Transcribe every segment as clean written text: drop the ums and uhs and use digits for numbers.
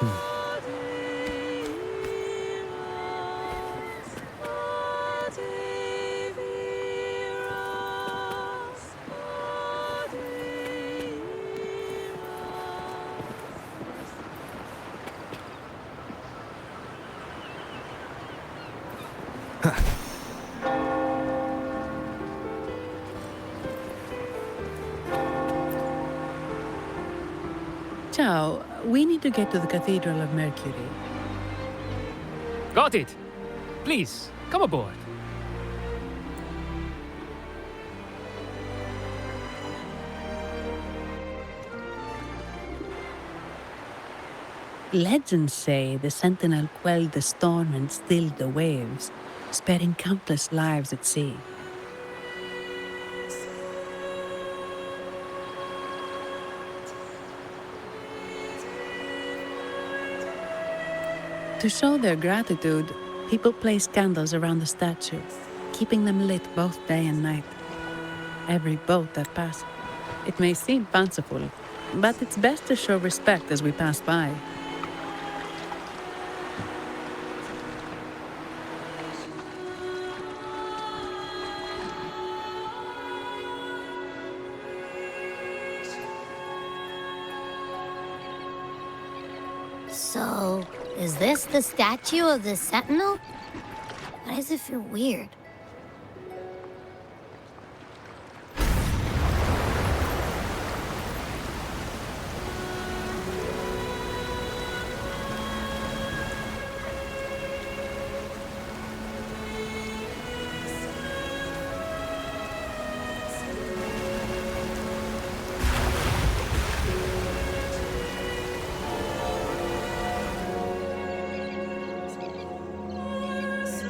Hmm. Ciao, we need to get to the Cathedral of Mercury. Got it! Please, come aboard. Legends say the sentinel quelled the storm and stilled the waves, sparing countless lives at sea. To show their gratitude, people place candles around the statue, keeping them lit both day and night. Every boat that passes. It may seem fanciful, but it's best to show respect as we pass by. So, is this the statue of the Sentinel? Why does it feel weird?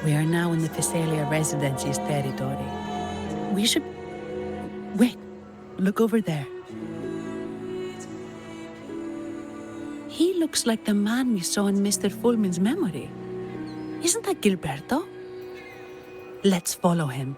We are now in the Physalia Residency's territory. We should... Wait, look over there. He looks like the man we saw in Mr. Fulmin's memory. Isn't that Gilberto? Let's follow him.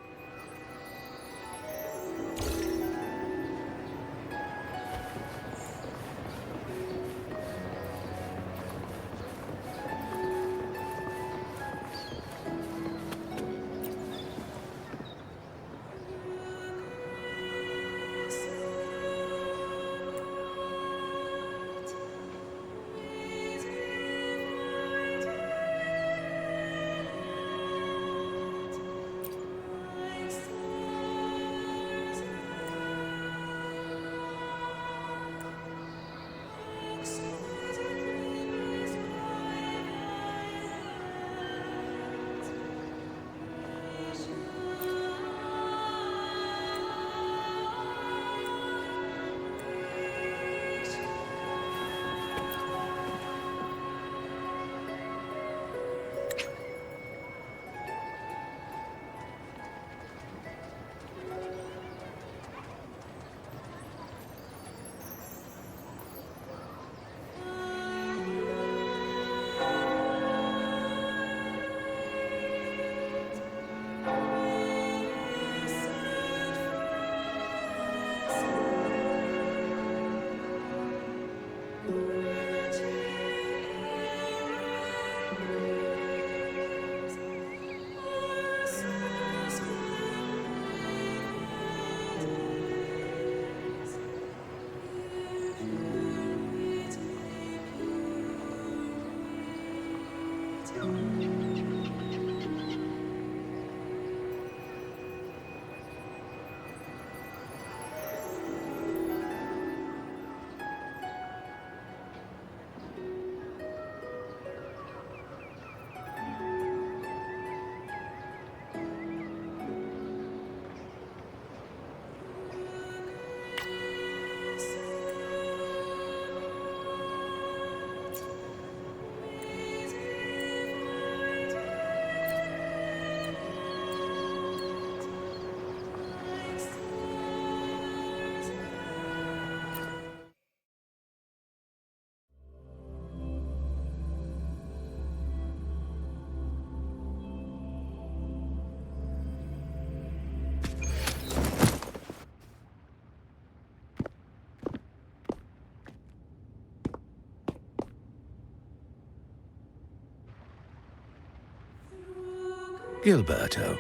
Gilberto,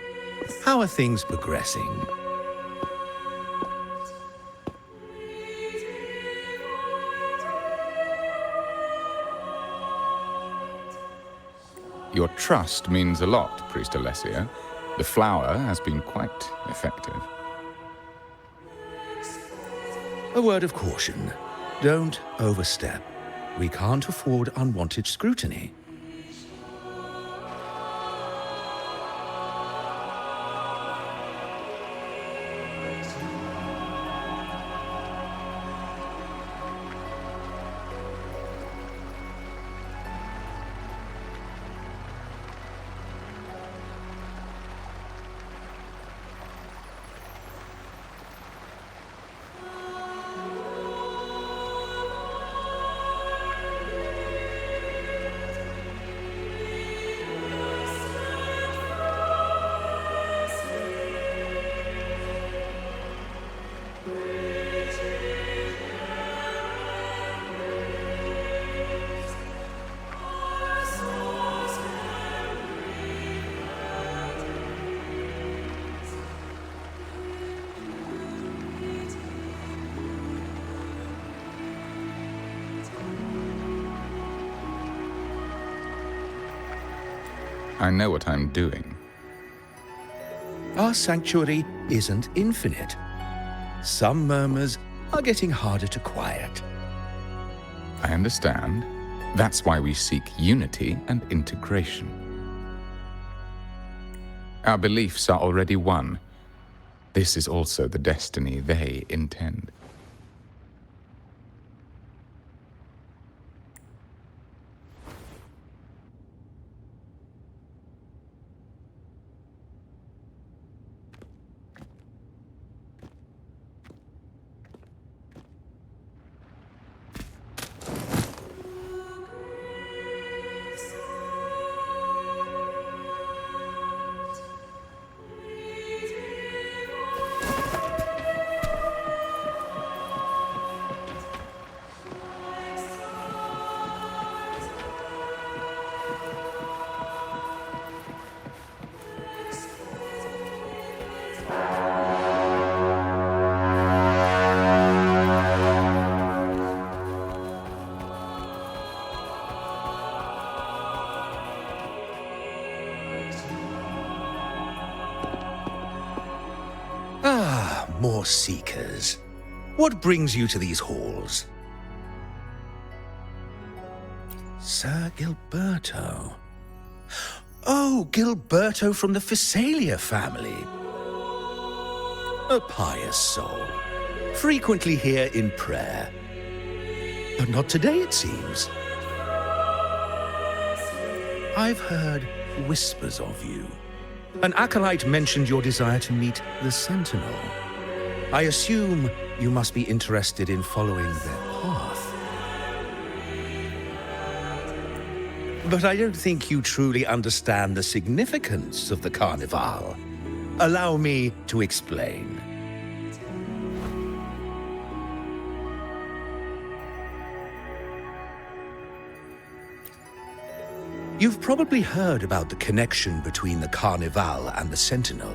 how are things progressing? Your trust means a lot, Priest Alessio. The flower has been quite effective. A word of caution. Don't overstep. We can't afford unwanted scrutiny. I know what I'm doing. Our sanctuary isn't infinite. Some murmurs are getting harder to quiet. I understand. That's why we seek unity and integration. Our beliefs are already one. This is also the destiny they intend. More seekers. What brings you to these halls? Sir Gilberto. Oh, Gilberto from the Physalia family. A pious soul. Frequently here in prayer. But not today, it seems. I've heard whispers of you. An acolyte mentioned your desire to meet the Sentinel. I assume you must be interested in following their path. But I don't think you truly understand the significance of the Carnival. Allow me to explain. You've probably heard about the connection between the Carnival and the Sentinel.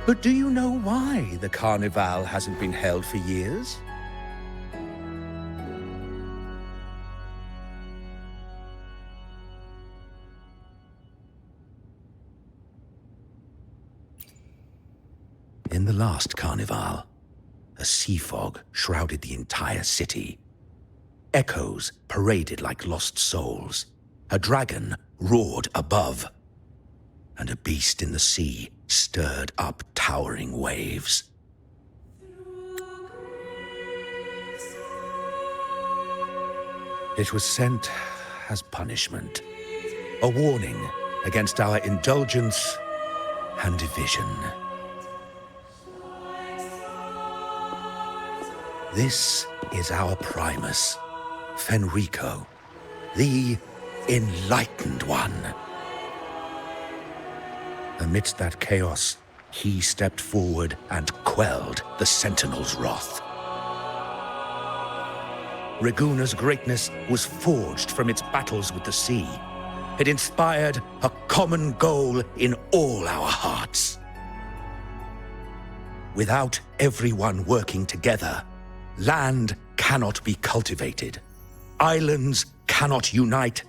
But do you know why the Carnival hasn't been held for years? In the last Carnival, a sea fog shrouded the entire city. Echoes paraded like lost souls. A dragon roared above, and a beast in the sea stirred up towering waves. It was sent as punishment, a warning against our indulgence and division. This is our Primus, Fenrico, the Enlightened One. Amidst that chaos, he stepped forward and quelled the Sentinel's wrath. Raguna's greatness was forged from its battles with the sea. It inspired a common goal in all our hearts. Without everyone working together, land cannot be cultivated, islands cannot unite,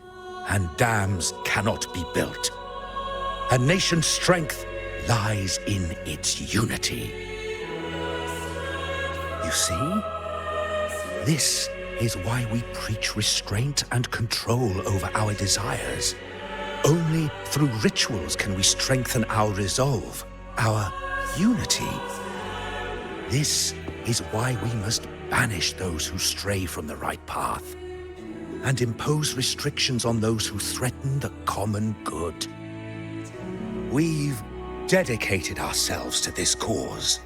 and dams cannot be built. A nation's strength lies in its unity. You see? This is why we preach restraint and control over our desires. Only through rituals can we strengthen our resolve, our unity. This is why we must banish those who stray from the right path and impose restrictions on those who threaten the common good. We've dedicated ourselves to this cause.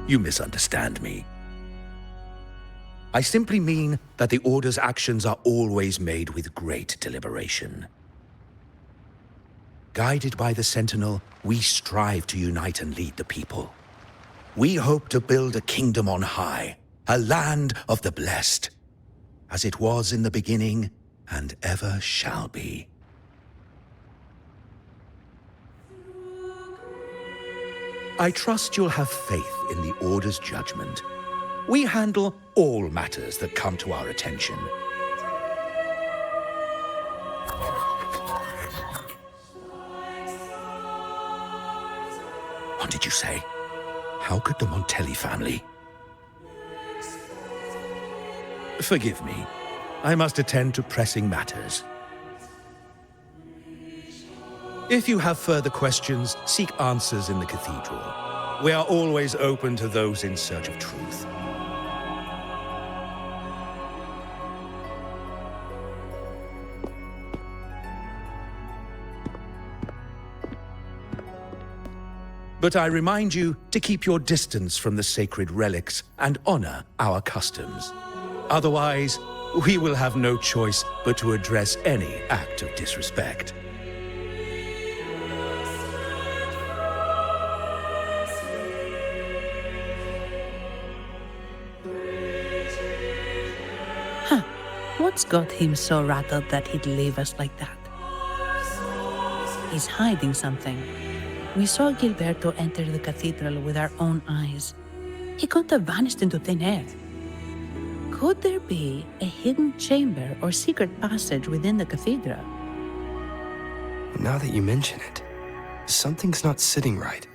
You misunderstand me. I simply mean that the Order's actions are always made with great deliberation. Guided by the Sentinel, we strive to unite and lead the people. We hope to build a kingdom on high, a land of the blessed, as it was in the beginning and ever shall be. I trust you'll have faith in the Order's judgment. We handle all matters that come to our attention. What did you say? How could the Montelli family? Forgive me. I must attend to pressing matters. If you have further questions, seek answers in the cathedral. We are always open to those in search of truth. But I remind you to keep your distance from the sacred relics and honor our customs. Otherwise, we will have no choice but to address any act of disrespect. What's got him so rattled that he'd leave us like that? He's hiding something. We saw Gilberto enter the cathedral with our own eyes. He couldn't have vanished into thin air. Could there be a hidden chamber or secret passage within the cathedral? Now that you mention it, something's not sitting right.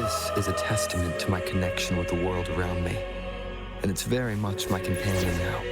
This is a testament to my connection with the world around me, and it's very much my companion now.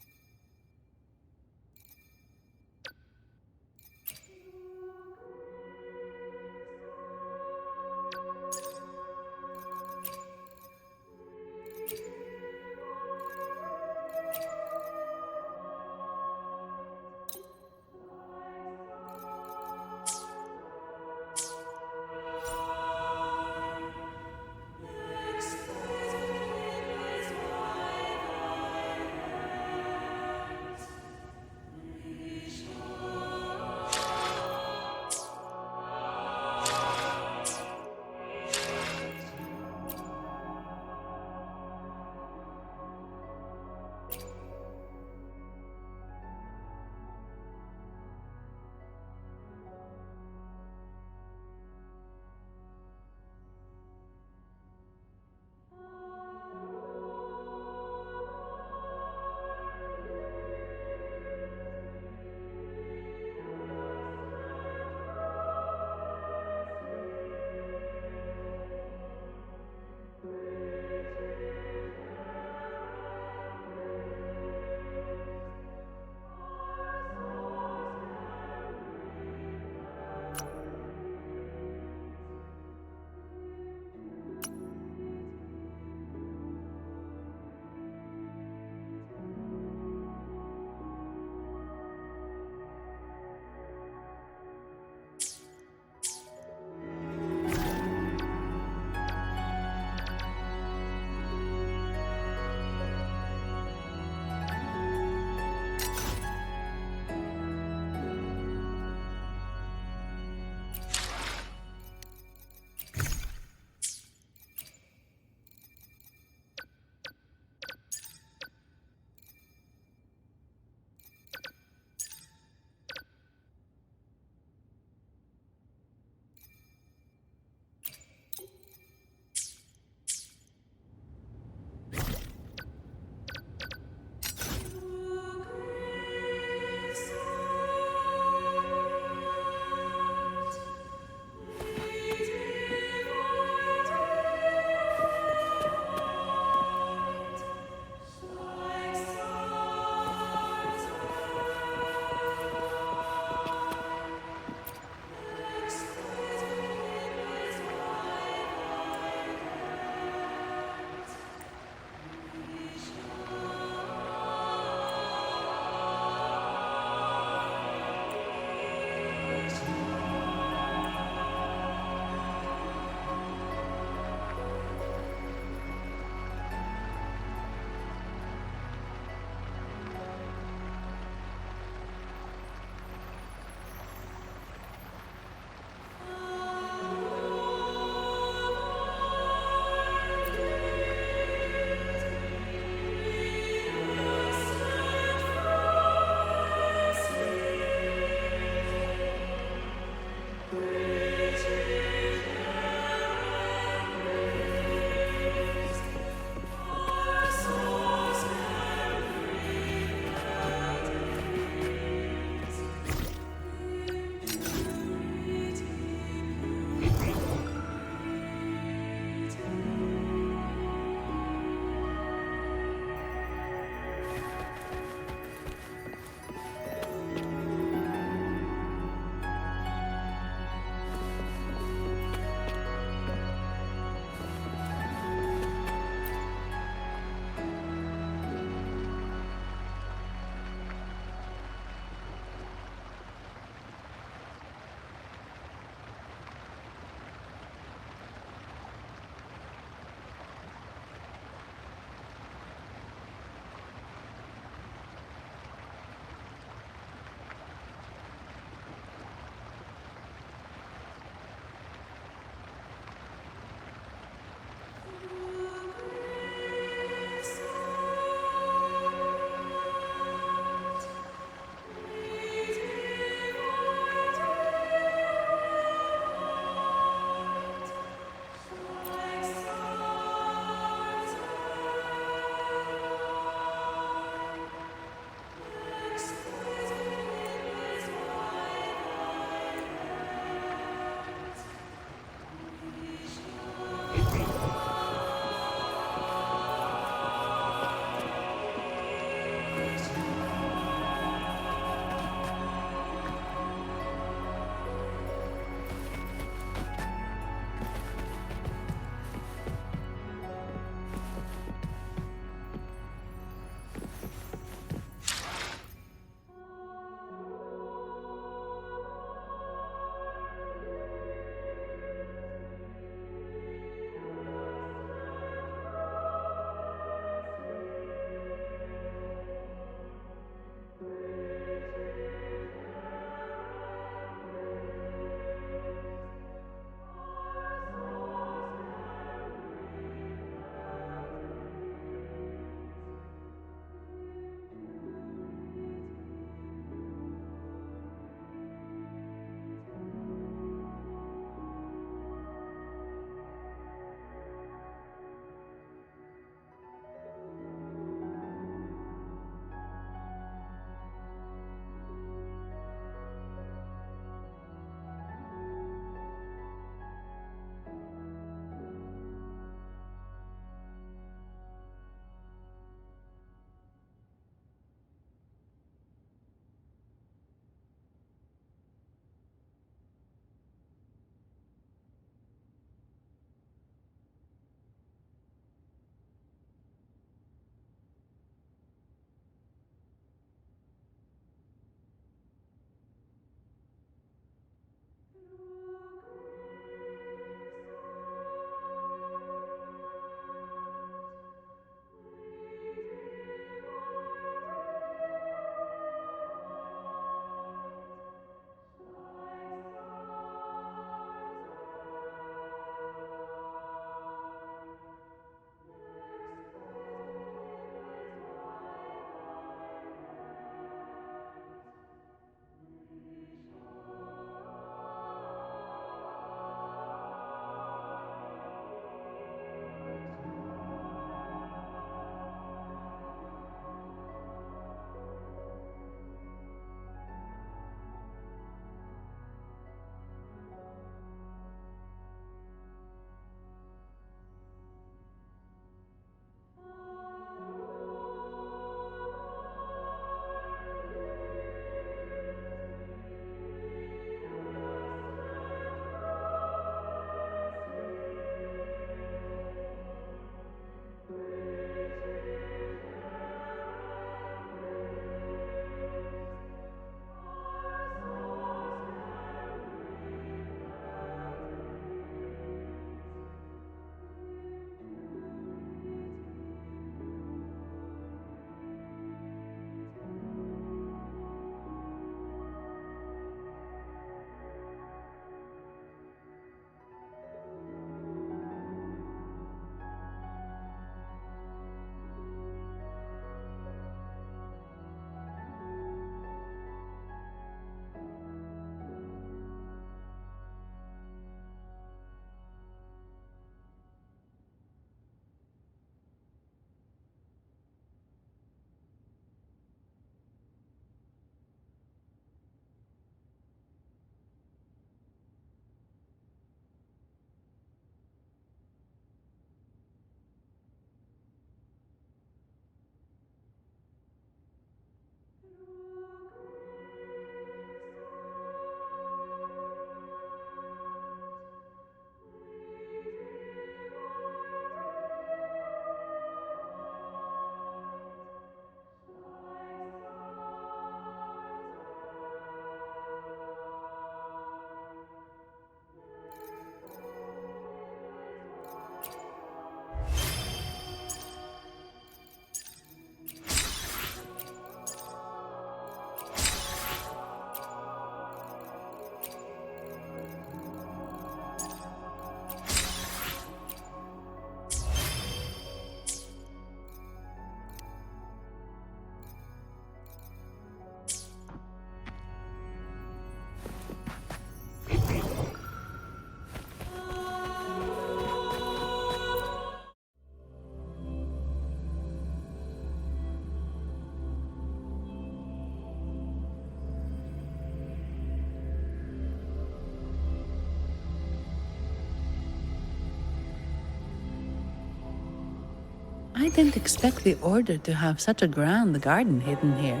I didn't expect the Order to have such a grand garden hidden here.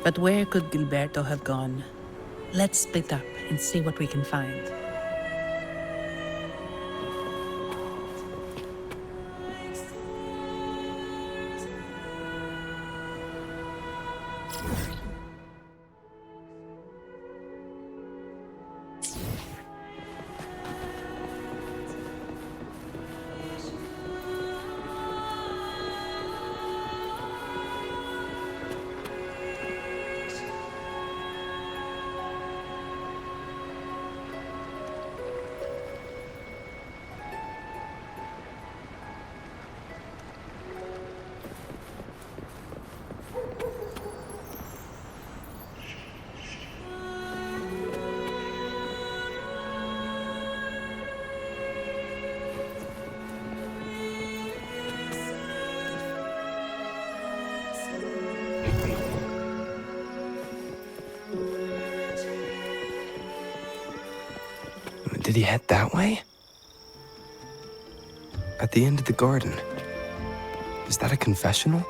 But where could Gilberto have gone? Let's split up and see what we can find. Did he head that way? At the end of the garden. Is that a confessional?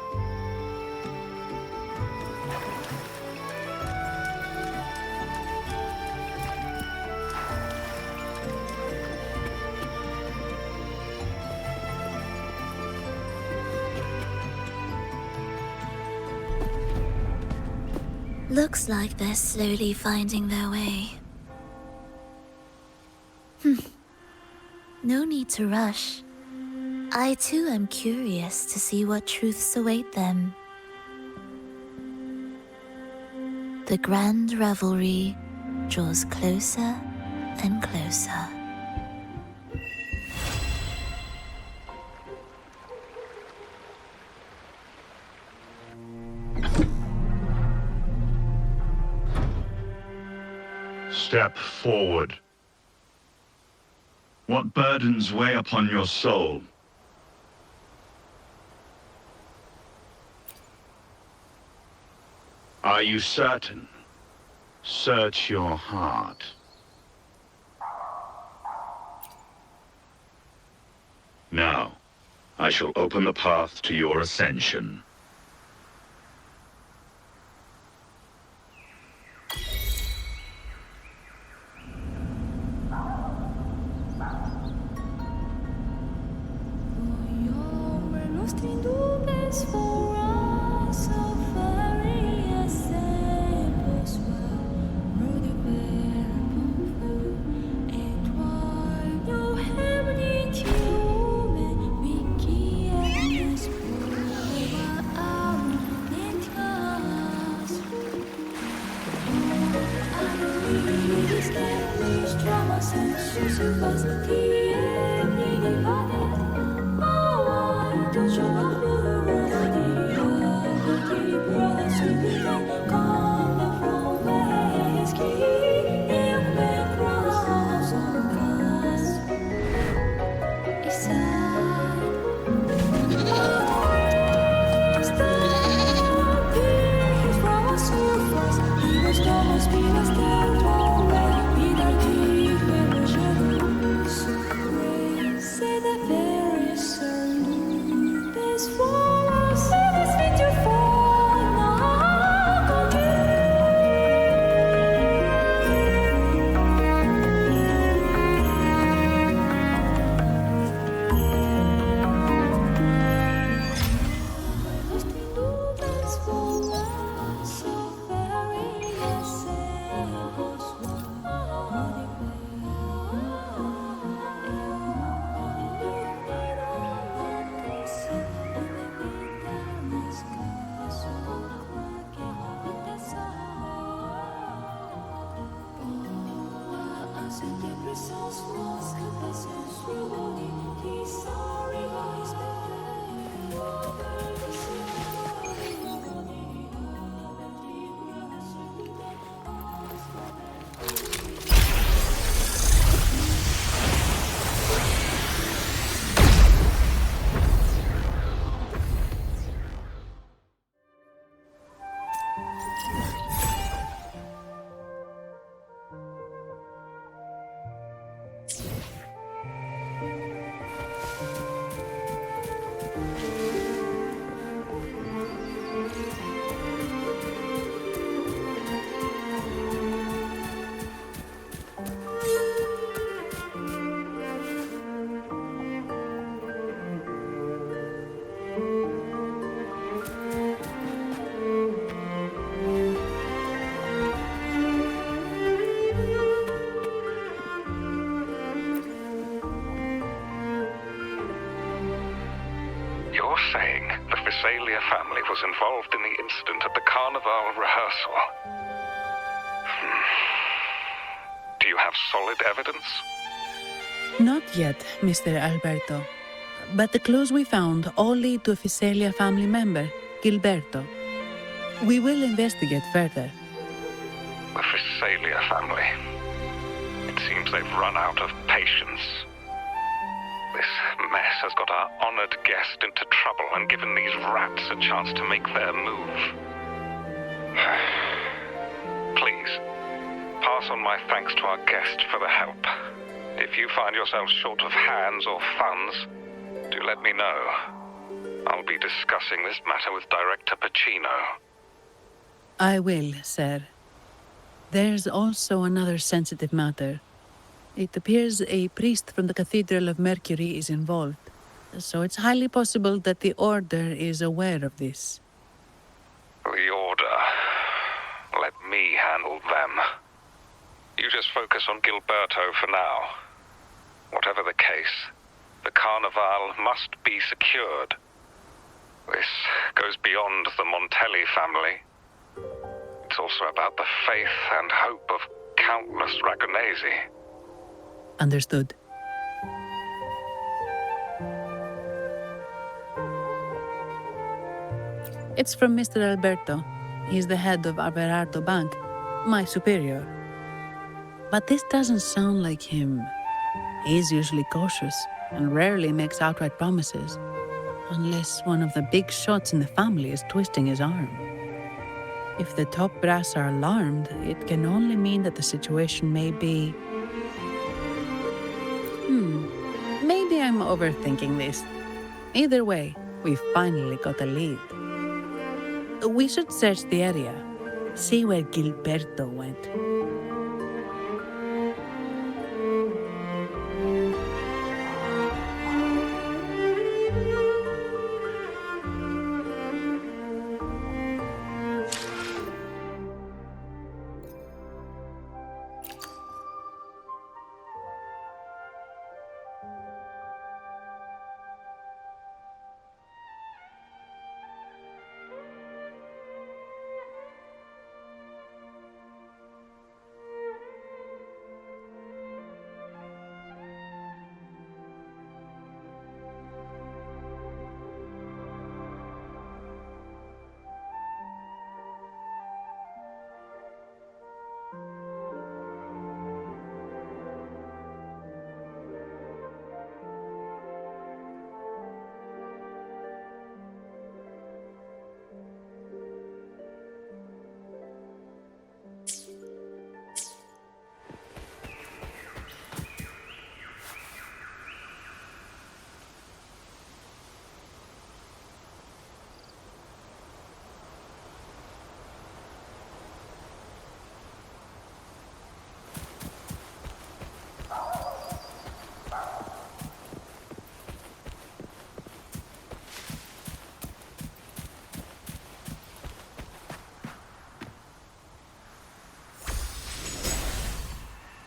Looks like they're slowly finding their way. No need to rush. I too am curious to see what truths await them. The grand revelry draws closer and closer. Step forward. What burdens weigh upon your soul? Are you certain? Search your heart. Now, I shall open the path to your ascension. you're saying the Visalia family was involved in the incident at the Carnival rehearsal. Do you have solid evidence? Not yet, Mr. Alberto. But the clues we found all lead to a Visalia family member, Gilberto. We will investigate further. The Visalia family. It seems they've run out of patience. This mess has got our honored guest into trouble and given these rats a chance to make their move. Please, pass on my thanks to our guest for the help. If you find yourself short of hands or funds, do let me know. I'll be discussing this matter with Director Pacino. I will, sir. There's also another sensitive matter. It appears a priest from the Cathedral of Mercury is involved, so it's highly possible that the Order is aware of this. The Order. Let me handle them. You just focus on Gilberto for now. Whatever the case, the Carnival must be secured. This goes beyond the Montelli family. It's also about the faith and hope of countless Ragonesi. Understood. It's from Mr. Alberto. He's the head of Averardo Bank, my superior. But this doesn't sound like him. He's usually cautious and rarely makes outright promises, unless one of the big shots in the family is twisting his arm. If the top brass are alarmed, it can only mean that the situation may be... Maybe I'm overthinking this. Either way, we finally got a lead. We should search the area, see where Gilberto went.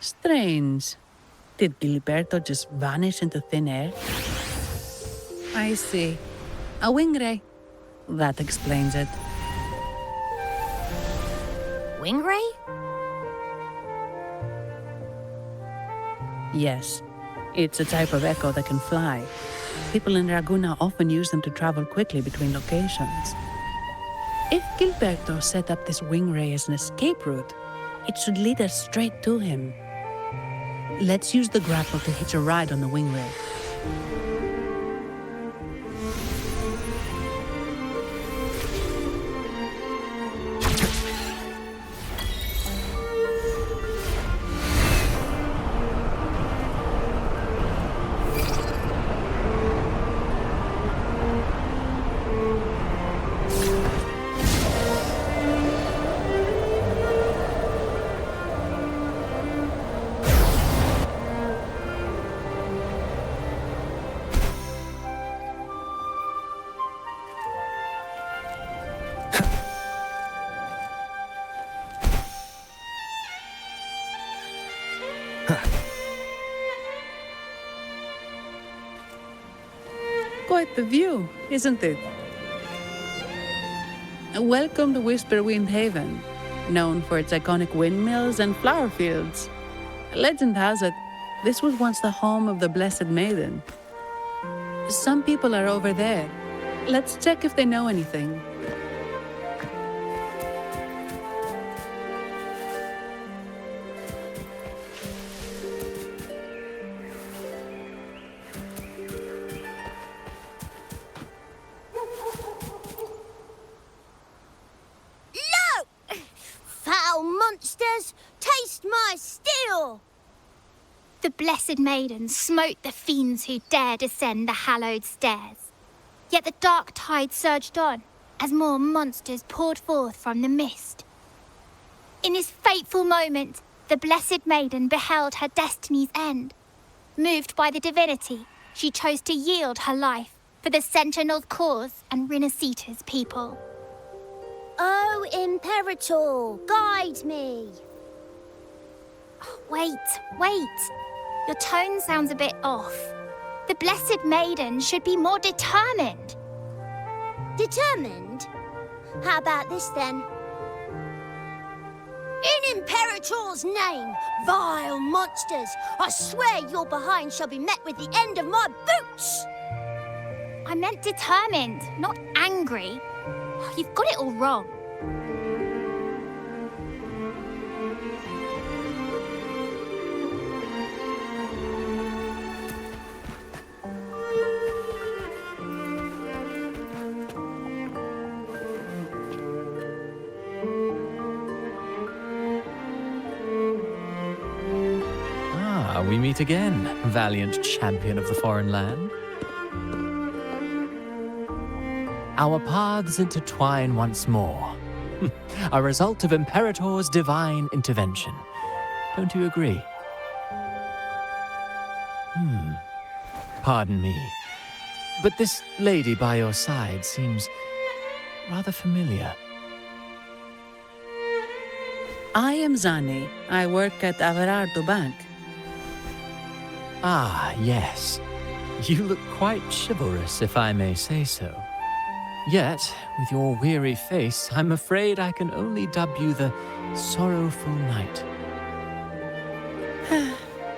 Strange. Did Gilberto just vanish into thin air? I see. A wing ray. That explains it. Wing ray? Yes. It's a type of echo that can fly. People in Raguna often use them to travel quickly between locations. If Gilberto set up this wing ray as an escape route, it should lead us straight to him. Let's use the grapple to hitch a ride on the wing ray. quite the view, isn't it? Welcome to Whisperwind Haven, known for its iconic windmills and flower fields. Legend has it, this was once the home of the Blessed Maiden. Some people are over there. Let's check if they know anything. Foul monsters, taste my steel! The Blessed Maiden smote the fiends who dare descend the hallowed stairs. Yet the dark tide surged on as more monsters poured forth from the mist. In this fateful moment, the Blessed Maiden beheld her destiny's end. Moved by the divinity, she chose to yield her life for the Sentinel's cause and Rinascita's people. Oh, Imperator, guide me! Wait. Your tone sounds a bit off. The Blessed Maiden should be more determined. Determined? How about this then? In Imperator's name, vile monsters, I swear your behind shall be met with the end of my boots! I meant determined, not angry. You've got it all wrong. We meet again, valiant champion of the foreign land. Our paths intertwine once more. A result of Imperator's divine intervention. Don't you agree? Pardon me, but this lady by your side seems rather familiar. I am Zani. I work at Averardo Bank. Ah, yes. You look quite chivalrous, if I may say so. Yet, with your weary face, I'm afraid I can only dub you the Sorrowful Knight.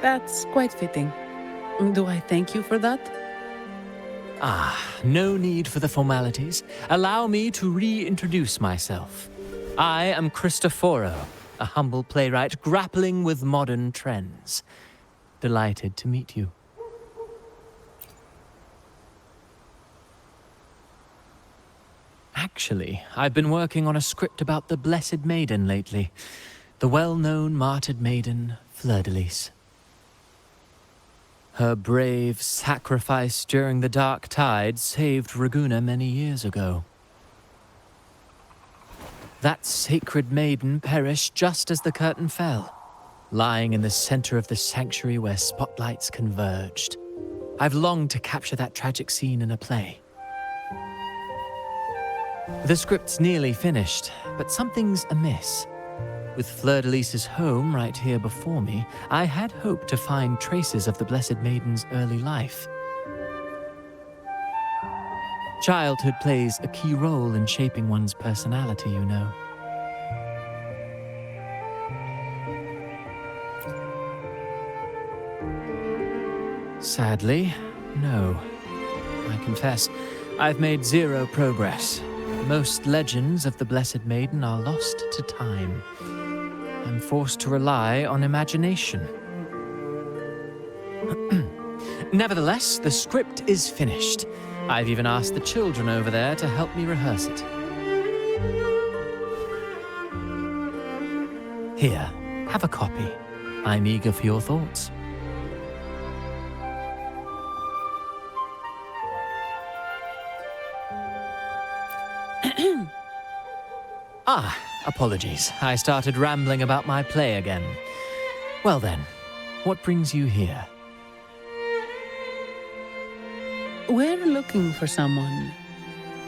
That's quite fitting. Do I thank you for that? Ah, no need for the formalities. Allow me to reintroduce myself. I am Cristoforo, a humble playwright grappling with modern trends. Delighted to meet you. Actually, I've been working on a script about the Blessed Maiden lately. The well-known martyred maiden, Fleur-de-Lis. Her brave sacrifice during the Dark Tide saved Raguna many years ago. That sacred maiden perished just as the curtain fell, lying in the center of the sanctuary where spotlights converged. I've longed to capture that tragic scene in a play. The script's nearly finished, but something's amiss. With Fleur-de-Lis's home right here before me, I had hoped to find traces of the Blessed Maiden's early life. Childhood plays a key role in shaping one's personality, you know. Sadly, no. I confess, I've made zero progress. Most legends of the Blessed Maiden are lost to time. I'm forced to rely on imagination. Nevertheless, the script is finished. I've even asked the children over there to help me rehearse it. Here, have a copy. I'm eager for your thoughts. Apologies. I started rambling about my play again. Well then, what brings you here? We're looking for someone.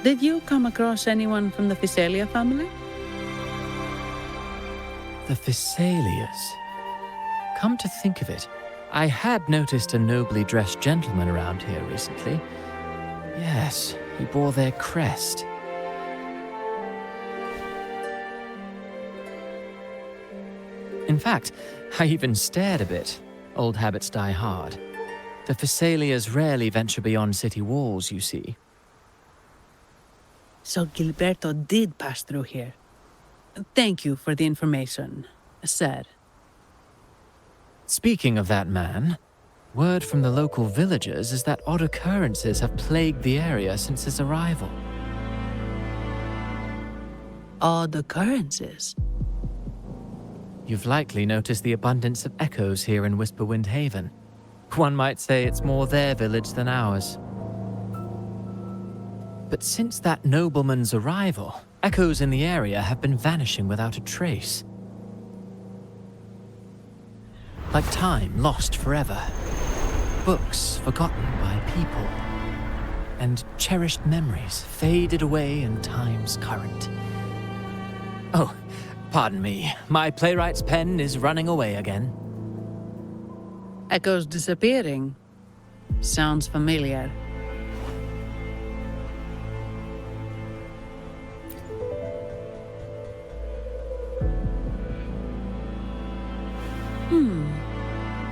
Did you come across anyone from the Physalia family? The Physalias. Come to think of it, I had noticed a nobly dressed gentleman around here recently. Yes, he bore their crest. In fact, I even stared a bit. Old habits die hard. The Thessalias rarely venture beyond city walls, you see. So Gilberto did pass through here. Thank you for the information, sir. Speaking of that man, word from the local villagers is that odd occurrences have plagued the area since his arrival. Odd occurrences? You've likely noticed the abundance of echoes here in Whisperwind Haven. One might say it's more their village than ours. But since that nobleman's arrival, echoes in the area have been vanishing without a trace. Like time lost forever. Books forgotten by people. And cherished memories faded away in time's current. Oh, pardon me. My playwright's pen is running away again. Echoes disappearing. Sounds familiar.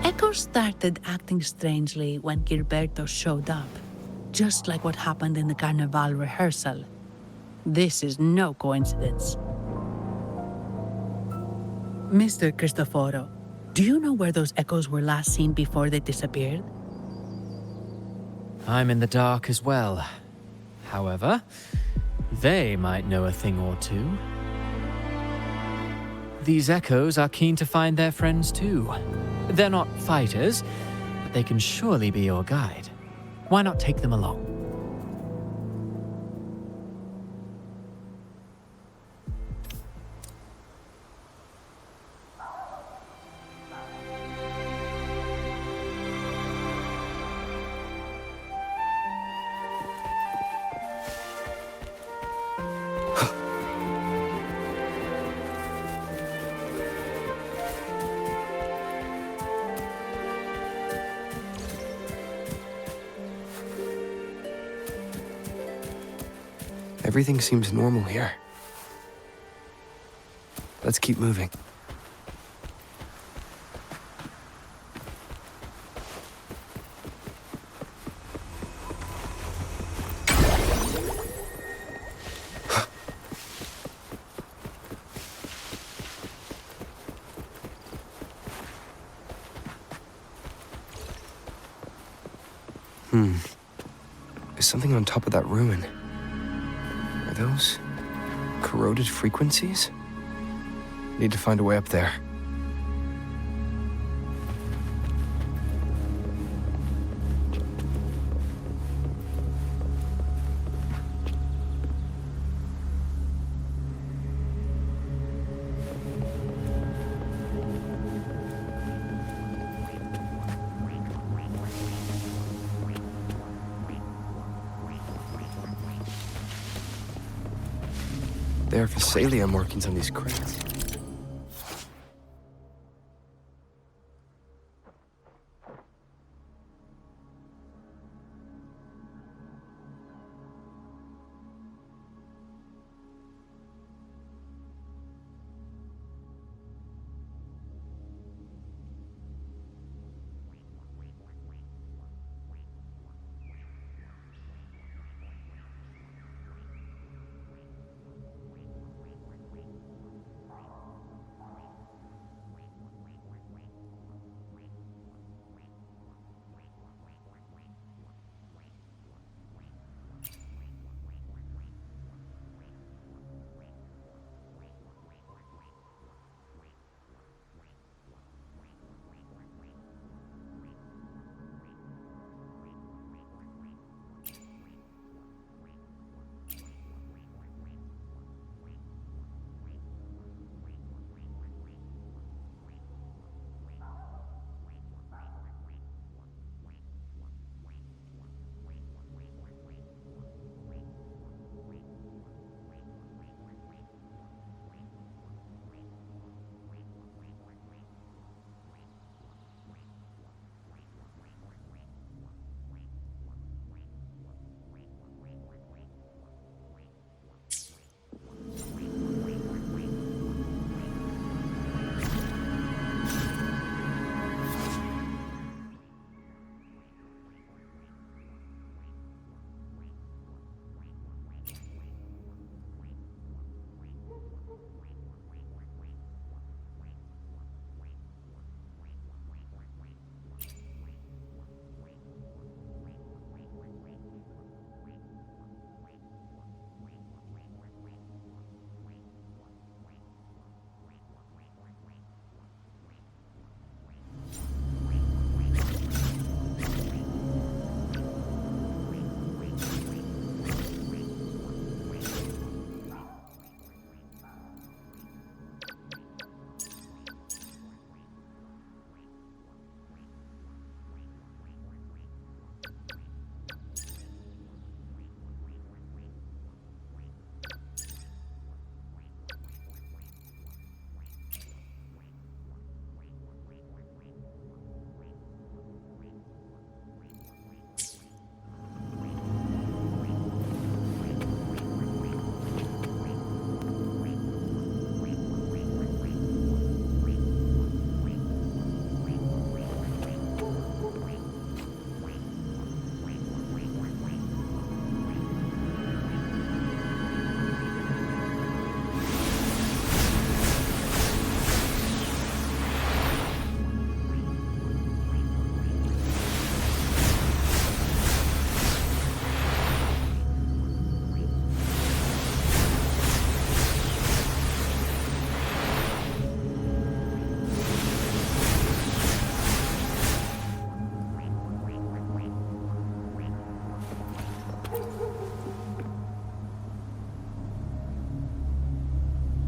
Echoes started acting strangely when Gilberto showed up, just like what happened in the Carnival rehearsal. This is no coincidence. Mr. Cristoforo, do you know where those echoes were last seen before they disappeared? I'm in the dark as well. However, they might know a thing or two. These echoes are keen to find their friends too. They're not fighters, but they can surely be your guide. Why not take them along? Everything seems normal here. Let's keep moving. There's something on top of that ruin. Are those corroded frequencies? Need to find a way up there. There are Thessalia markings on these crates.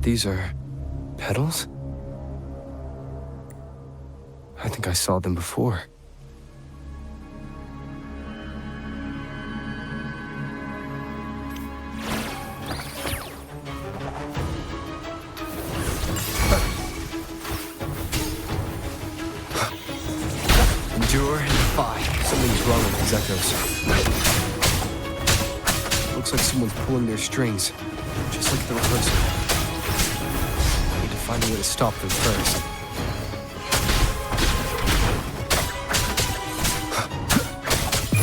These are petals? I think I saw them before. Endure and defy. Something's wrong with these echoes. Looks like someone's pulling their strings, just like the rehearsal. Need to find a way to stop them first.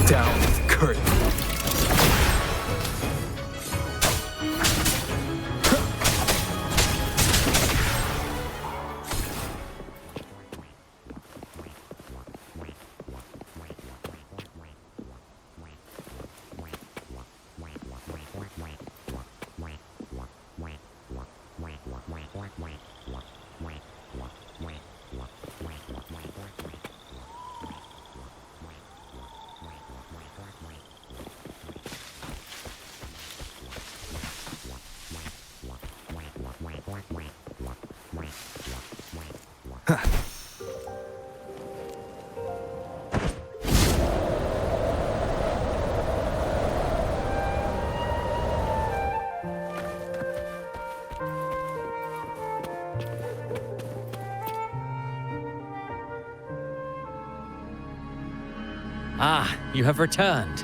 Down with the curtain. Ah, you have returned.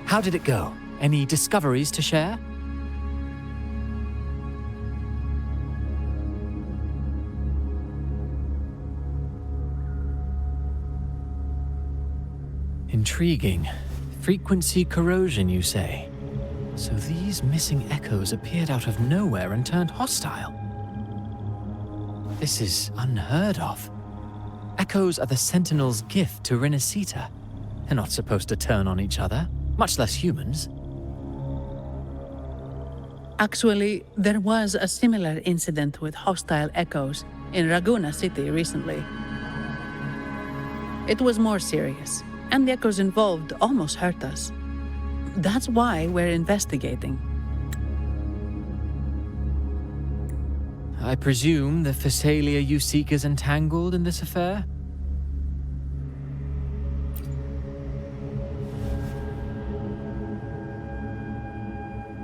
How did it go? Any discoveries to share? Intriguing. Frequency corrosion, you say? So these missing echoes appeared out of nowhere and turned hostile. This is unheard of. Echoes are the Sentinel's gift to Rinascita. They're not supposed to turn on each other, much less humans. Actually, there was a similar incident with hostile echoes in Raguna City recently. It was more serious, and the echoes involved almost hurt us. That's why we're investigating. I presume the Phasalia you seek is entangled in this affair?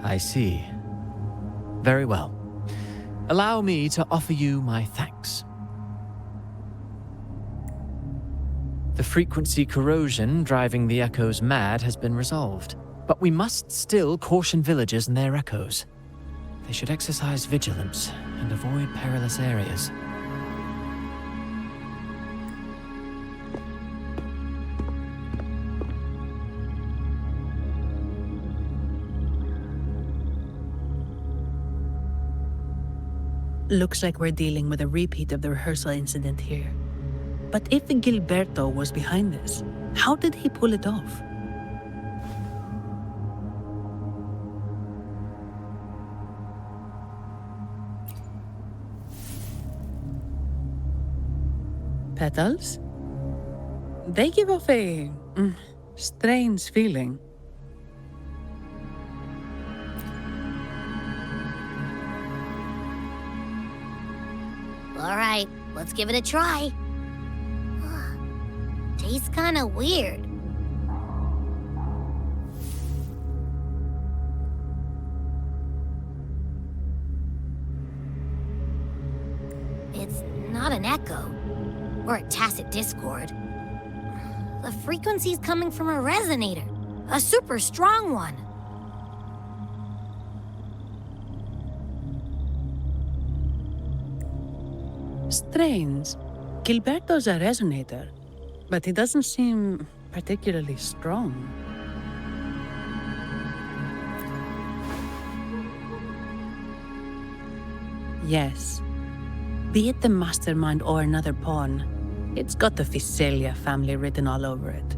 I see. Very well. Allow me to offer you my thanks. The frequency corrosion driving the echoes mad has been resolved, but we must still caution villagers and their echoes. They should exercise vigilance and avoid perilous areas. Looks like we're dealing with a repeat of the rehearsal incident here. But if Gilberto was behind this, how did he pull it off? Petals? They give off a strange feeling. All right, let's give it a try. Tastes kind of weird. It's not an echo or a tacit discord. The frequency's coming from a resonator, a super strong one. Strange. Gilberto's a resonator, but he doesn't seem particularly strong. Yes. Be it the mastermind or another pawn, it's got the Phasalia family written all over it.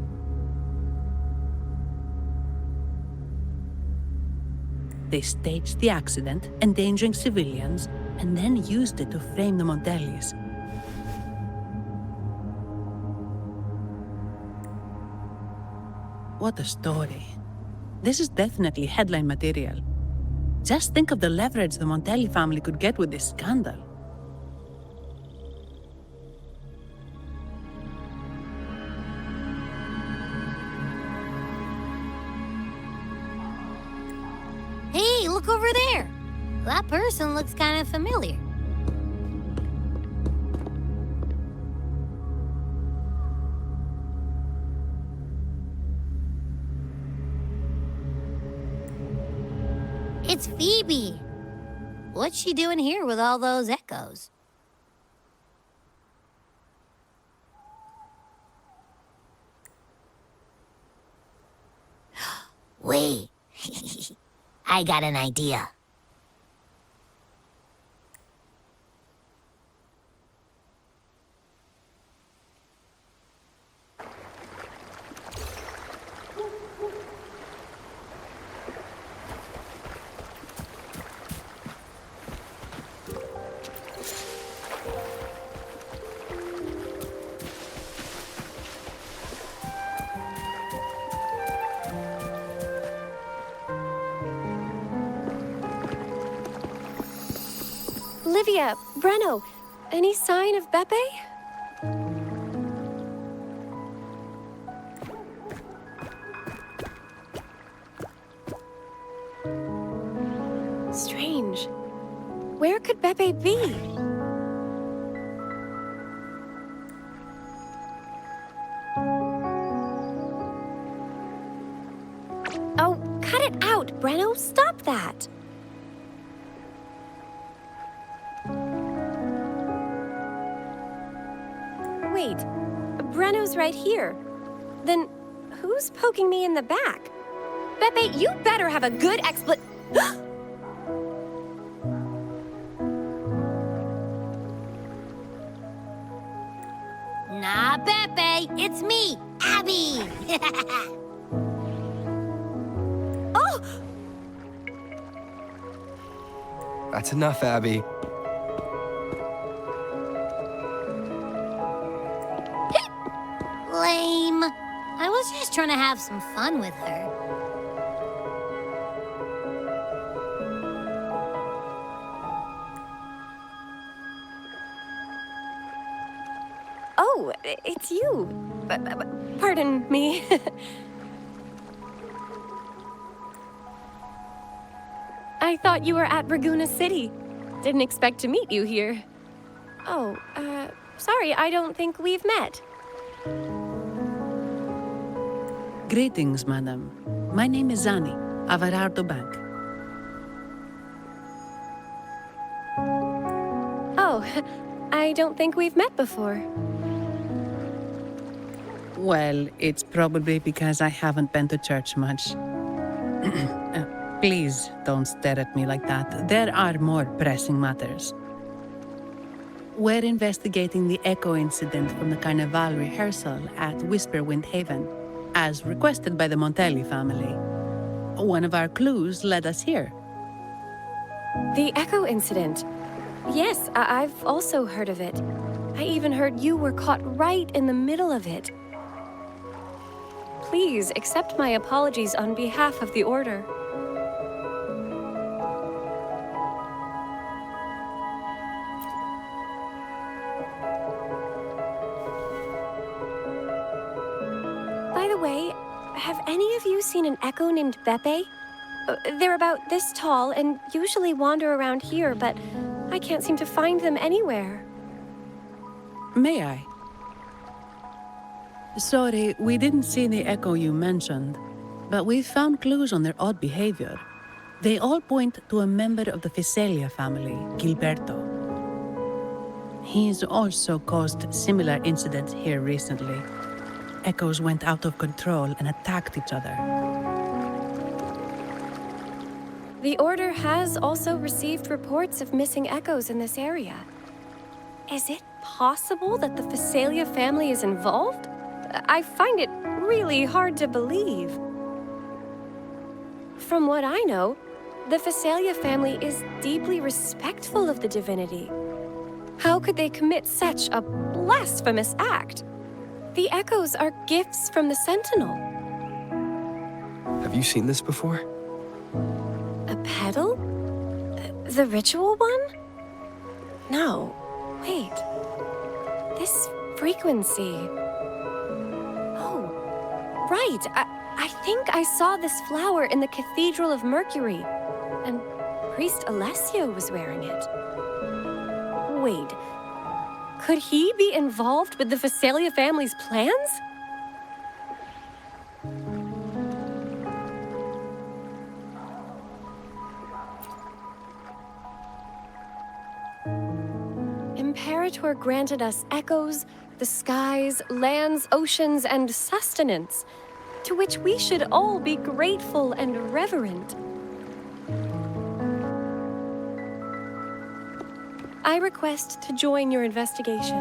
They staged the accident, endangering civilians, and then used it to frame the Montellis. What a story. This is definitely headline material. Just think of the leverage the Montelli family could get with this scandal. Hey, look over there! That person looks kind of familiar. It's Phoebe! What's she doing here with all those echoes? Wait, I got an idea. Olivia, Breno, any sign of Beppe? Strange. Where could Beppe be? Oh, cut it out, Breno. Stop that. Wait, Breno's right here. Then who's poking me in the back? Beppe, you better have a good Nah, Beppe, it's me, Abby! Oh! That's enough, Abby. Lame. I was just trying to have some fun with her. Oh, it's you. Pardon me. I thought you were at Raguna City. Didn't expect to meet you here. Oh, sorry, I don't think we've met. Greetings, madam. My name is Zani, Averardo Bank. Oh, I don't think we've met before. Well, it's probably because I haven't been to church much. Please don't stare at me like that. There are more pressing matters. We're investigating the echo incident from the Carnival rehearsal at Whisperwind Haven, as requested by the Montelli family. One of our clues led us here. The echo incident. Yes, I've also heard of it. I even heard you were caught right in the middle of it. Please accept my apologies on behalf of the Order. By the way, have any of you seen an echo named Beppe? They're about this tall and usually wander around here, but I can't seem to find them anywhere. May I? Sorry, we didn't see the echo you mentioned, but we found clues on their odd behavior. They all point to a member of the Fiselia family, Gilberto. He's also caused similar incidents here recently. Echoes went out of control and attacked each other. The Order has also received reports of missing echoes in this area. Is it possible that the Fiselia family is involved? I find it really hard to believe. From what I know, the Fiselia family is deeply respectful of the divinity. How could they commit such a blasphemous act? The echoes are gifts from the Sentinel. Have you seen this before? A pedal? The ritual one? No. Wait. This frequency. Oh, right. I think I saw this flower in the Cathedral of Mercury, and Priest Alessio was wearing it. Wait. Could he be involved with the Phasalia family's plans? Imperator granted us echoes, the skies, lands, oceans, and sustenance, to which we should all be grateful and reverent. I request to join your investigation.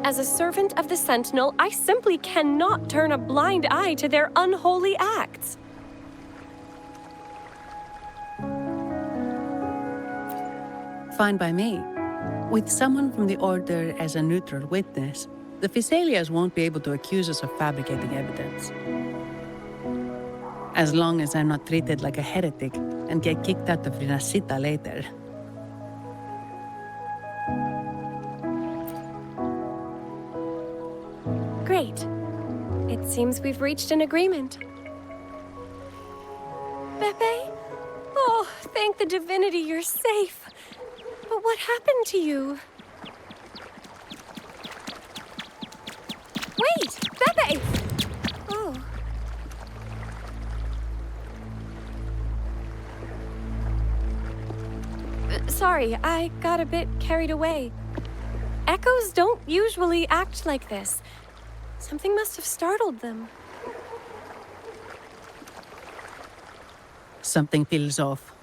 As a servant of the Sentinel, I simply cannot turn a blind eye to their unholy acts. Fine by me. With someone from the Order as a neutral witness, the Phasalias won't be able to accuse us of fabricating evidence. As long as I'm not treated like a heretic and get kicked out of Rinascita later. Great. It seems we've reached an agreement. Pepe? Oh, thank the divinity you're safe. But what happened to you? Wait! Pepe! Oh. Sorry, I got a bit carried away. Echoes don't usually act like this. Something must have startled them. Something feels off.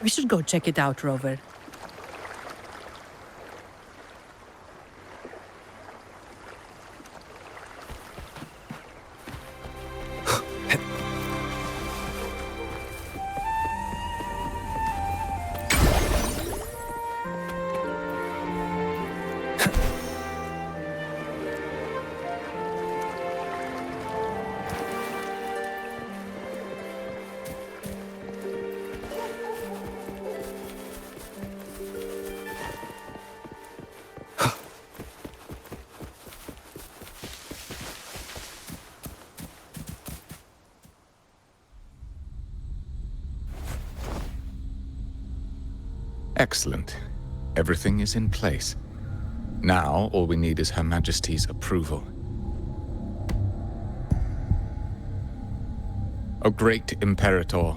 We should go check it out, Rover. Excellent. Everything is in place. Now, all we need is Her Majesty's approval. O great Imperator,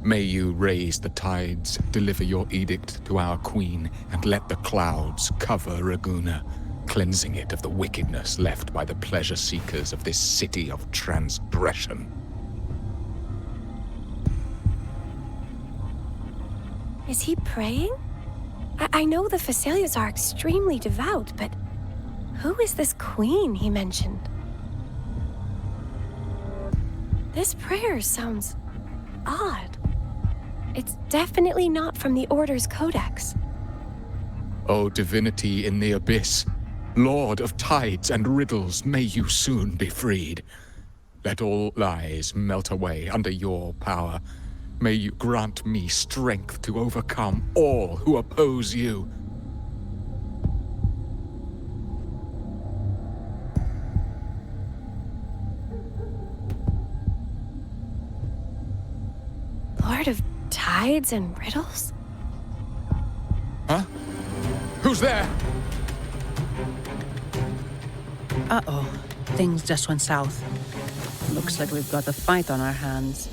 may you raise the tides, deliver your edict to our queen, and let the clouds cover Raguna, cleansing it of the wickedness left by the pleasure-seekers of this city of transgression. Is he praying? I know the Phasalias are extremely devout, but who is this queen he mentioned? This prayer sounds odd. It's definitely not from the Order's codex. O divinity in the abyss, Lord of tides and riddles, may you soon be freed. Let all lies melt away under your power. May you grant me strength to overcome all who oppose you. Lord of tides and riddles? Huh? Who's there? Uh-oh. Things just went south. Looks like we've got a fight on our hands.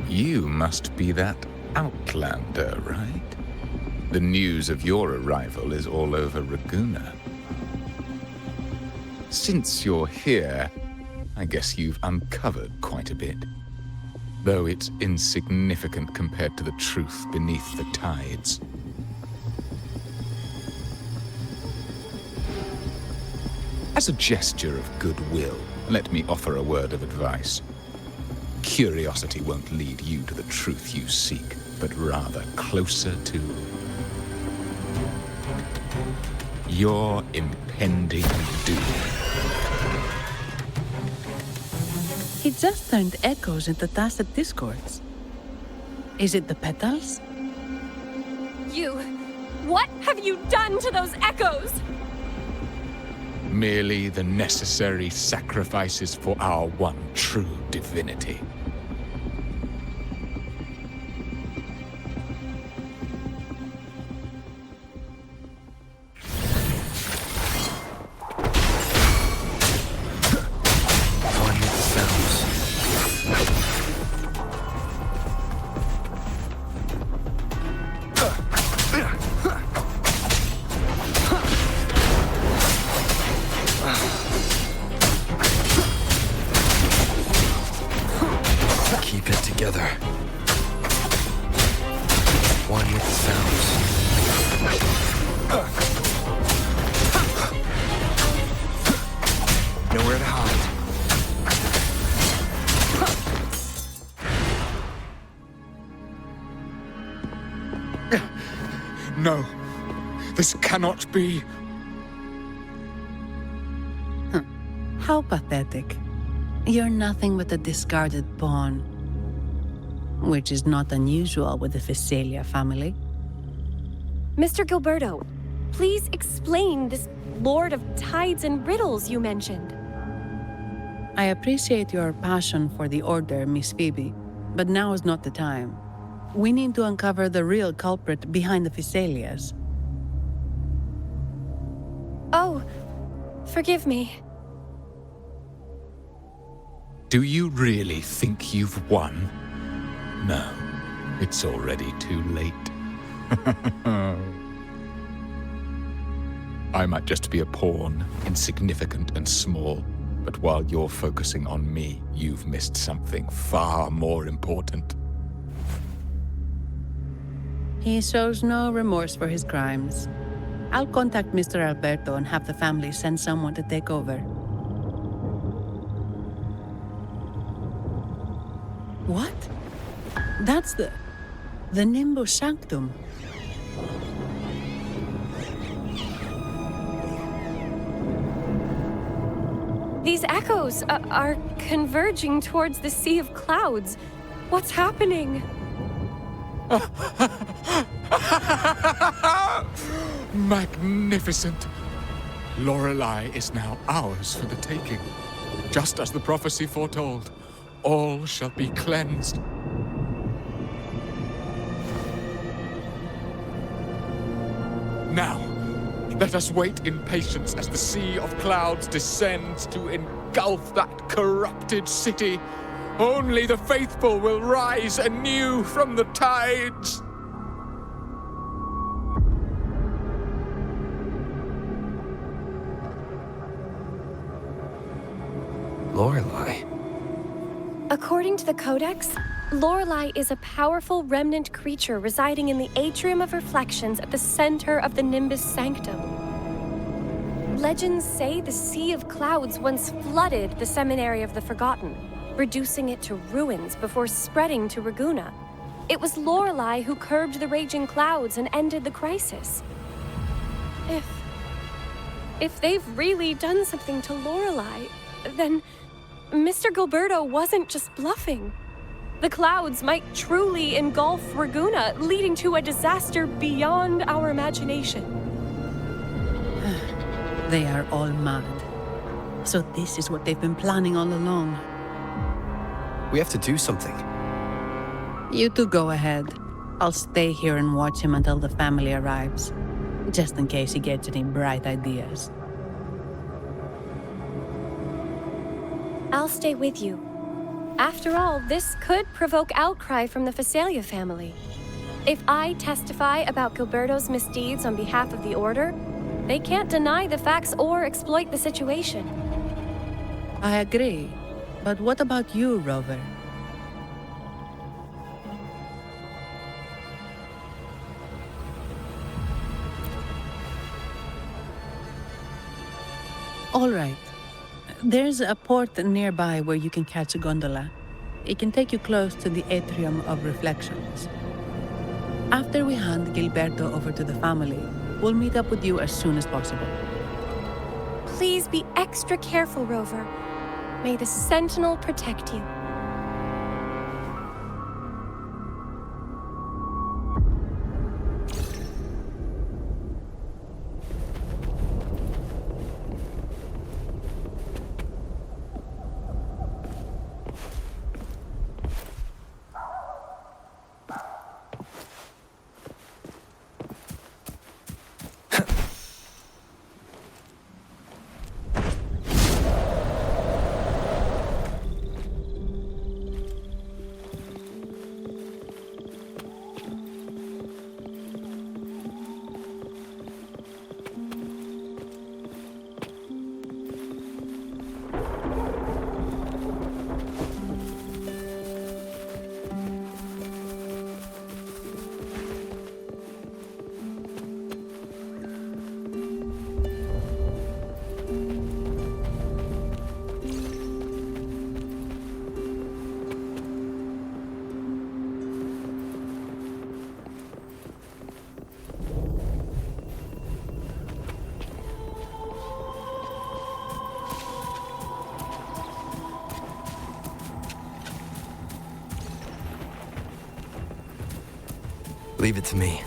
You must be that outlander, right? The news of your arrival is all over Raguna. Since you're here, I guess you've uncovered quite a bit. Though it's insignificant compared to the truth beneath the tides. As a gesture of goodwill, let me offer a word of advice. Curiosity won't lead you to the truth you seek, but rather closer to Your impending doom. He just turned echoes into tacit discords. Is it the petals? What have you done to those echoes? Merely the necessary sacrifices for our one true divinity. One with the sounds. Keep it together. One with the sounds. Nowhere to hide. No, this cannot be. How pathetic. You're nothing but a discarded pawn. Which is not unusual with the Phasalia family. Mr. Gilberto, please explain this Lord of Tides and Riddles you mentioned. I appreciate your passion for the Order, Miss Phoebe, but now is not the time. We need to uncover the real culprit behind the Phasalias. Oh, forgive me. Do you really think you've won? No, it's already too late. I might just be a pawn, insignificant and small, but while you're focusing on me, you've missed something far more important. He shows no remorse for his crimes. I'll contact Mr. Alberto and have the family send someone to take over. What? That's the Nimbus Sanctum. These echoes are converging towards the Sea of Clouds. What's happening? Magnificent! Lorelei is now ours for the taking. Just as the prophecy foretold, all shall be cleansed. Now, let us wait in patience as the Sea of Clouds descends to engulf that corrupted city. Only the faithful will rise anew from the tides. Lorelei. According to the Codex, Lorelei is a powerful remnant creature residing in the Atrium of Reflections at the center of the Nimbus Sanctum. Legends say the Sea of Clouds once flooded the Seminary of the Forgotten, reducing it to ruins before spreading to Raguna. It was Lorelei who curbed the raging clouds and ended the crisis. If they've really done something to Lorelei, then Mr. Gilberto wasn't just bluffing. The clouds might truly engulf Raguna, leading to a disaster beyond our imagination. They are all mad. So this is what they've been planning all along. We have to do something. You two go ahead. I'll stay here and watch him until the family arrives, just in case he gets any bright ideas. I'll stay with you. After all, this could provoke outcry from the Phasalia family. If I testify about Gilberto's misdeeds on behalf of the Order, they can't deny the facts or exploit the situation. I agree. But what about you, Rover? All right. There's a port nearby where you can catch a gondola. It can take you close to the Atrium of Reflections. After we hand Gilberto over to the family, We'll meet up with you as soon as possible. Please be extra careful, Rover. May the Sentinel protect you. Leave it to me.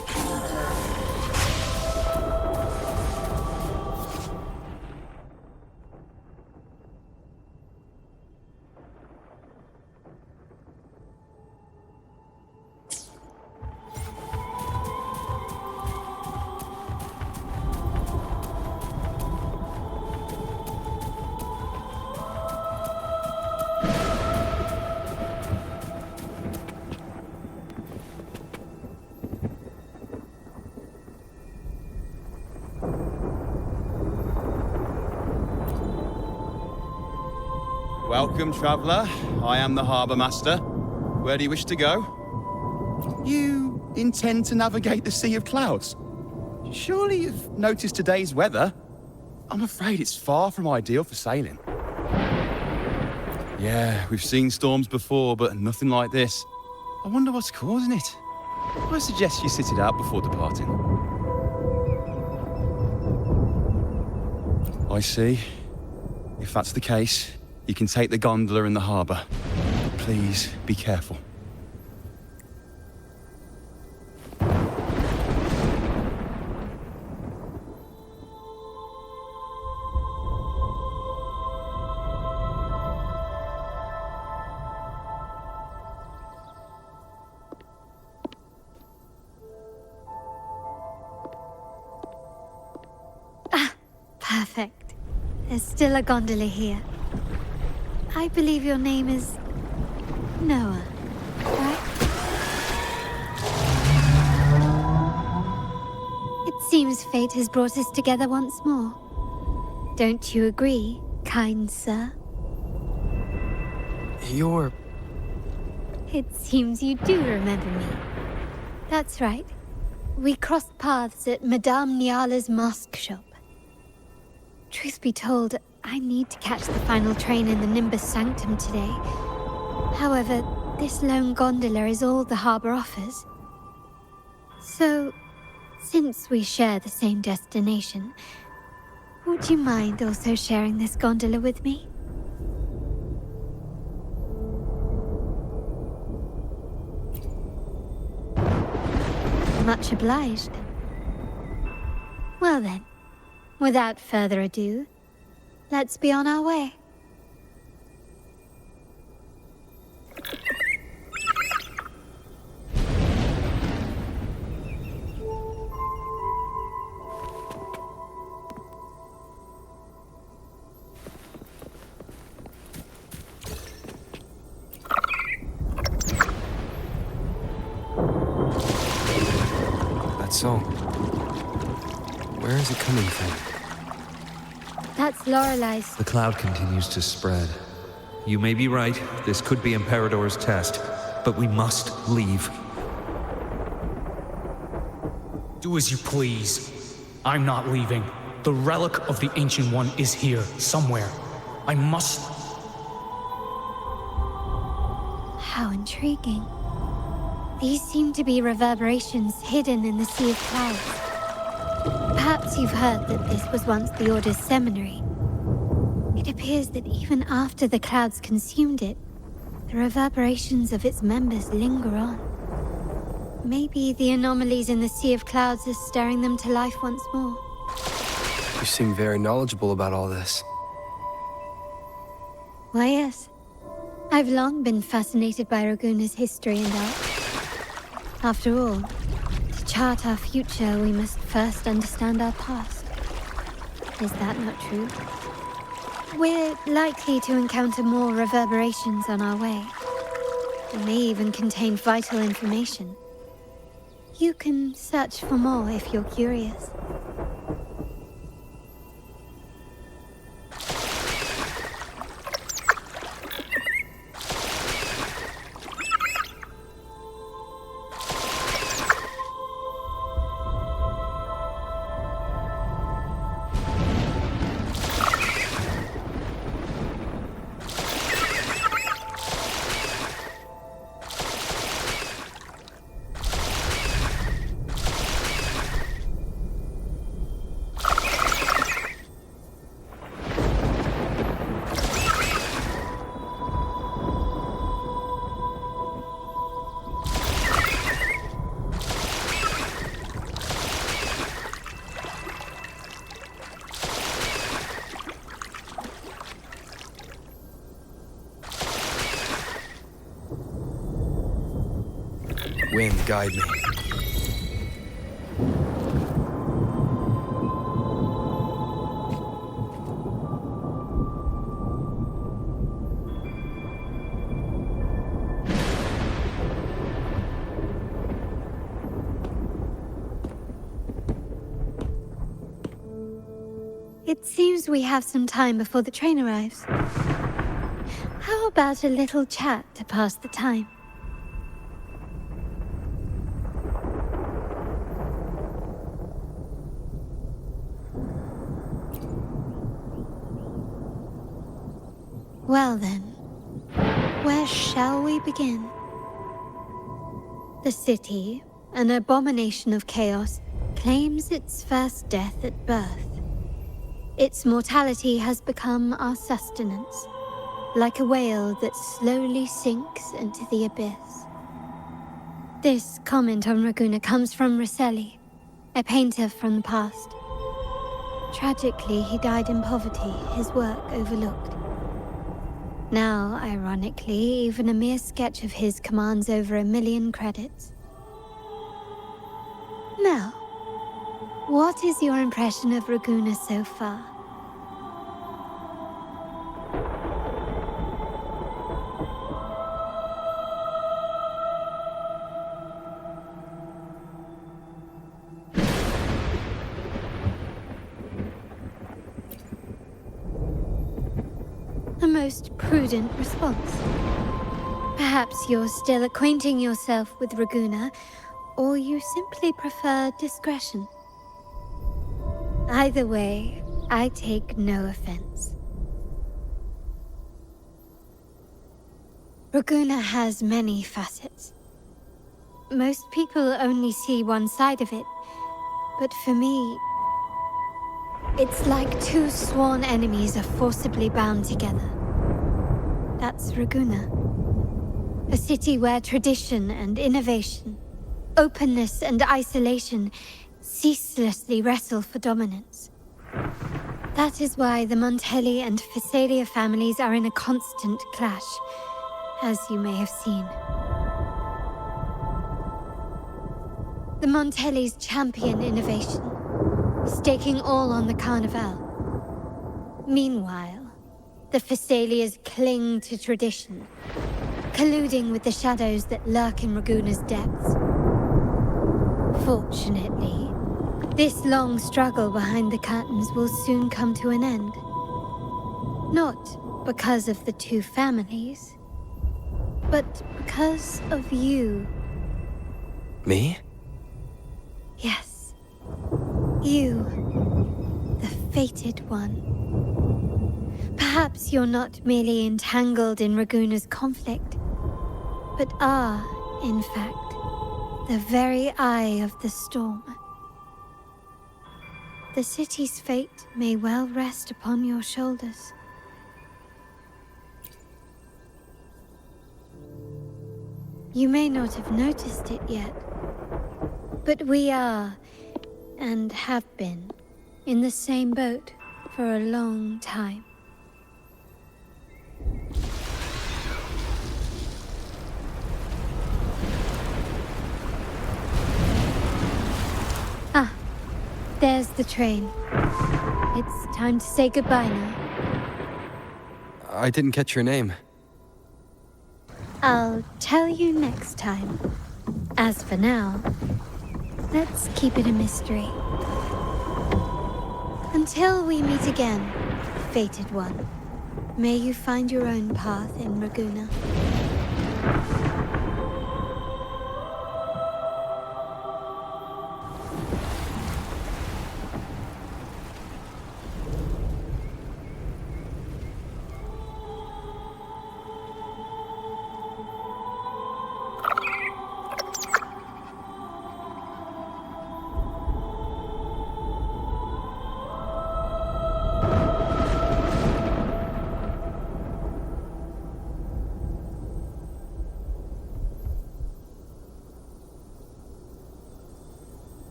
Welcome, traveller. I am the Harbour Master. Where do you wish to go? You intend to navigate the Sea of Clouds? Surely you've noticed today's weather? I'm afraid it's far from ideal for sailing. Yeah, we've seen storms before, but nothing like this. I wonder what's causing it. I suggest you sit it out before departing. I see. If that's the case, you can take the gondola in the harbour. Please be careful. Perfect. There's still a gondola here. I believe your name is Noah, right? It seems fate has brought us together once more. Don't you agree, kind sir? You're... It seems you do remember me. That's right. We crossed paths at Madame Niala's mask shop. Truth be told, I need to catch the final train in the Nimbus Sanctum today. However, this lone gondola is all the harbour offers. So, since we share the same destination, would you mind also sharing this gondola with me? Much obliged. Well then, without further ado, let's be on our way. That's all. Where is it coming from? That's Lorelei's. The cloud continues to spread. You may be right, this could be Imperador's test, but we must leave. Do as you please. I'm not leaving. The relic of the Ancient One is here, somewhere. I must... How intriguing. These seem to be reverberations hidden in the Sea of Clouds. Perhaps you've heard that this was once the Order's seminary. It appears that even after the clouds consumed it, the reverberations of its members linger on. Maybe the anomalies in the Sea of Clouds are stirring them to life once more. You seem very knowledgeable about all this. Why, yes. I've long been fascinated by Raguna's history and art. After all, to chart our future, we must first understand our past. Is that not true? We're likely to encounter more reverberations on our way. They may even contain vital information. You can search for more if you're curious. Wind, guide me. It seems we have some time before the train arrives. How about a little chat to pass the time? Well then, where shall we begin? The city, an abomination of chaos, claims its first death at birth. Its mortality has become our sustenance, like a whale that slowly sinks into the abyss. This comment on Raguna comes from Risseli, a painter from the past. Tragically, he died in poverty, his work overlooked. Now, ironically, even a mere sketch of his commands over 1 million credits. Now, what is your impression of Raguna so far? A most prudent response. Perhaps you're still acquainting yourself with Raguna, or you simply prefer discretion. Either way, I take no offense. Raguna has many facets. Most people only see one side of it, but for me, it's like two sworn enemies are forcibly bound together. That's Raguna. A city where tradition and innovation, openness and isolation ceaselessly wrestle for dominance. That is why the Montelli and Physalia families are in a constant clash, as you may have seen. The Montellis champion innovation, staking all on the Carnival. Meanwhile, the Physalias cling to tradition, colluding with the shadows that lurk in Raguna's depths. Fortunately, this long struggle behind the curtains will soon come to an end. Not because of the two families, but because of you. Me? Yes. You, the fated one. Perhaps you're not merely entangled in Raguna's conflict, but are, in fact, the very eye of the storm. The city's fate may well rest upon your shoulders. You may not have noticed it yet, but we are, and have been, in the same boat for a long time. Ah, there's the train. It's time to say goodbye now. I didn't catch your name. I'll tell you next time. As for now, let's keep it a mystery. Until we meet again, fated one, may you find your own path in Raguna.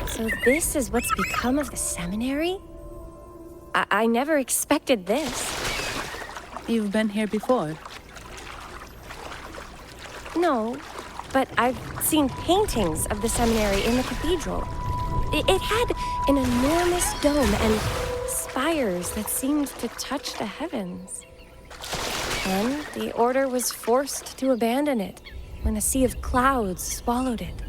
So this is what's become of the seminary? I never expected this. You've been here before? No, but I've seen paintings of the seminary in the cathedral. It had an enormous dome and spires that seemed to touch the heavens. Then the order was forced to abandon it when a sea of clouds swallowed it.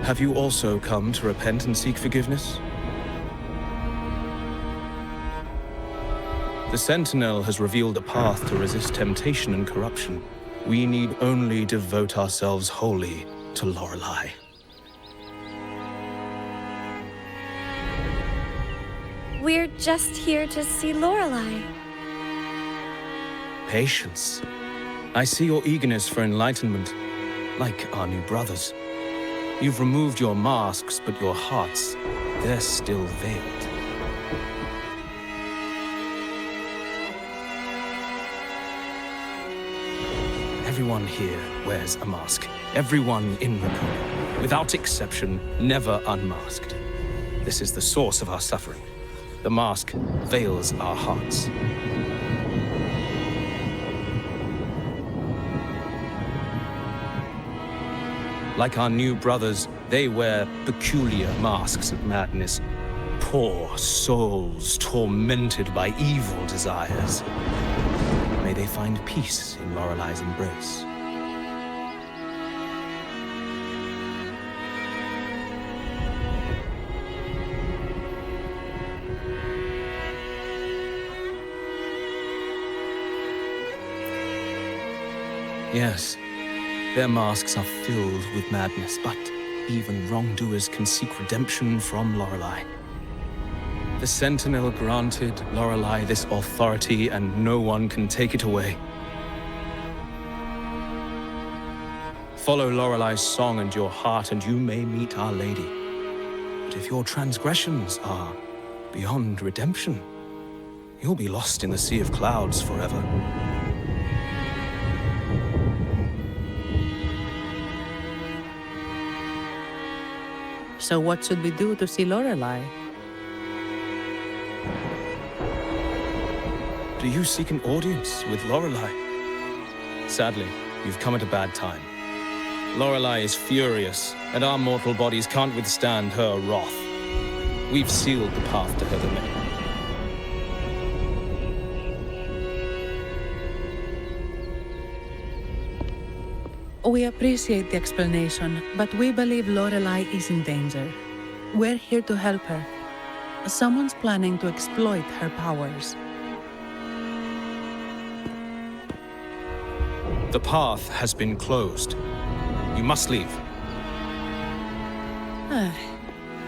Have you also come to repent and seek forgiveness? The Sentinel has revealed a path to resist temptation and corruption. We need only devote ourselves wholly to Lorelei. We're just here to see Lorelei. Patience. I see your eagerness for enlightenment, like our new brothers. You've removed your masks, but your hearts, they're still veiled. Everyone here wears a mask. Everyone in Raguna, without exception, never unmasked. This is the source of our suffering. The mask veils our hearts. Like our new brothers, they wear peculiar masks of madness. Poor souls tormented by evil desires. May they find peace in Lorelei's embrace. Yes. Their masks are filled with madness, but even wrongdoers can seek redemption from Lorelei. The Sentinel granted Lorelei this authority, and no one can take it away. Follow Lorelei's song and your heart, and you may meet Our Lady. But if your transgressions are beyond redemption, you'll be lost in the sea of clouds forever. So what should we do to see Lorelei? Do you seek an audience with Lorelei? Sadly, you've come at a bad time. Lorelei is furious, and our mortal bodies can't withstand her wrath. We've sealed the path to her domain. We appreciate the explanation, but we believe Lorelei is in danger. We're here to help her. Someone's planning to exploit her powers. The path has been closed. You must leave.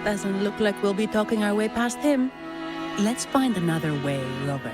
Doesn't look like we'll be talking our way past him. Let's find another way, Rover.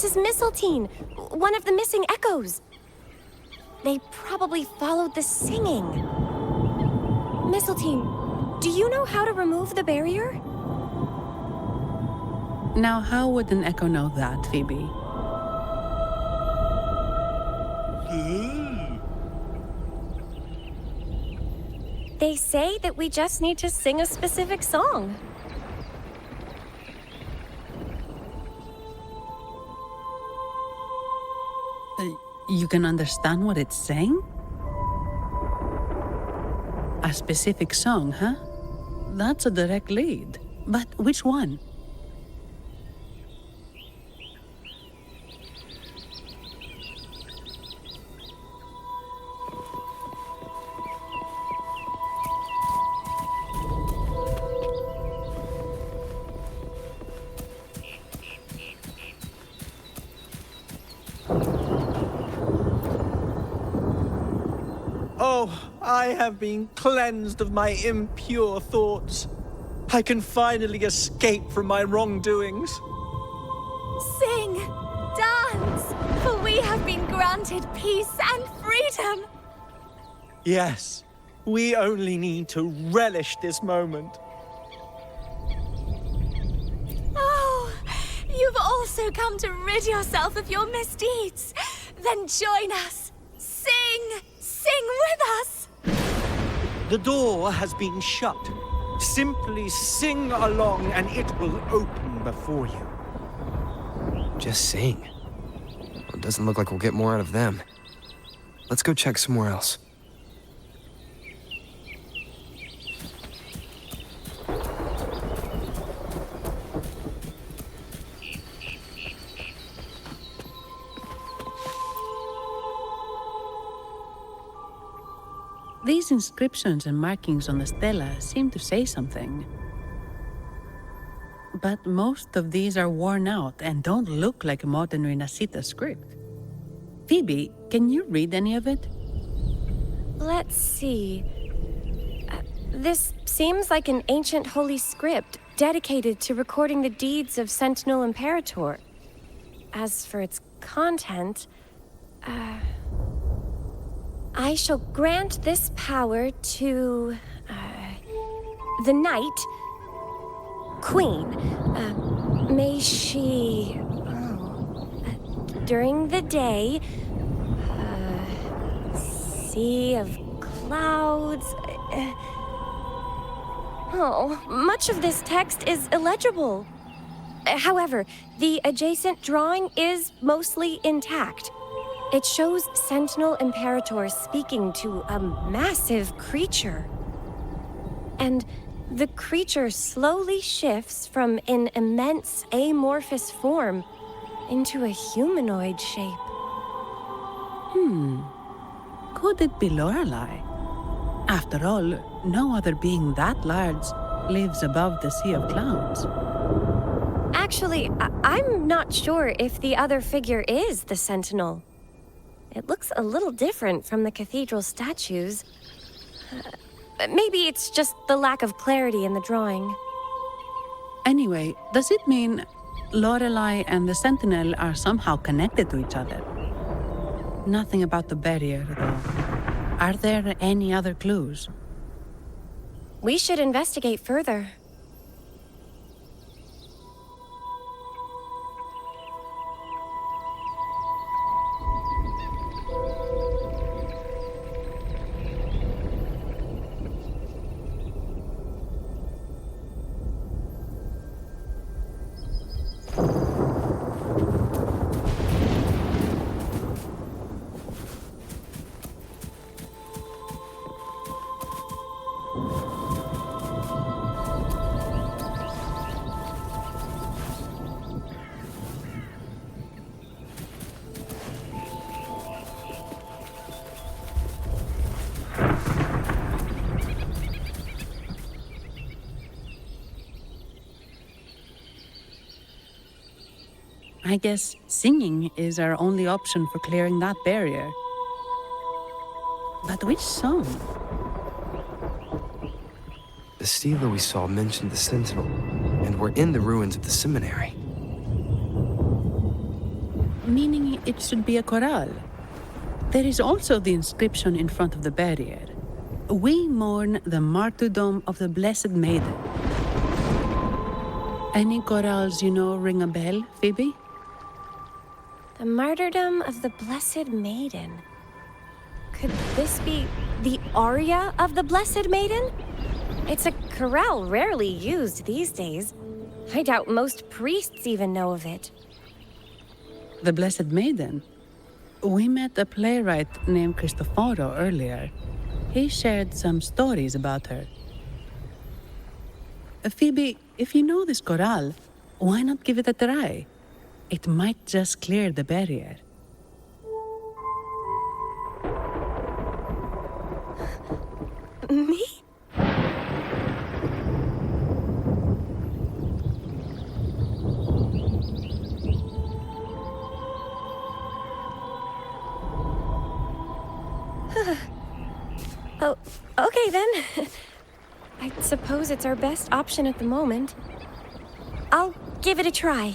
This is Mistletoe, one of the missing echoes. They probably followed the singing. Mistletoe, do you know how to remove the barrier? Now, how would an echo know that, Phoebe? They say that we just need to sing a specific song. You can understand what it's saying? A specific song, huh? That's a direct lead. But which one? Oh, I have been cleansed of my impure thoughts. I can finally escape from my wrongdoings. Sing, dance, for we have been granted peace and freedom. Yes, we only need to relish this moment. Oh, you've also come to rid yourself of your misdeeds. Then join us. Sing with us. The door has been shut. Simply sing along and it will open before you. Just sing. Well, it doesn't look like we'll get more out of them. Let's go check somewhere else. These inscriptions and markings on the stela seem to say something. But most of these are worn out and don't look like a modern Rinascita script. Phoebe, can you read any of it? Let's see. This seems like an ancient holy script dedicated to recording the deeds of Sentinel Imperator. As for its content, I shall grant this power to the Knight Queen. May she, during the day, sea of clouds. Much of this text is illegible. However, the adjacent drawing is mostly intact. It shows Sentinel Imperator speaking to a massive creature. And the creature slowly shifts from an immense amorphous form into a humanoid shape. Could it be Lorelei? After all, no other being that large lives above the Sea of Clouds. Actually, I'm not sure if the other figure is the Sentinel. It looks a little different from the cathedral statues. Maybe it's just the lack of clarity in the drawing. Anyway, does it mean Lorelei and the Sentinel are somehow connected to each other? Nothing about the barrier, though. Are there any other clues? We should investigate further. I guess singing is our only option for clearing that barrier. But which song? The stela we saw mentioned the Sentinel, and we're in the ruins of the seminary. meaning it should be a corral. There is also the inscription in front of the barrier. We mourn the martyrdom of the Blessed Maiden. Any corrals you know ring a bell, Phoebe? The martyrdom of the Blessed Maiden. Could this be the aria of the Blessed Maiden? It's a corral rarely used these days. I doubt most priests even know of it. The Blessed Maiden? We met a playwright named Cristoforo earlier. He shared some stories about her. Phoebe, if you know this corral, why not give it a try? It might just clear the barrier. Me? Oh, okay then. I suppose it's our best option at the moment. I'll give it a try.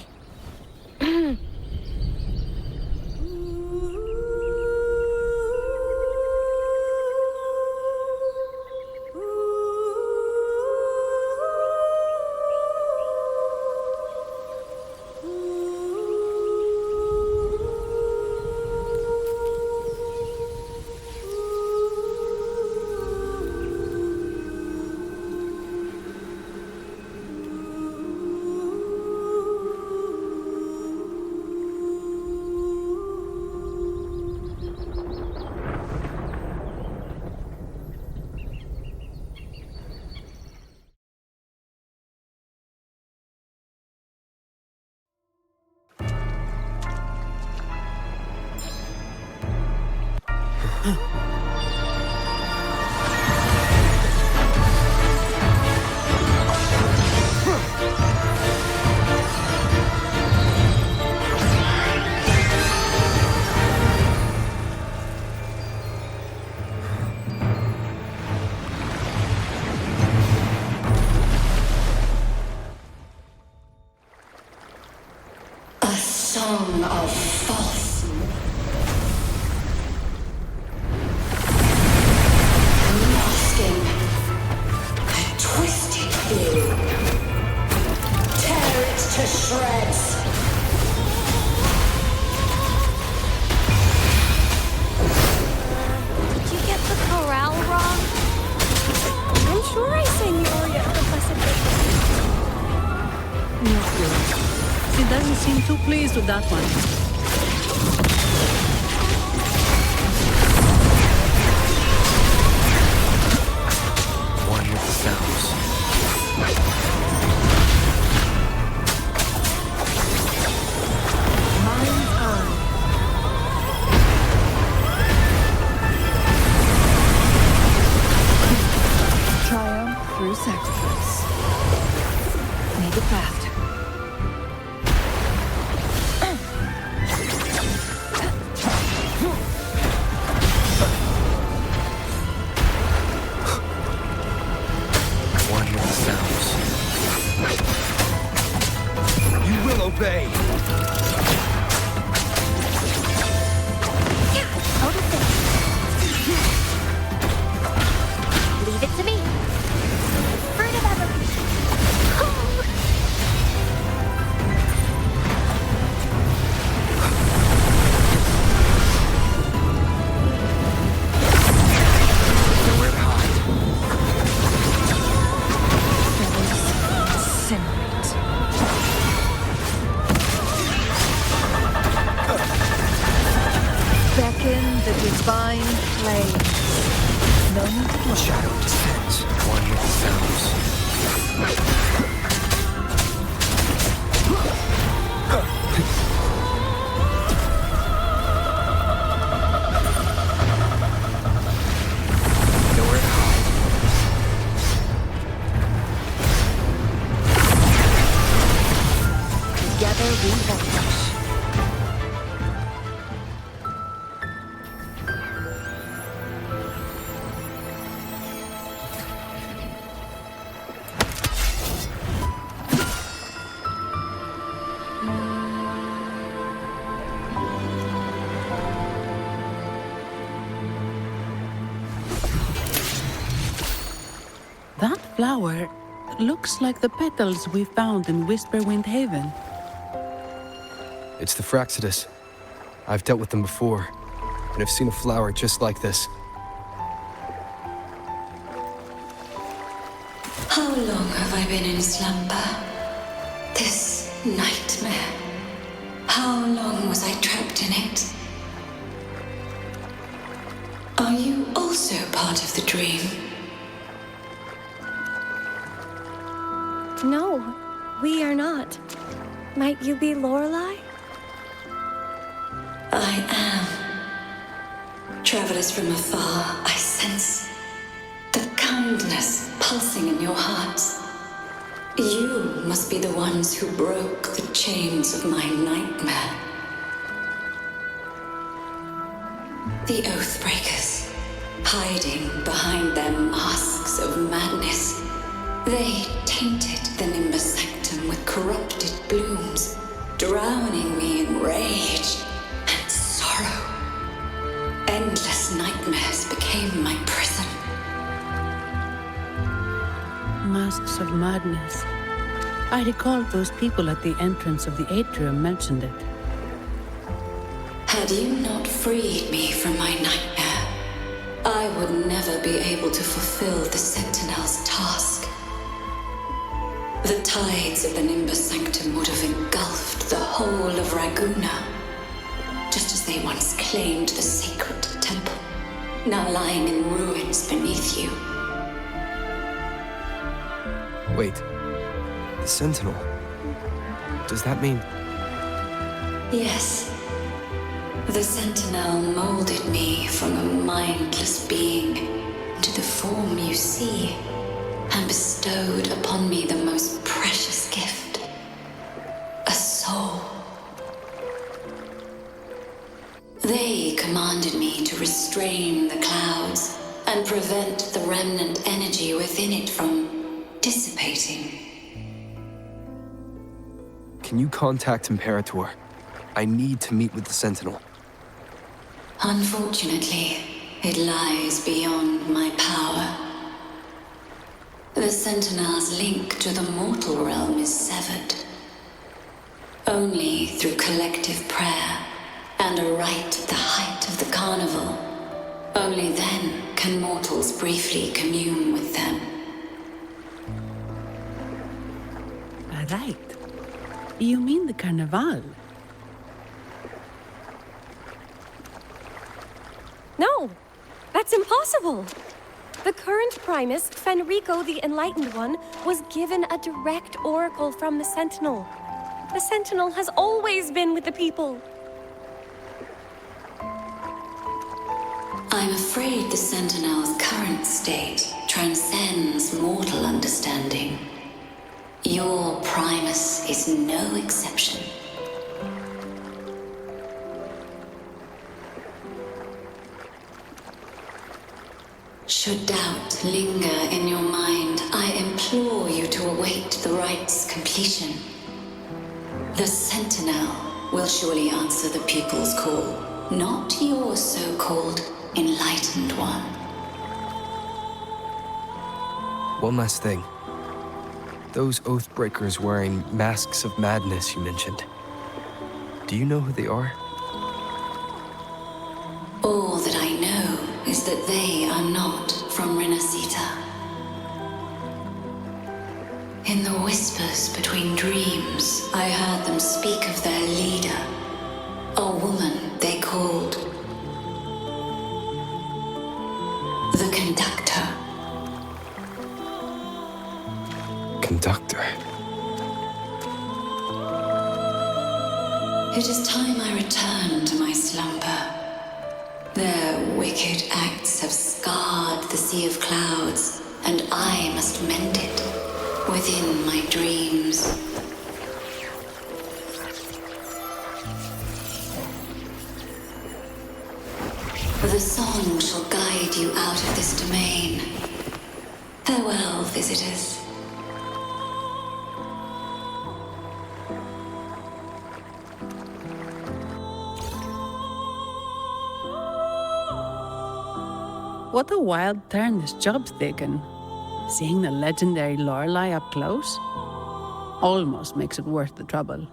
Song of falsehood. Masking a twisted view. Tear it to shreds. Did you get the corral wrong? I'm sure I sang the aria of the Blessed Maiden. Not good. She doesn't seem too pleased with that one. One with the sounds. Mind's eye. Triumph through sacrifice. Make it fast. Obey. Out of there. Leave it to me. The fruit of evolution. Nowhere to hide. Incinerate. Beckon the divine flame. No need to blush. Shadow descends. One with the sounds. Nowhere to hide. Together we vanquish. That flower looks like the petals we found in Whisperwind Haven. It's the Fraxidus. I've dealt with them before, and I've seen a flower just like this. How long have I been in slumber? This nightmare. How long was I trapped in it? Are you also part of the dream? No, we are not. Might you be Lorelei? I am. Travelers from afar, I sense the kindness pulsing in your hearts. You must be the ones who broke the chains of my nightmare. The Oathbreakers, hiding behind their masks of madness. They tainted the Nimbus Sanctum with corrupted blooms, drowning me in rage and sorrow. Endless nightmares became my prison. Masks of madness. I recall those people at the entrance of the atrium mentioned it. Had you not freed me from my nightmare, I would never be able to fulfill the Sentinel's task. The tides of the Nimbus Sanctum would have engulfed the whole of Raguna, just as they once claimed the sacred temple, now lying in ruins beneath you. Wait, the Sentinel. Does that mean... Yes. The Sentinel molded me from a mindless being into the form you see, and bestowed upon me the most precious gift, a soul. They commanded me to restrain the clouds and prevent the remnant energy within it from dissipating. Can you contact Imperator? I need to meet with the Sentinel. Unfortunately, it lies beyond my power. The Sentinel's link to the mortal realm is severed. Only through collective prayer and a rite at the height of the carnival, only then can mortals briefly commune with them. A rite? You mean the carnival? No, that's impossible. The current Primus, Fenrico the Enlightened One, was given a direct oracle from the Sentinel. The Sentinel has always been with the people. I'm afraid the Sentinel's current state transcends mortal understanding. Your Primus is no exception. Should doubt linger in your mind, I implore you to await the rite's completion. The Sentinel will surely answer the people's call, not your so-called Enlightened One. One last thing. Those Oathbreakers wearing masks of madness you mentioned. Do you know who they are? All that I know is that they are not from Rinascita. In the whispers between dreams, I heard them speak of their leader, a woman they called the Conductor. Conductor? It is time I return to my slumber. Their wicked acts have scarred the sea of clouds, and I must mend it within my dreams. The song shall guide you out of this domain. Farewell, visitors. What a wild turn this job's taken. Seeing the legendary Lorelei up close almost makes it worth the trouble.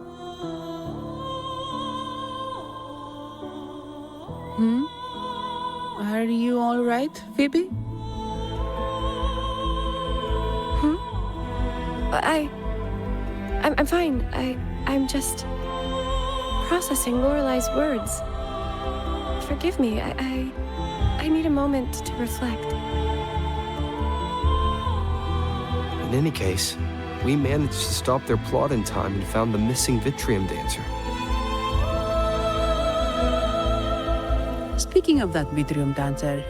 Are you all right, Phoebe? I'm fine. I'm just processing Lorelei's words. Forgive me. I need a moment to reflect. In any case, we managed to stop their plot in time and found the missing Vitrium dancer. Speaking of that Vitrium dancer,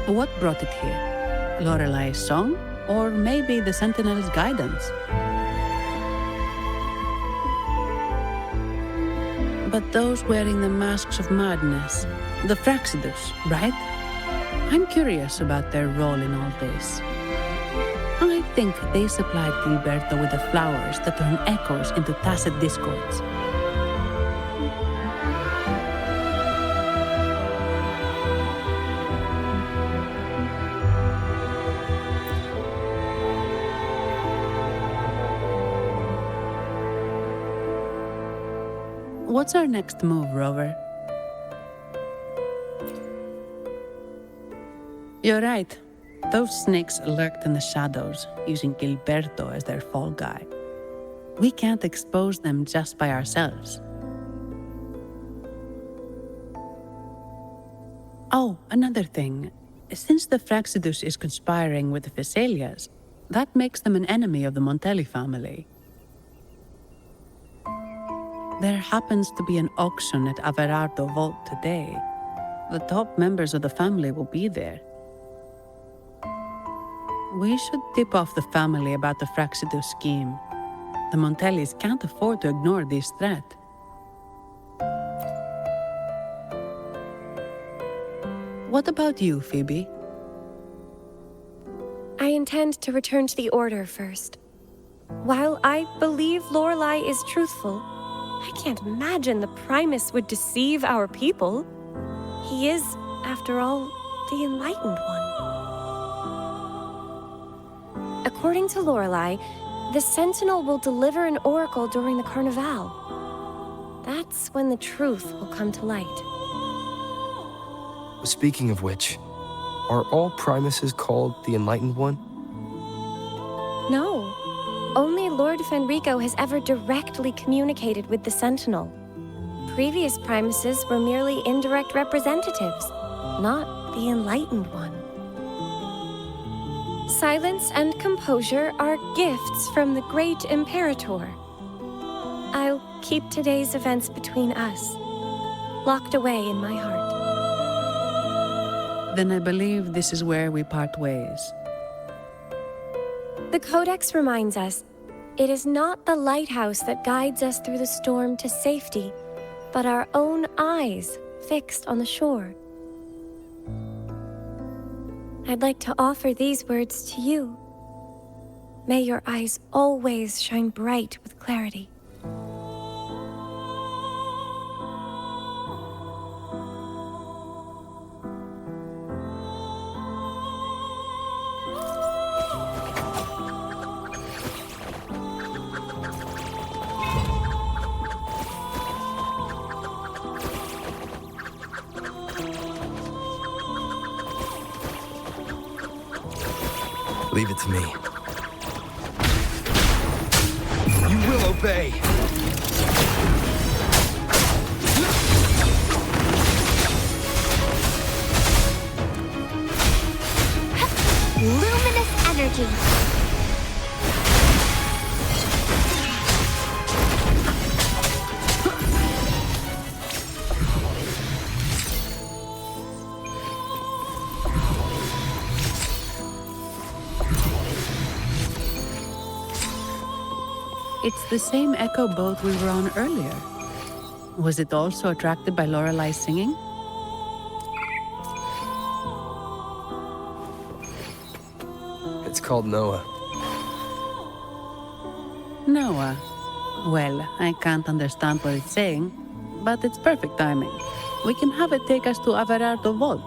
what brought it here? Lorelei's song? Or maybe the Sentinel's guidance? But those wearing the masks of madness, the Fraxidus, right? I'm curious about their role in all this. I think they supplied Gilberto with the flowers that turn echoes into tacit discords. What's our next move, Rover? You're right. Those snakes lurked in the shadows, using Gilberto as their fall guy. We can't expose them just by ourselves. Oh, another thing. Since the Fraxidus is conspiring with the Phassalias, that makes them an enemy of the Montelli family. There happens to be an auction at Averardo Vault today. The top members of the family will be there. We should tip off the family about the Fraxidus scheme. The Montellis can't afford to ignore this threat. What about you, Phoebe? I intend to return to the Order first. While I believe Lorelei is truthful, I can't imagine the Primus would deceive our people. He is, after all, the Enlightened One. According to Lorelei, the Sentinel will deliver an oracle during the Carnival. That's when the truth will come to light. Speaking of which, are all Primuses called the Enlightened One? No. Only Lord Fenrico has ever directly communicated with the Sentinel. Previous Primuses were merely indirect representatives, not the Enlightened One. Silence and composure are gifts from the great Imperator. I'll keep today's events between us, locked away in my heart. Then I believe this is where we part ways. The Codex reminds us, it is not the lighthouse that guides us through the storm to safety, but our own eyes fixed on the shore. I'd like to offer these words to you. May your eyes always shine bright with clarity. Leave it to me. You will obey! Luminous energy. It's the same echo boat we were on earlier. Was it also attracted by Lorelei's singing? It's called Noah. Noah. Well, I can't understand what it's saying, but it's perfect timing. We can have it take us to Averardo Vault.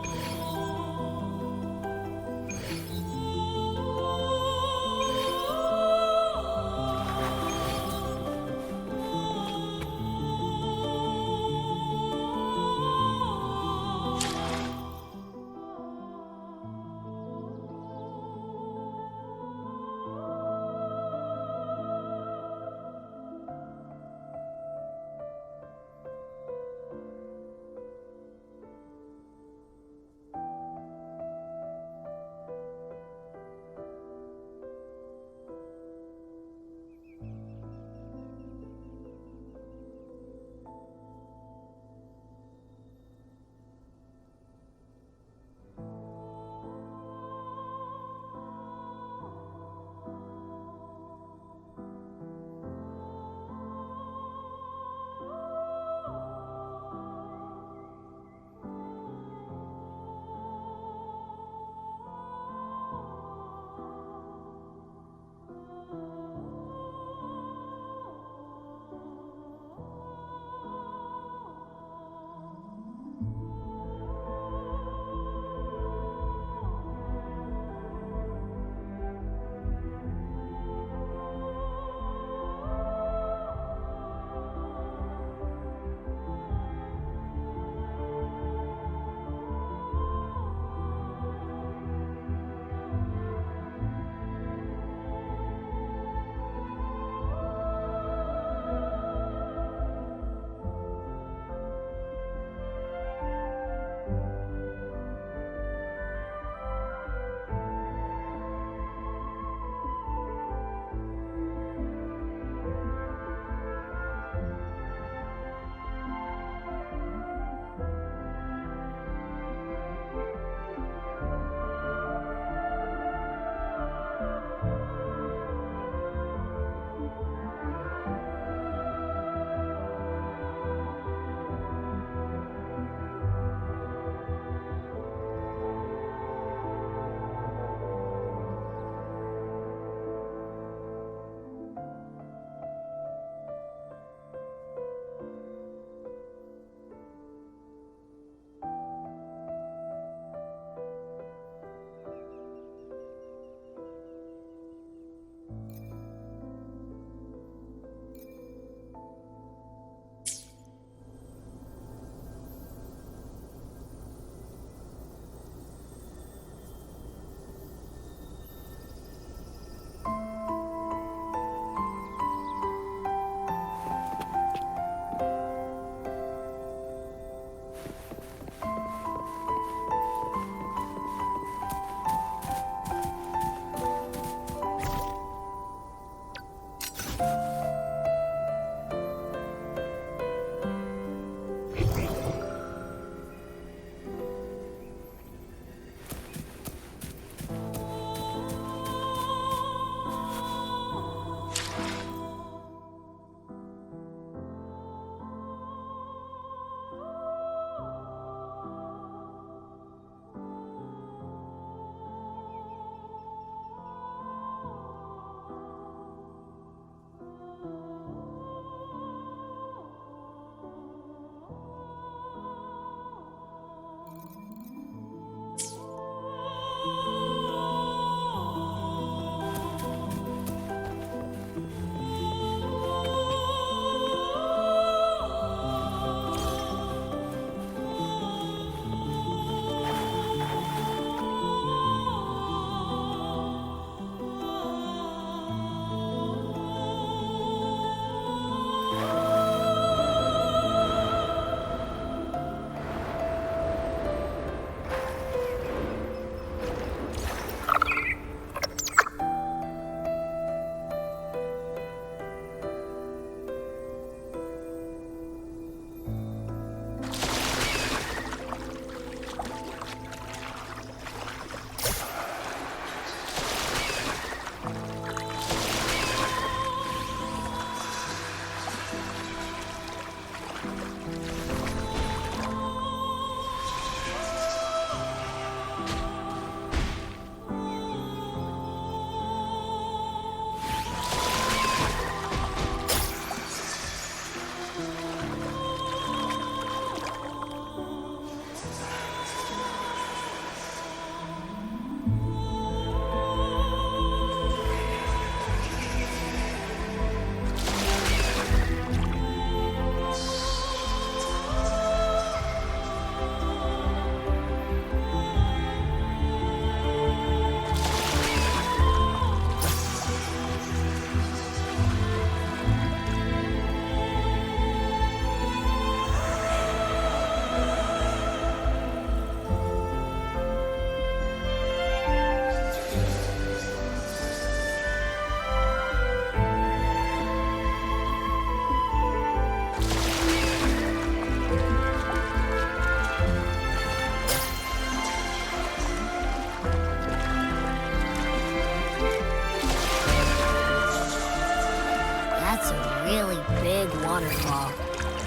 waterfall.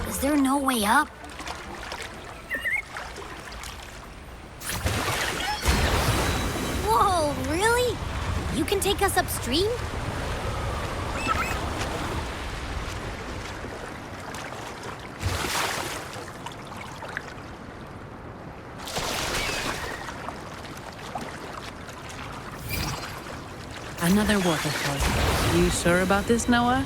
Is there no way up? Whoa, really? You can take us upstream? Another waterfall. You sure about this, Noah?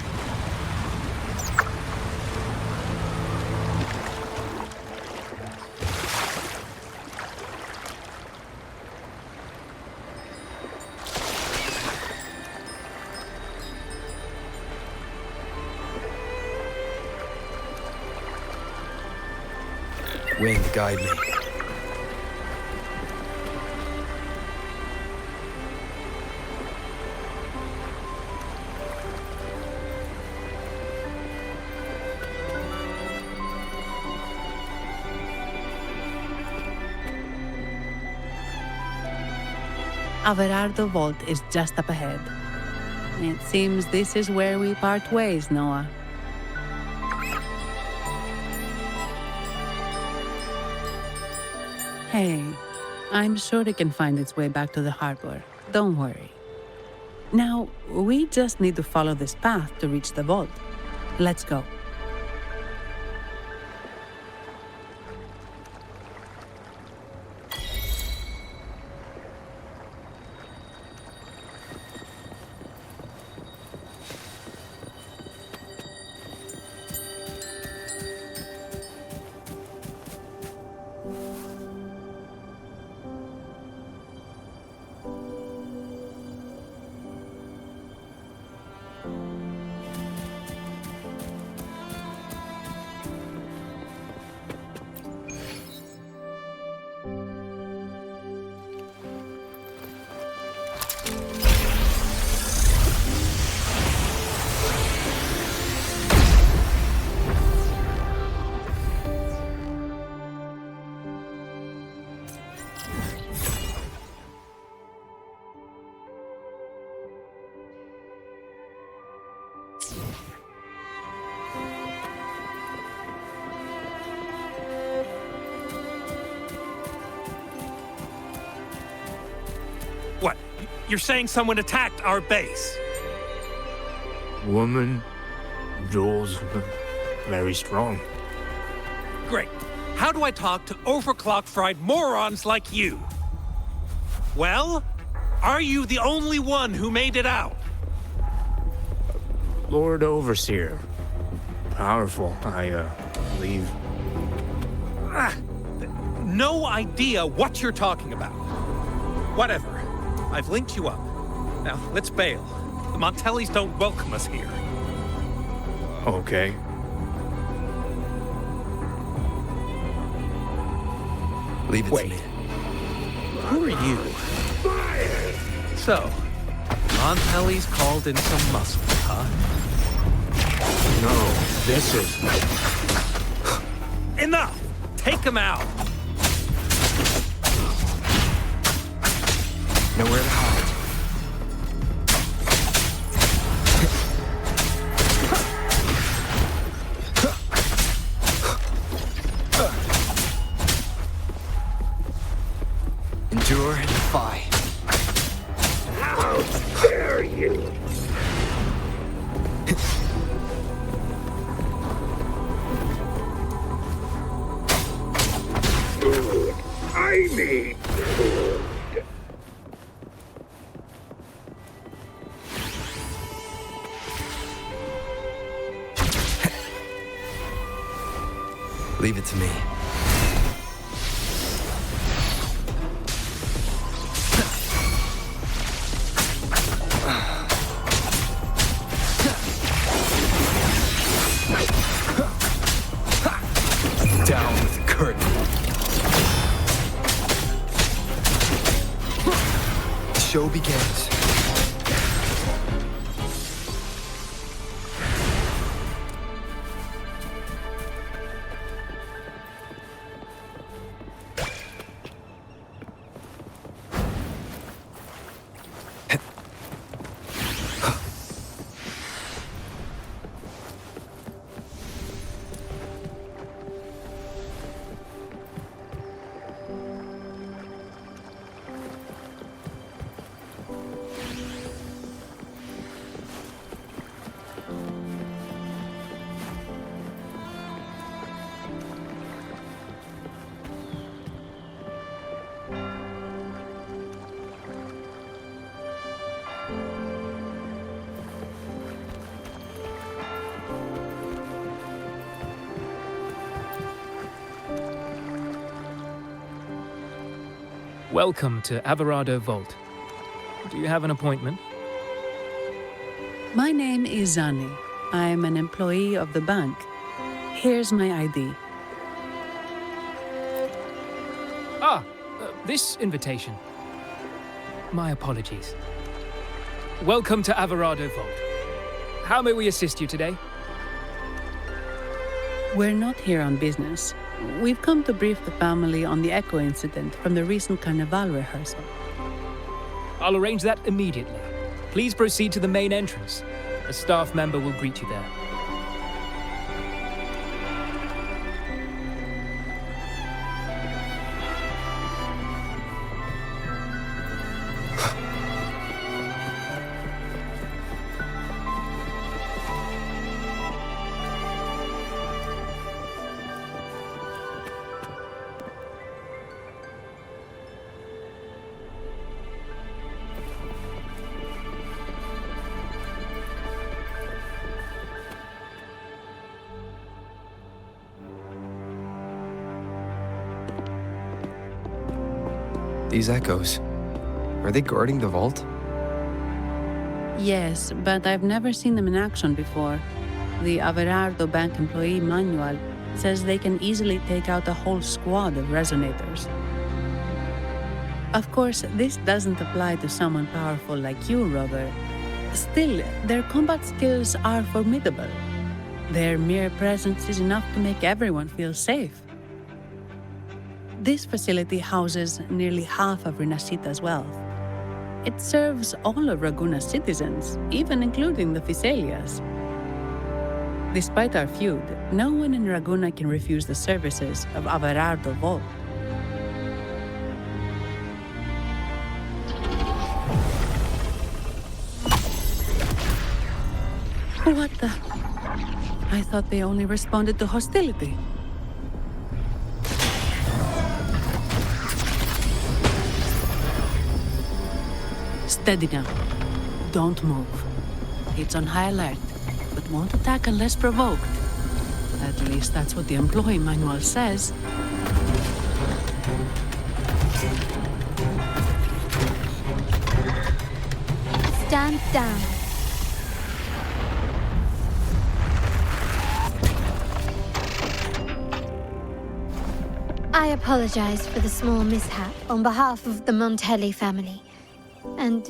Wind, guide me. Averardo Vault is just up ahead. It seems this is where we part ways, Noah. Hey, I'm sure it can find its way back to the harbor. Don't worry. Now, we just need to follow this path to reach the vault. Let's go. What? You're saying someone attacked our base? Woman, Jules, very strong. Great. How do I talk to overclock-fried morons like you? Well, are you the only one who made it out? Lord Overseer. Powerful, I believe. No idea what you're talking about. Whatever. I've linked you up. Now, let's bail. The Montellis don't welcome us here. Okay. Leave it to me. Who are you? So, Montelli's called in some muscle, huh? No, this is... Enough! Take him out! Nowhere to hide. Endure and defy. How dare you! Food. I need food. Leave it to me. Down with the curtain. The show begins. Welcome to Averado Vault. Do you have an appointment? My name is Zani. I'm an employee of the bank. Here's my ID. This invitation. My apologies. Welcome to Averado Vault. How may we assist you today? We're not here on business. We've come to brief the family on the Echo incident from the recent Carnival rehearsal. I'll arrange that immediately. Please proceed to the main entrance. A staff member will greet you there. These echoes, are they guarding the vault? Yes, but I've never seen them in action before. The Averardo Bank employee manual says they can easily take out a whole squad of resonators. Of course, this doesn't apply to someone powerful like you, Rover. Still, their combat skills are formidable. Their mere presence is enough to make everyone feel safe. This facility houses nearly half of Rinascita's wealth. It serves all of Raguna's citizens, even including the Thessalias. Despite our feud, no one in Raguna can refuse the services of Averardo Vault. What the? I thought they only responded to hostility. Steady now. Don't move. It's on high alert, but won't attack unless provoked. At least that's what the employee manual says. Stand down. I apologize for the small mishap on behalf of the Montelli family. And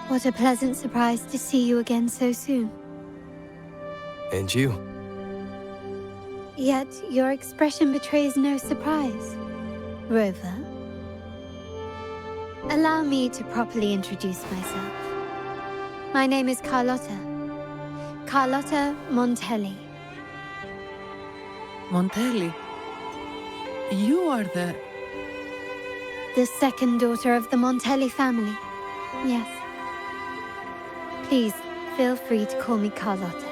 what a pleasant surprise to see you again so soon. And you. Yet your expression betrays no surprise. Rover, allow me to properly introduce myself. My name is Carlotta. Carlotta Montelli. Montelli? You are the second daughter of the Montelli family. Yes. Please, feel free to call me Carlotta.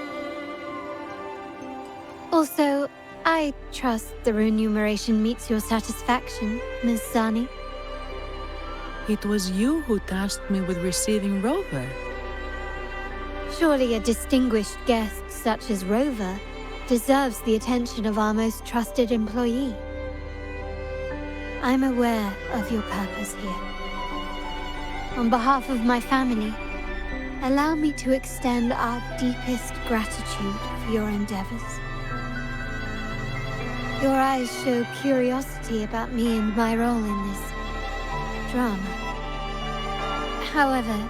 Also, I trust the remuneration meets your satisfaction, Miss Zani. It was you who tasked me with receiving Rover. Surely a distinguished guest such as Rover deserves the attention of our most trusted employee. I'm aware of your purpose here. On behalf of my family, allow me to extend our deepest gratitude for your endeavors. Your eyes show curiosity about me and my role in this drama. However,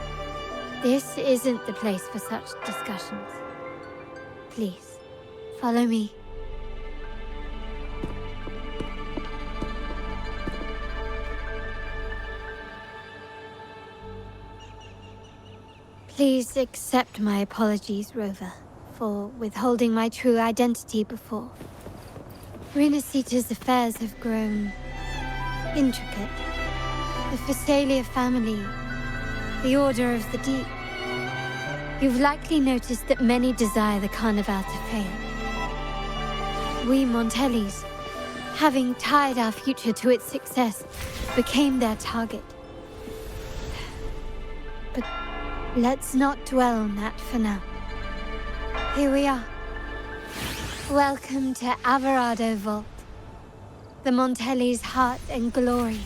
this isn't the place for such discussions. Please, follow me. Please accept my apologies, Rover, for withholding my true identity before. Rinascita's affairs have grown intricate. The Thessalia family, the Order of the Deep. You've likely noticed that many desire the Carnival to fail. We Montellis, having tied our future to its success, became their target. But let's not dwell on that for now. Here we are. Welcome to Averado Vault, the Montelli's heart and glory.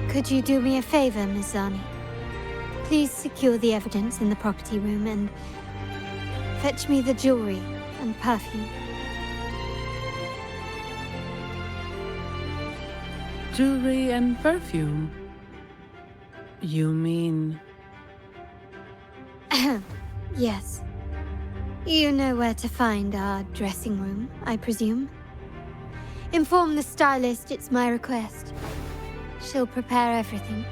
Could you do me a favor, Miss Zani? Please secure the evidence in the property room and fetch me the jewelry and perfume. Jewelry and perfume? You mean... Yes. You know where to find our dressing room, I presume? Inform the stylist it's my request. She'll prepare everything.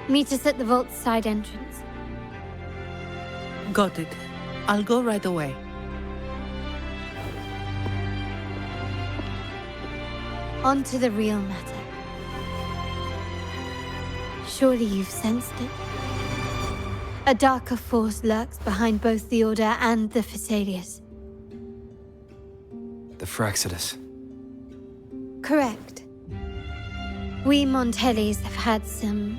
Meet us at the vault's side entrance. Got it. I'll go right away. On to the real matter. Surely you've sensed it. A darker force lurks behind both the Order and the Phasaelius. The Fraxidus. Correct. We Montellis have had some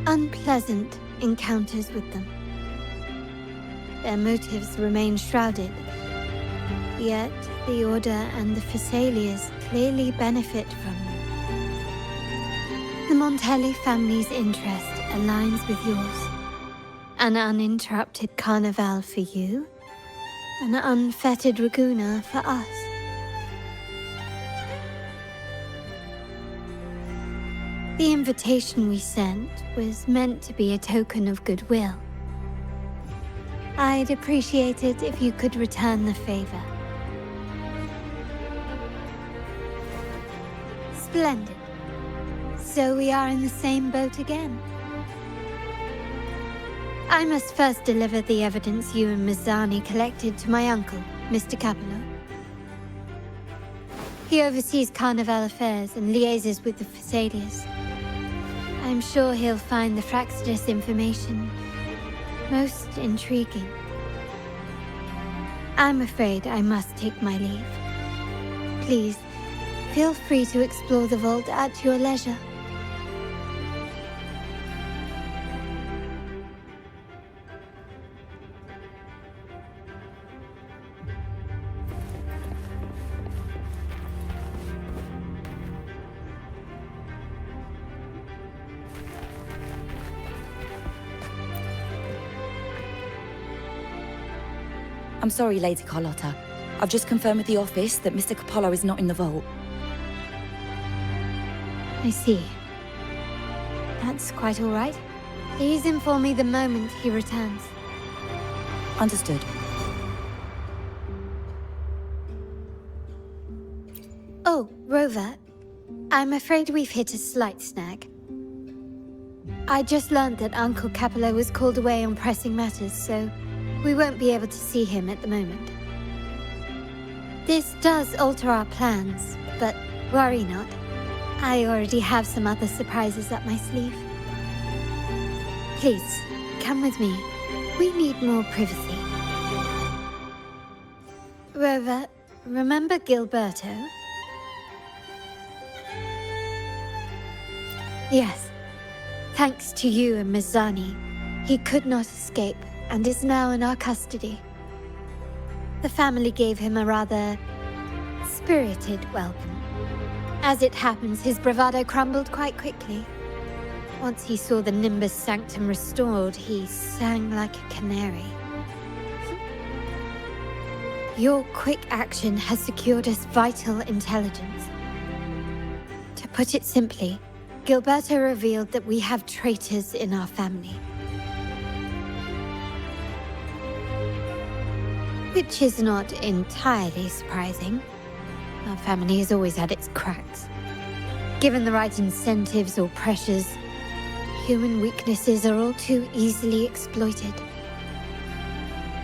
unpleasant encounters with them. Their motives remain shrouded. Yet the Order and the Phasaelius clearly benefit from them. The Montelli family's interest aligns with yours. An uninterrupted carnival for you, an unfettered Raguna for us. The invitation we sent was meant to be a token of goodwill. I'd appreciate it if you could return the favor. Splendid. So we are in the same boat again. I must first deliver the evidence you and Miss Zani collected to my uncle, Mr. Capello. He oversees Carnival affairs and liaises with the Phasaelius. I'm sure he'll find the Fraxidus information most intriguing. I'm afraid I must take my leave. Please, feel free to explore the vault at your leisure. I'm sorry, Lady Carlotta. I've just confirmed with the office that Mr. Capello is not in the vault. I see. That's quite all right. Please inform me the moment he returns. Understood. Oh, Rover. I'm afraid we've hit a slight snag. I just learned that Uncle Capello was called away on pressing matters, so we won't be able to see him at the moment. This does alter our plans, but worry not. I already have some other surprises up my sleeve. Please, come with me. We need more privacy. Rover, remember Gilberto? Yes. Thanks to you and Mizani, he could not escape and is now in our custody. The family gave him a rather spirited welcome. As it happens, his bravado crumbled quite quickly. Once he saw the Nimbus Sanctum restored, he sang like a canary. Your quick action has secured us vital intelligence. To put it simply, Gilberto revealed that we have traitors in our family. Which is not entirely surprising. Our family has always had its cracks. Given the right incentives or pressures, human weaknesses are all too easily exploited.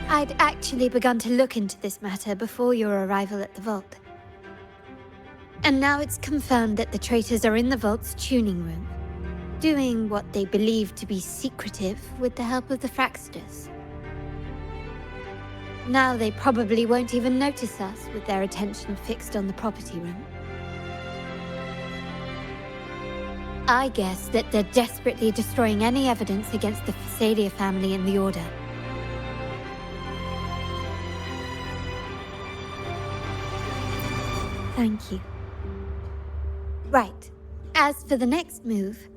I'd actually begun to look into this matter before your arrival at the vault. And now it's confirmed that the traitors are in the vault's tuning room, doing what they believe to be secretive with the help of the Fraxters. Now they probably won't even notice us with their attention fixed on the property room. I guess that they're desperately destroying any evidence against the Phasalia family in the Order. Thank you. Right. As for the next move,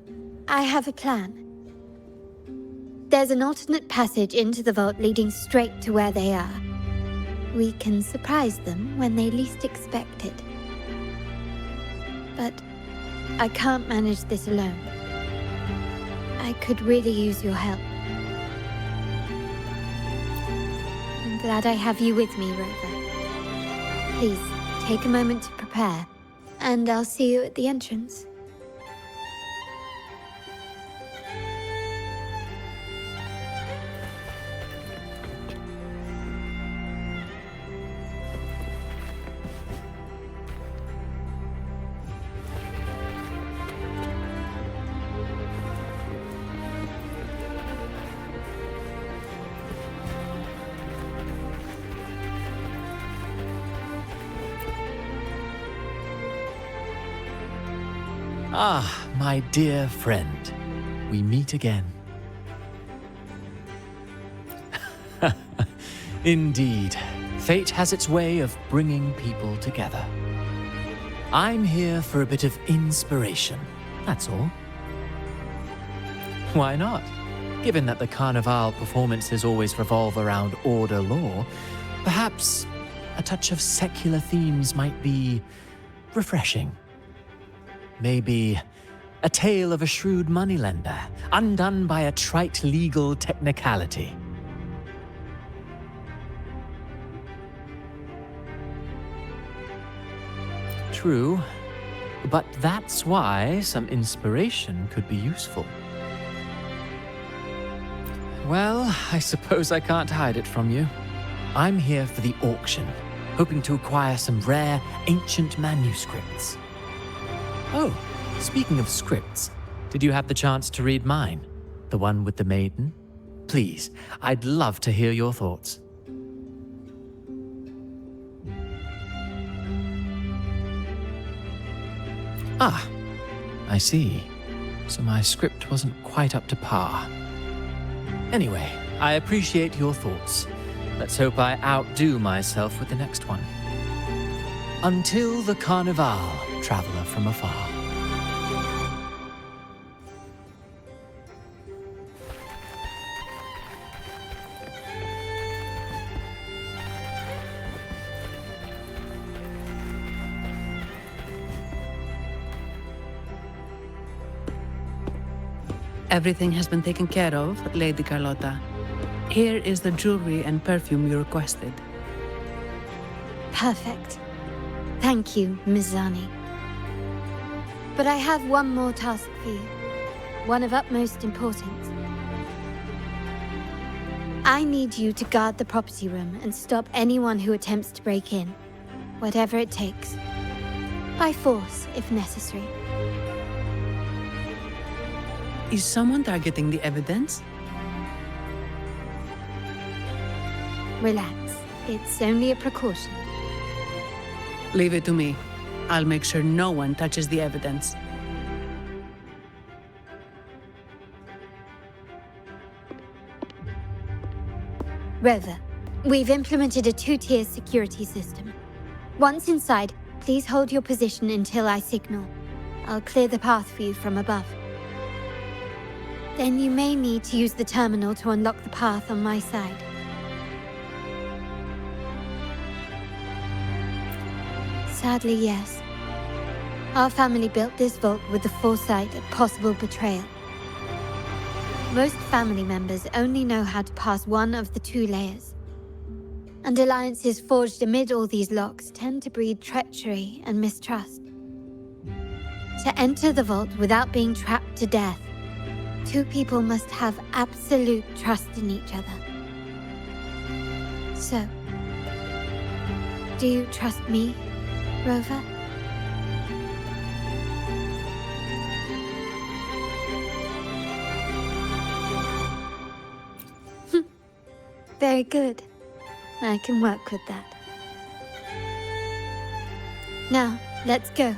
I have a plan. There's an alternate passage into the vault leading straight to where they are. We can surprise them when they least expect it. But I can't manage this alone. I could really use your help. I'm glad I have you with me, Rover. Please, take a moment to prepare, and I'll see you at the entrance. Ah, my dear friend, we meet again. Indeed, fate has its way of bringing people together. I'm here for a bit of inspiration, that's all. Why not? Given that the Carnival performances always revolve around Order lore, perhaps a touch of secular themes might be refreshing. Maybe a tale of a shrewd moneylender, undone by a trite legal technicality. True, but that's why some inspiration could be useful. Well, I suppose I can't hide it from you. I'm here for the auction, hoping to acquire some rare, ancient manuscripts. Oh, speaking of scripts, did you have the chance to read mine? The one with the maiden? Please, I'd love to hear your thoughts. Ah, I see. So my script wasn't quite up to par. Anyway, I appreciate your thoughts. Let's hope I outdo myself with the next one. Until the Carnival, traveler from afar. Everything has been taken care of, Lady Carlotta. Here is the jewelry and perfume you requested. Perfect. Thank you, Mizani. But I have one more task for you. One of utmost importance. I need you to guard the property room and stop anyone who attempts to break in. whatever it takes. By force, if necessary. Is someone targeting the evidence? Relax. It's only a precaution. Leave it to me. I'll make sure no one touches the evidence. Rover, we've implemented a 2-tier security system. Once inside, please hold your position until I signal. I'll clear the path for you from above. Then you may need to use the terminal to unlock the path on my side. Sadly, yes. Our family built this vault with the foresight of possible betrayal. Most family members only know how to pass one of the 2 layers. And alliances forged amid all these locks tend to breed treachery and mistrust. To enter the vault without being trapped to death, 2 people must have absolute trust in each other. So, do you trust me, Rover? Very good. I can work with that. Now, let's go.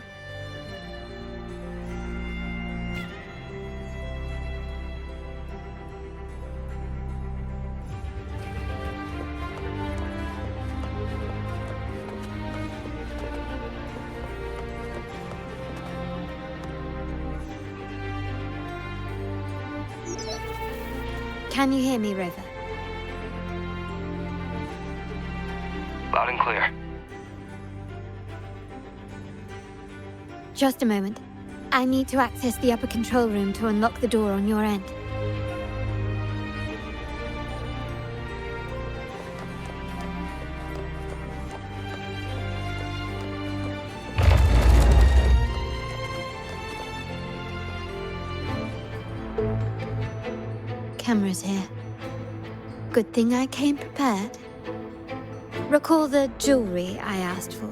Can you hear me, Rover? Loud and clear. Just a moment. I need to access the upper control room to unlock the door on your end. Cameras here. Good thing I came prepared. Recall the jewelry I asked for?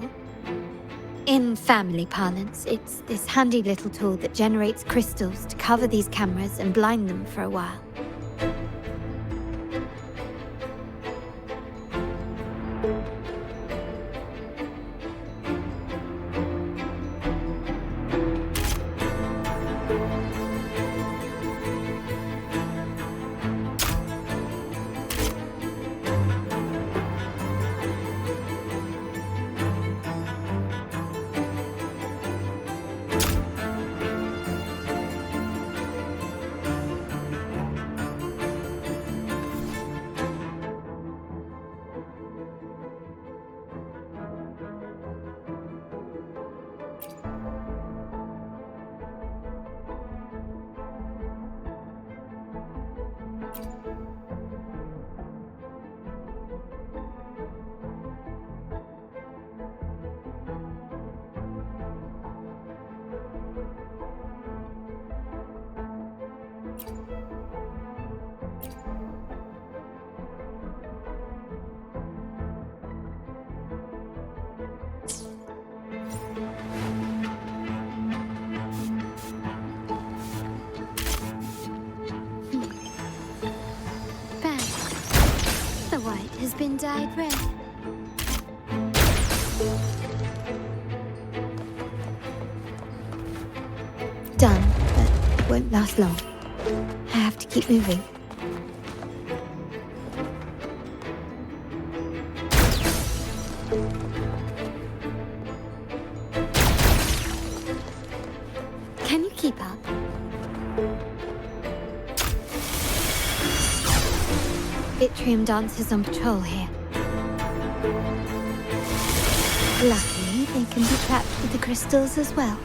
In family parlance, it's this handy little tool that generates crystals to cover these cameras and blind them for a while. The white has been dyed red. Done, but it won't last long. I have to keep moving. Can you keep up? Vitrium dancers on patrol here. Luckily, they can be trapped with the crystals as well.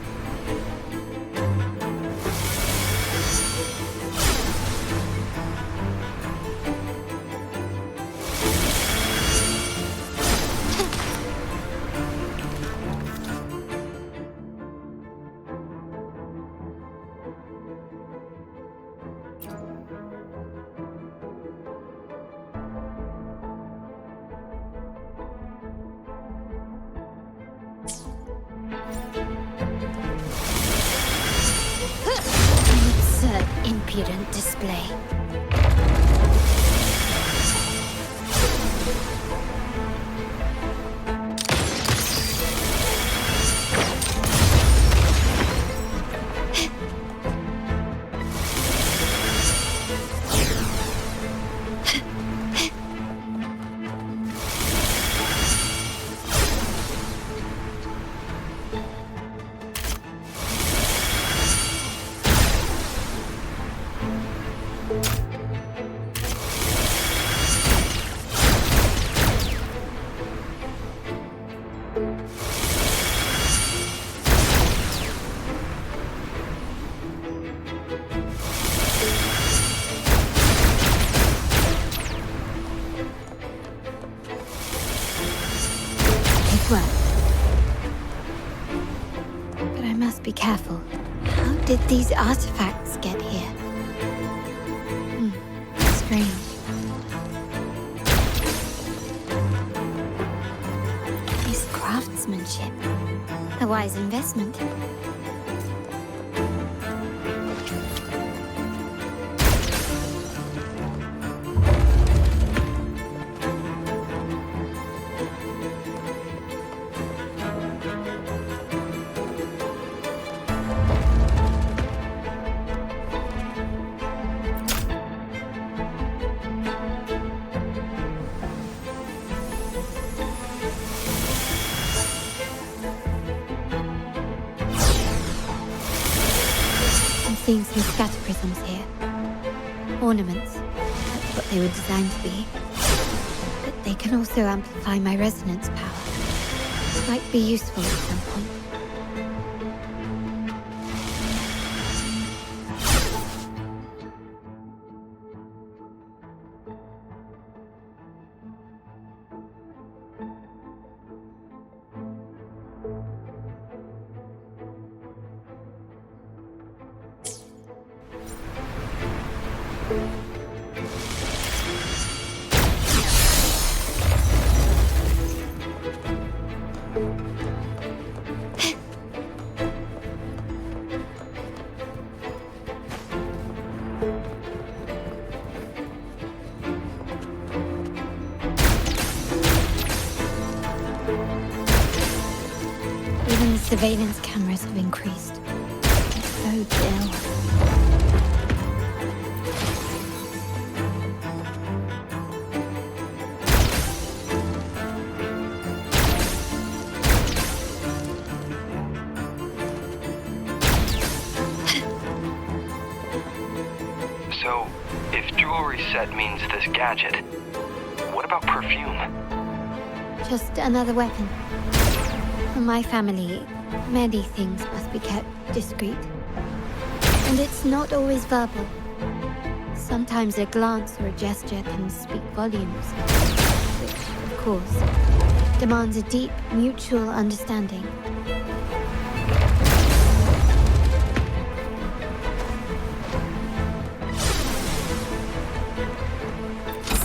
impudent display. But I must be careful. How did these artifacts get here? Strange. This craftsmanship. A wise investment. Seeing some scatter prisms here. Ornaments. That's what they were designed to be. But they can also amplify my resonance power. Might be useful at some point. Even the surveillance cameras have increased. It bodes ill. So, if jewelry set means this gadget, what about perfume? Just another weapon. For my family, many things must be kept discreet. And it's not always verbal. Sometimes a glance or a gesture can speak volumes. Which, of course, demands a deep mutual understanding.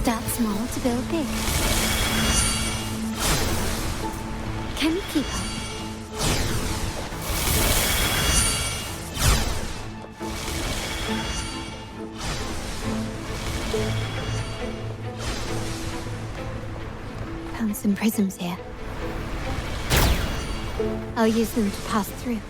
Start small to build big. Can you keep up? Found some prisms here. I'll use them to pass through.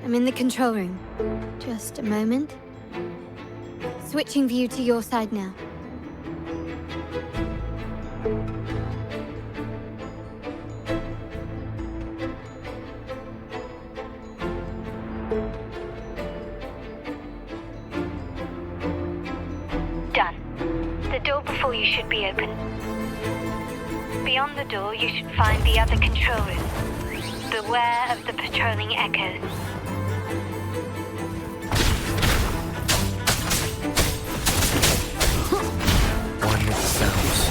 I'm in the control room. Just a moment. Switching view to your side now. Done. The door before you should be open. Beyond the door, you should find the other control room. Beware of the patrolling echoes. One with the sounds.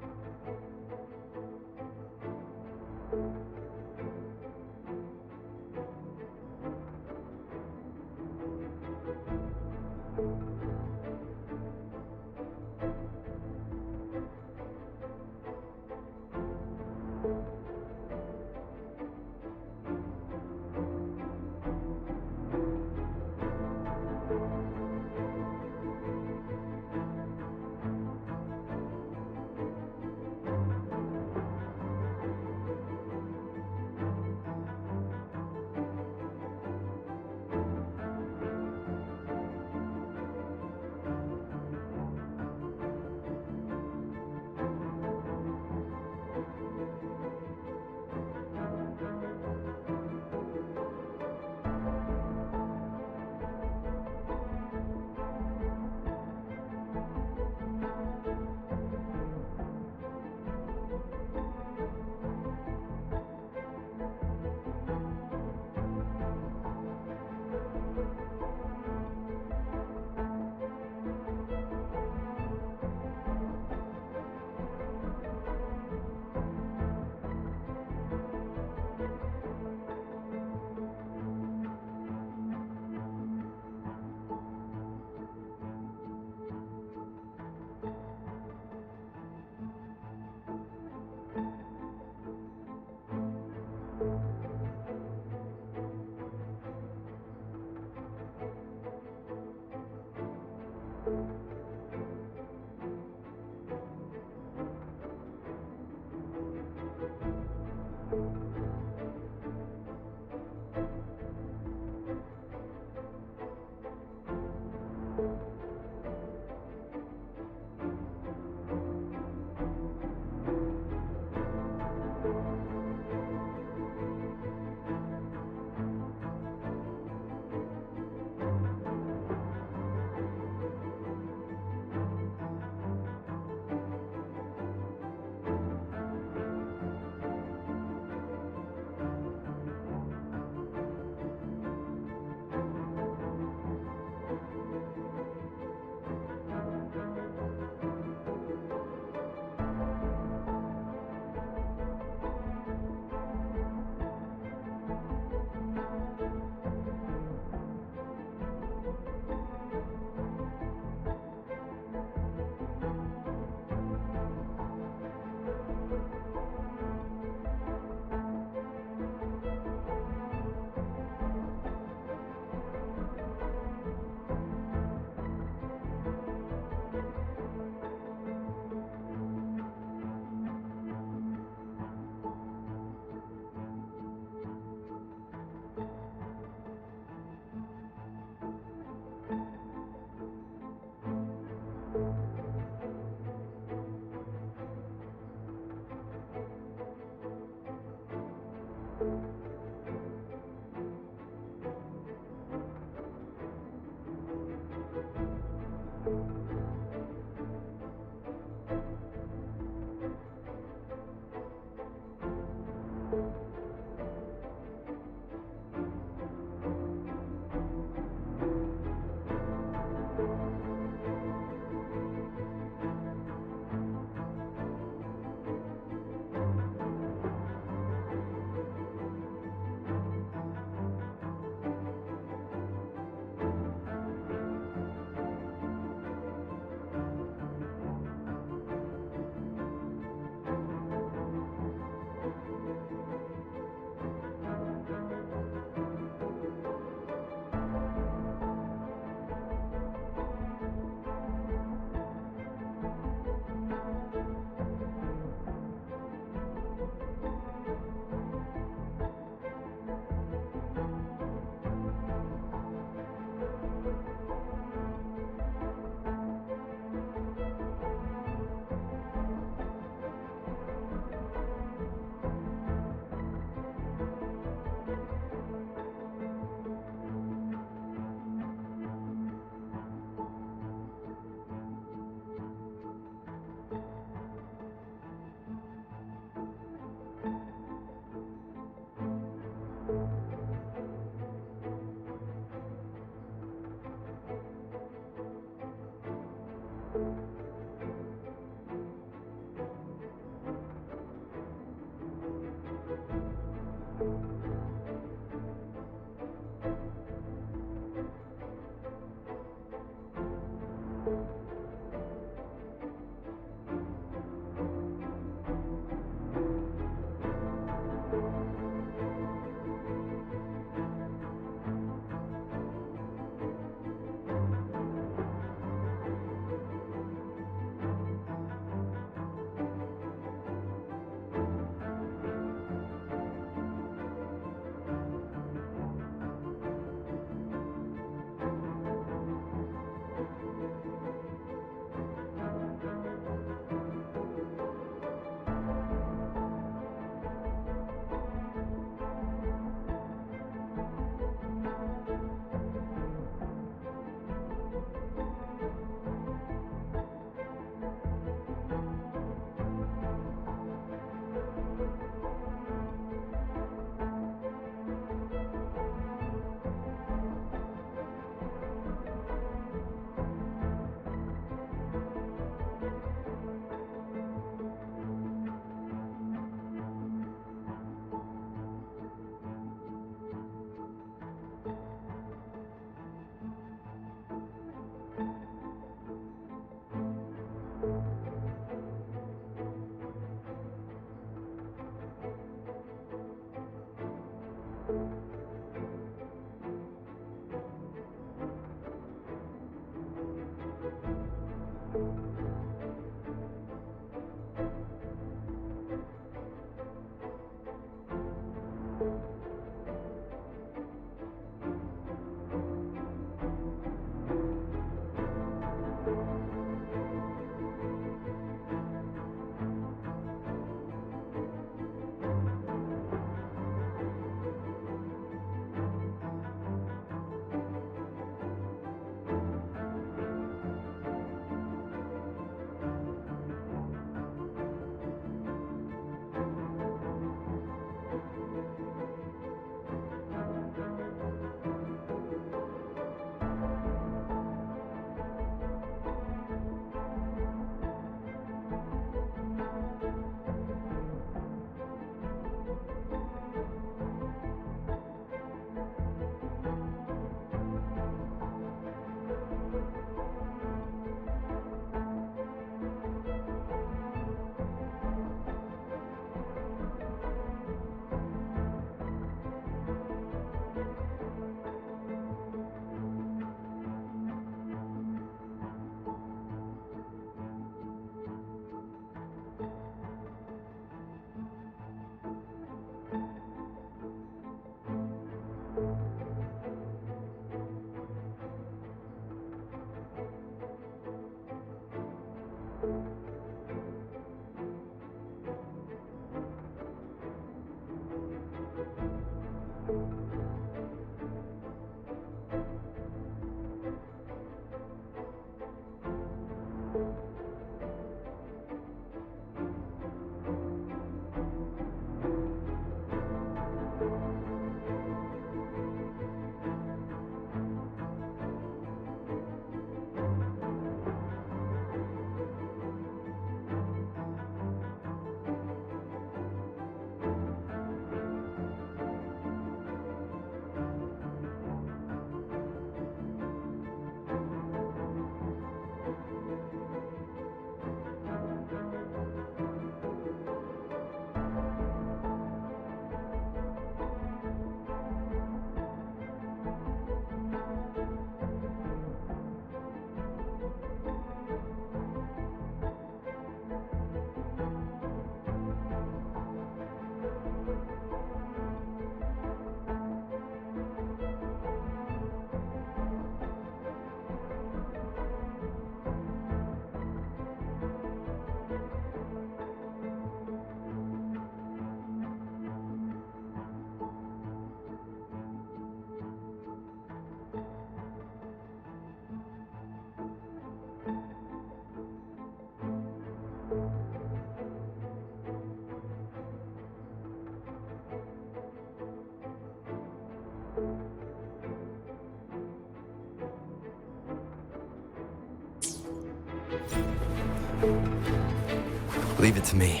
Leave it to me.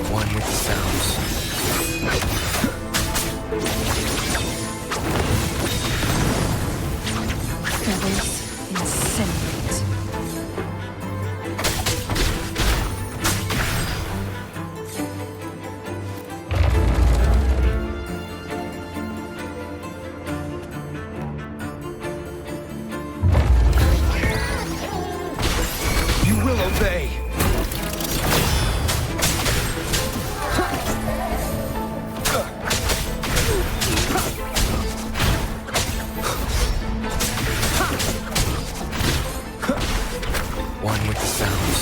One with the sounds. Feathers incinerate. You will obey. One with the sounds.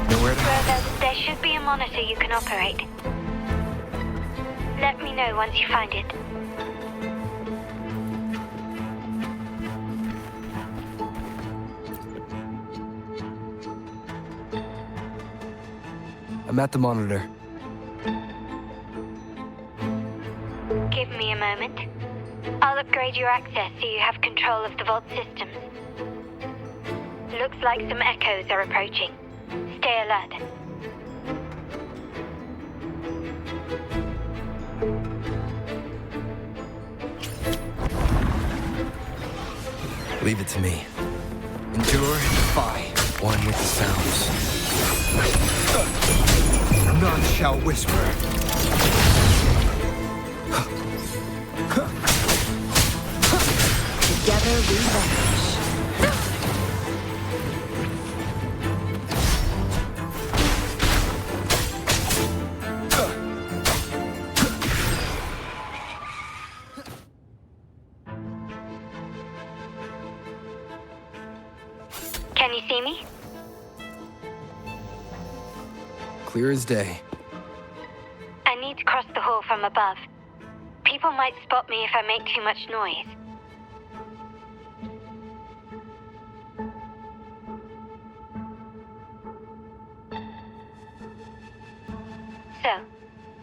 Nowhere to Rover, there should be a monitor you can operate. Let me know once you find it. I'm at the monitor. Give me a moment. I'll upgrade your access so you have control of the vault systems. Looks like some echoes are approaching. Stay alert. Leave it to me. Endure and defy. One with the sounds. None shall whisper. Together never we vanish. Can you see me? Clear as day. I need to cross the hall from above. People might spot me if I make too much noise. So,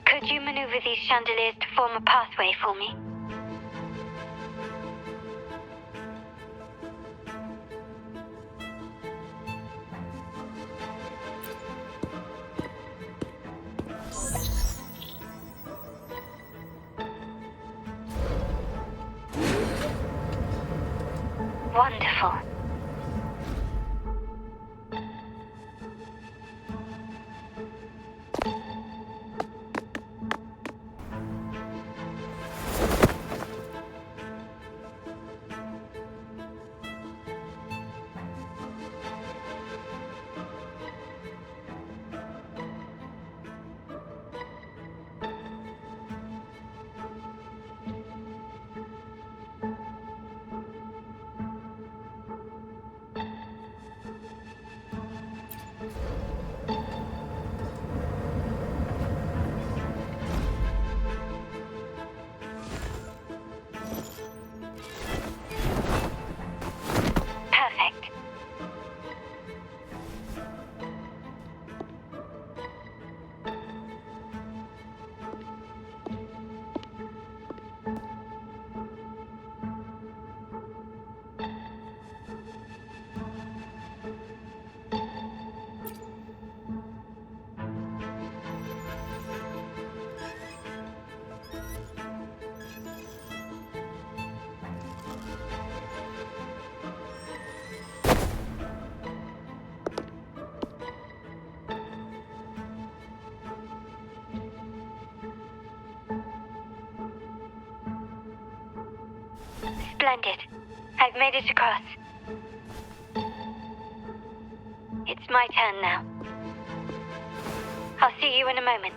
could you maneuver these chandeliers to form a pathway for me? Wonderful. Perfect. Splendid. I've made it across. It's my turn now. I'll see you in a moment.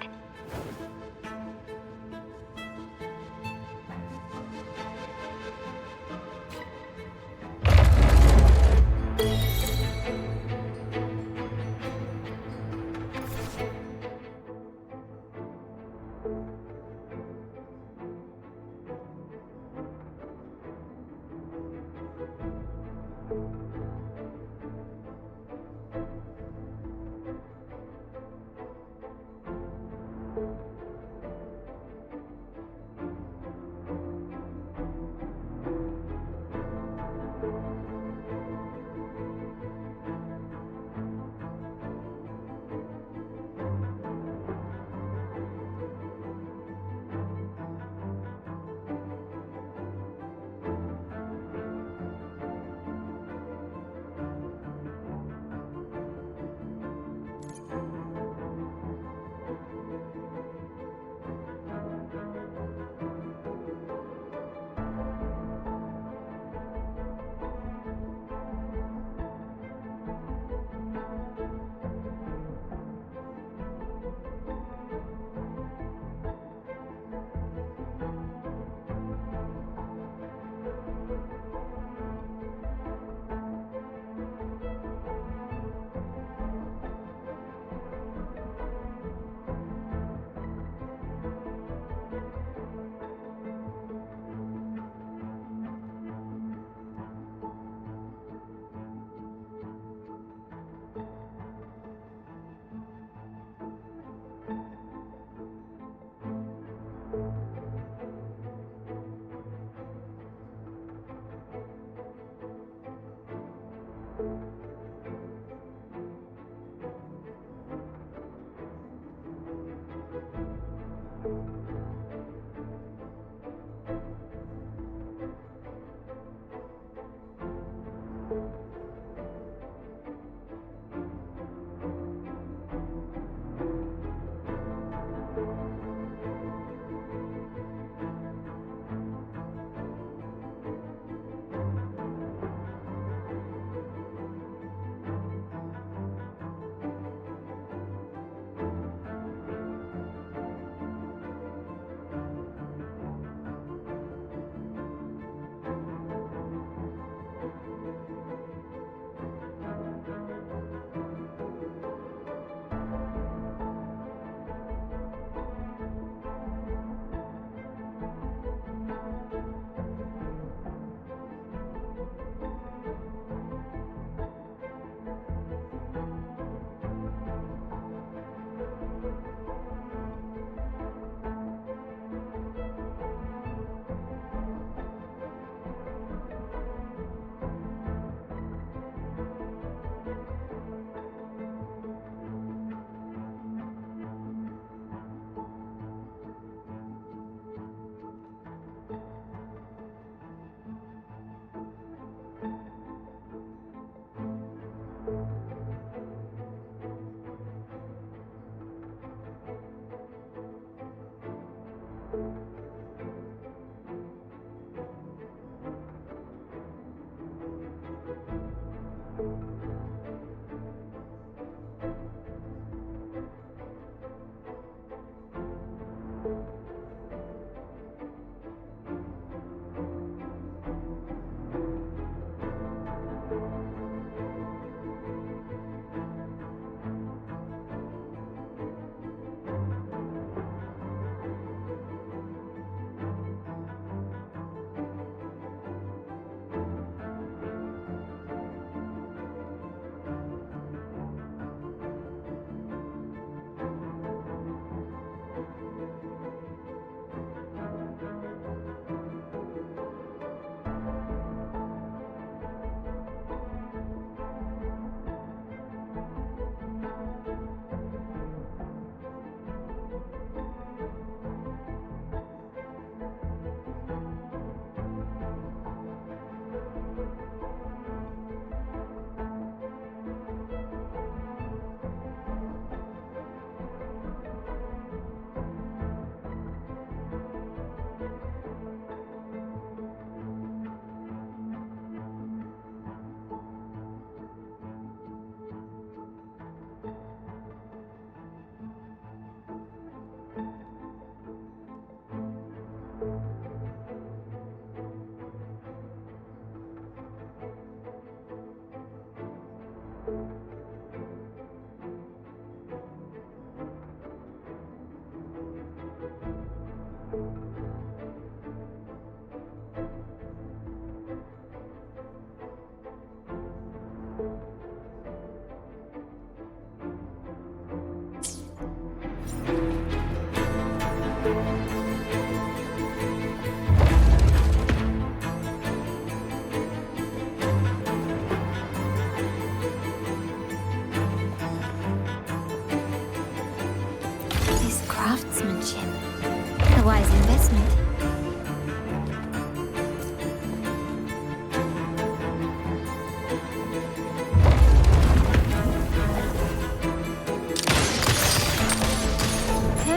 A wise investment.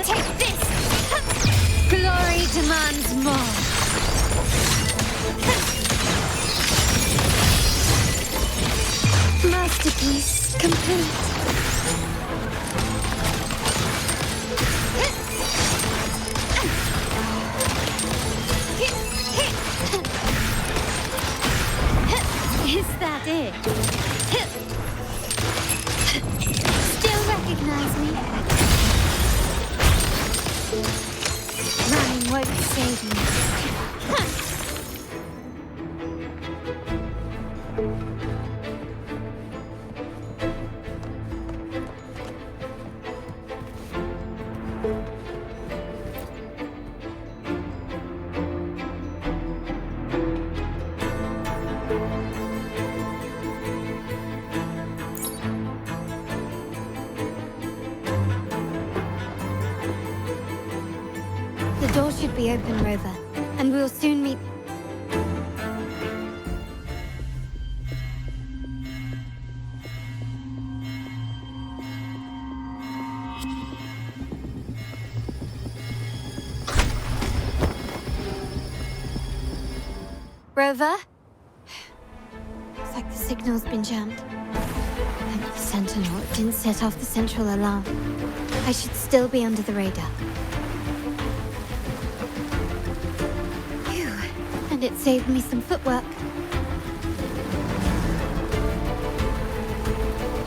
Take this! Glory demands more. Masterpiece complete. Is that it? Still recognize me? Running won't save me. The door should be open, Rover, and we'll soon meet. Rover? Looks like the signal's been jammed. I'm the Sentinel. It didn't set off the central alarm. I should still be under the radar. Phew. And it saved me some footwork.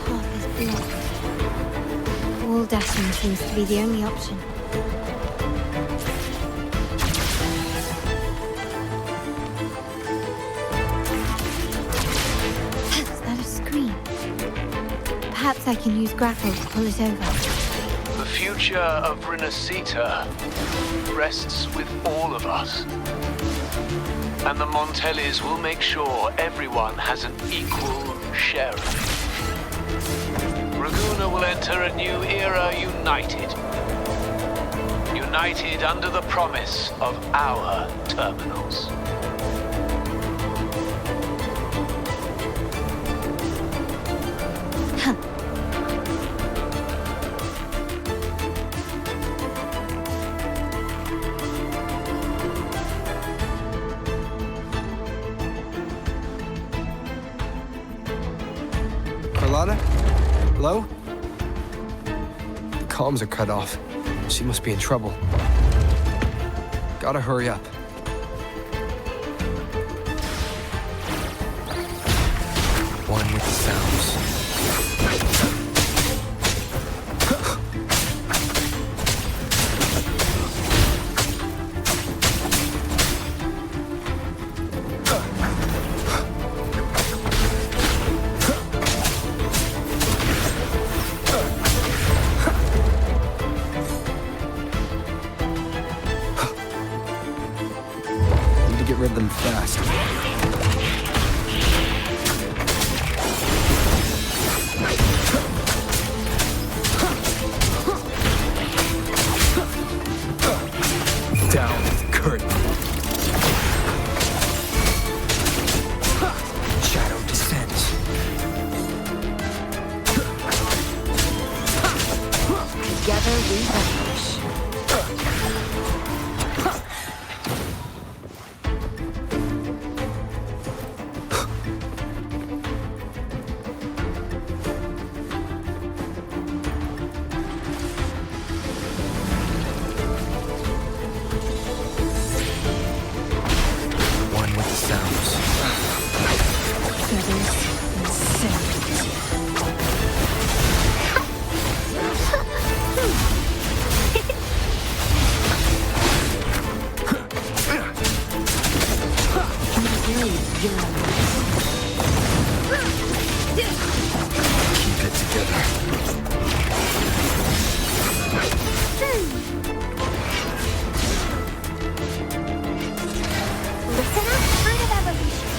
Path is blocked. Wall dashing seems to be the only option. Perhaps I can use grapple to pull it over. The future of Rinascita rests with all of us. And the Montellis will make sure everyone has an equal share of it. Raguna will enter a new era united. United under the promise of our terminals. Hello? The comms are cut off. She must be in trouble. Gotta hurry up. One with the sounds. Need to get rid of them fast. Down with the curtain. Shadow descends. Together we vanish. One with the sounds. Feathers and scent. Keep it together. Listen up, fruit of evolution.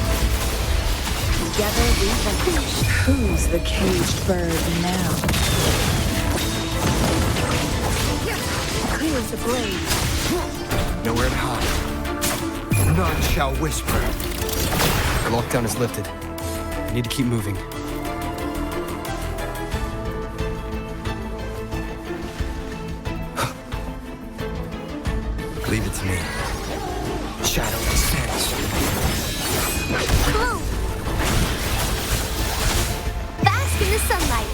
Together we vanish. Who's the caged bird now? Clear as a blade. Nowhere to hide. None shall whisper. The lockdown is lifted. I need to keep moving. Leave it to me. Shadow descends. Glow! Bask in the sunlight.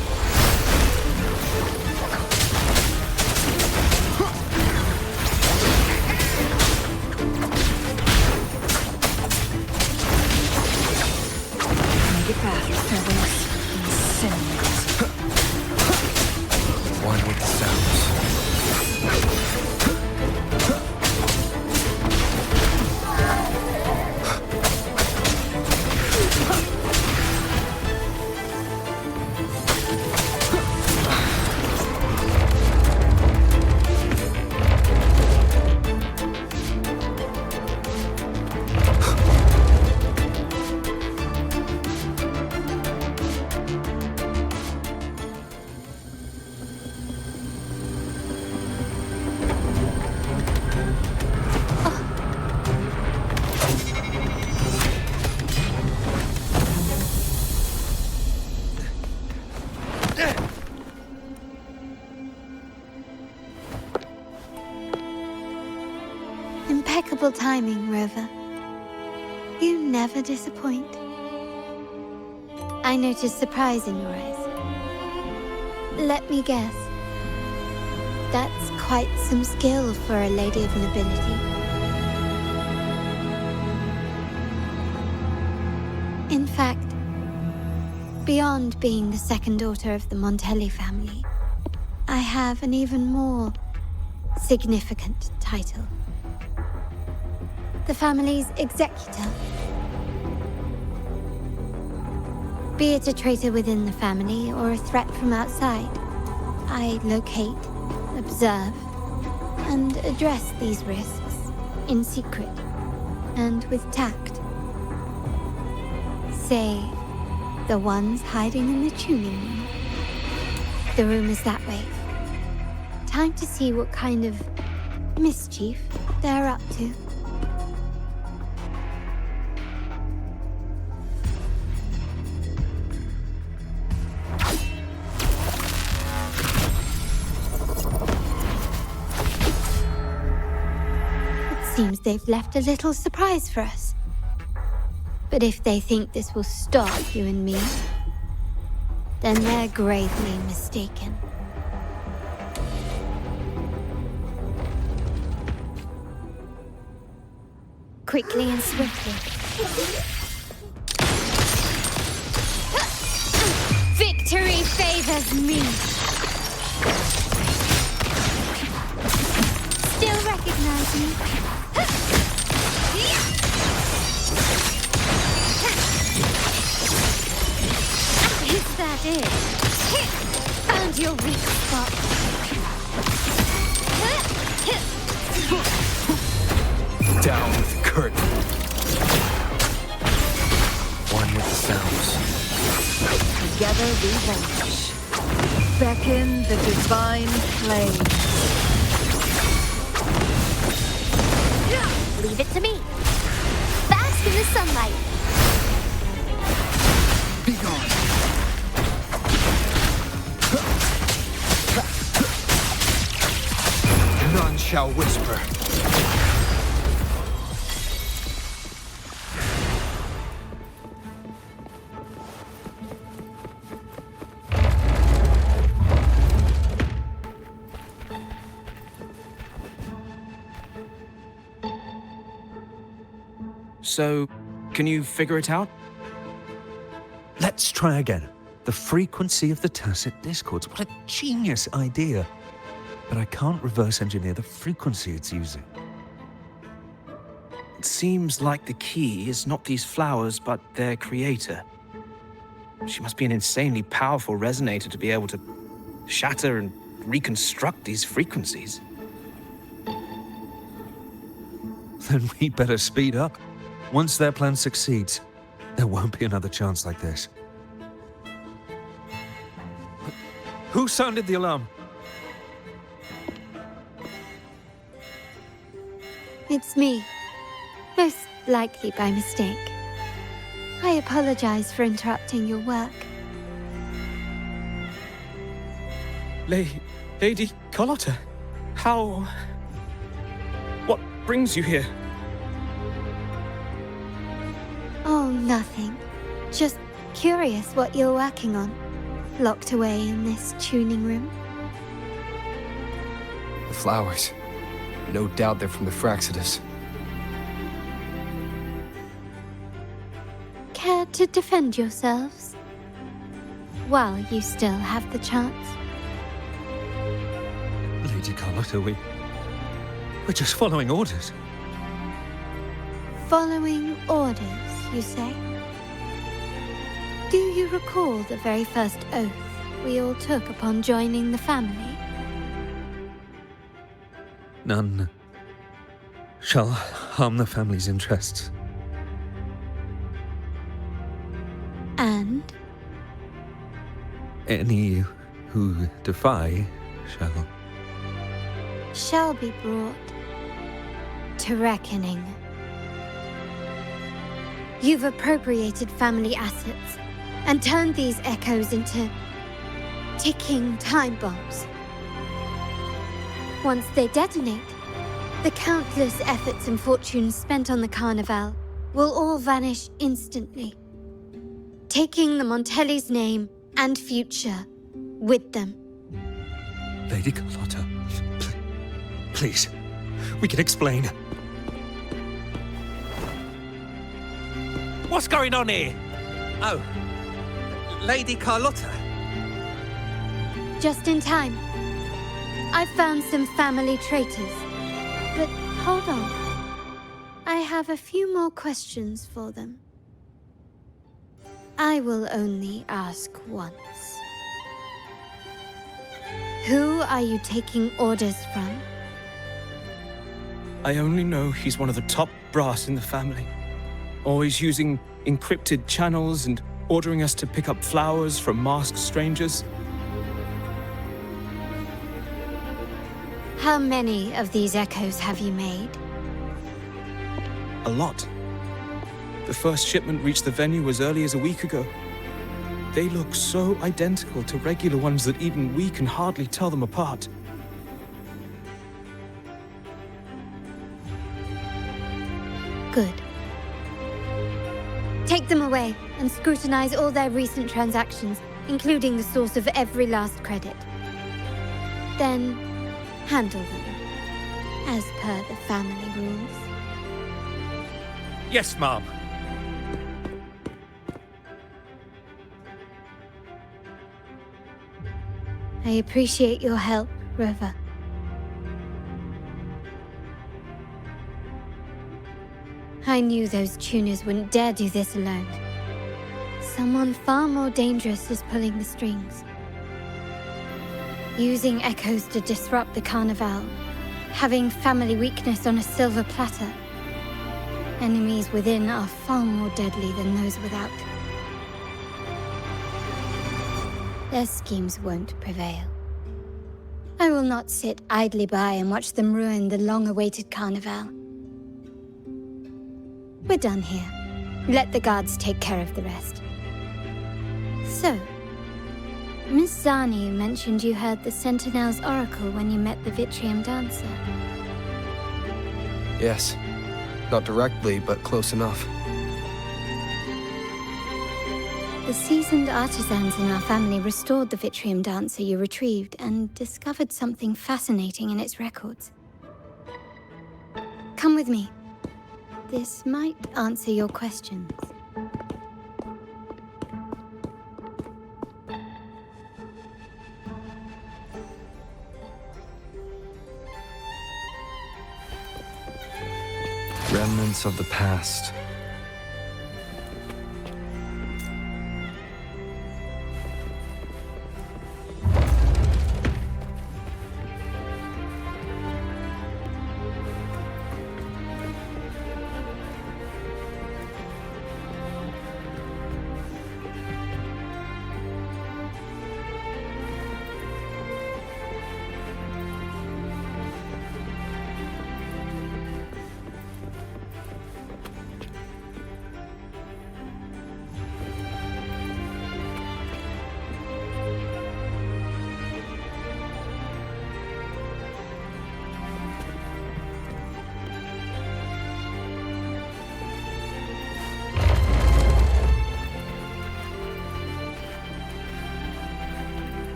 Make it fast. Feathers and scent. One with the sounds. Impeccable timing, Rover. You never disappoint. I noticed surprise in your eyes. Let me guess. That's quite some skill for a lady of nobility. In fact, beyond being the second daughter of the Montelli family, I have an even more significant title. The family's executor. Be it a traitor within the family or a threat from outside, I locate, observe, and address these risks in secret and with tact. Say, the ones hiding in the tuning room. The room is that way. Time to see what kind of mischief they're up to. Seems they've left a little surprise for us. But if they think this will stop you and me, then they're gravely mistaken. Quickly and swiftly. Victory favors me. Still recognize me? Is that it? Found your weak spot. Down with the curtain. One with the sounds. Together we vanish. Beckon the divine flame. Leave it to me. Bask in the sunlight. Be gone. None shall whisper. So, can you figure it out? Let's try again. The frequency of the tacit discords. What a genius idea. But I can't reverse engineer the frequency it's using. It seems like the key is not these flowers, but their creator. She must be an insanely powerful resonator to be able to shatter and reconstruct these frequencies. Then we better speed up. Once their plan succeeds, there won't be another chance like this. Who sounded the alarm? It's me. Most likely by mistake. I apologize for interrupting your work. Lady Carlotta, how... What brings you here? Oh, nothing. Just curious what you're working on. Locked away in this tuning room. The flowers. No doubt they're from the Fraxidus. Care to defend yourselves? While you still have the chance. Lady Carlotta, we're just following orders. Following orders, you say? Do you recall the very first oath we all took upon joining the family? None shall harm the family's interests. And? Any who defy shall be brought to reckoning. You've appropriated family assets and turned these echoes into ticking time bombs. Once they detonate, the countless efforts and fortunes spent on the Carnival will all vanish instantly, taking the Montelli's name and future with them. Lady Carlotta, please, we can explain. What's going on here? Oh, Lady Carlotta. Just in time. I've found some family traitors. But hold on. I have a few more questions for them. I will only ask once. Who are you taking orders from? I only know he's one of the top brass in the family. Always using encrypted channels and ordering us to pick up flowers from masked strangers. How many of these echoes have you made? A lot. The first shipment reached the venue as early as a week ago. They look so identical to regular ones that even we can hardly tell them apart. Good. Take them away and scrutinize all their recent transactions, including the source of every last credit. Then, handle them, as per the family rules. Yes, Mom. I appreciate your help, Rover. I knew those tuners wouldn't dare do this alone. Someone far more dangerous is pulling the strings. Using echoes to disrupt the Carnival. Having family weakness on a silver platter. Enemies within are far more deadly than those without. Their schemes won't prevail. I will not sit idly by and watch them ruin the long-awaited Carnival. We're done here. Let the guards take care of the rest. So, Miss Zani mentioned you heard the Sentinel's oracle when you met the Vitrium dancer. Yes. Not directly, but close enough. The seasoned artisans in our family restored the Vitrium dancer you retrieved and discovered something fascinating in its records. Come with me. This might answer your questions. Remnants of the past.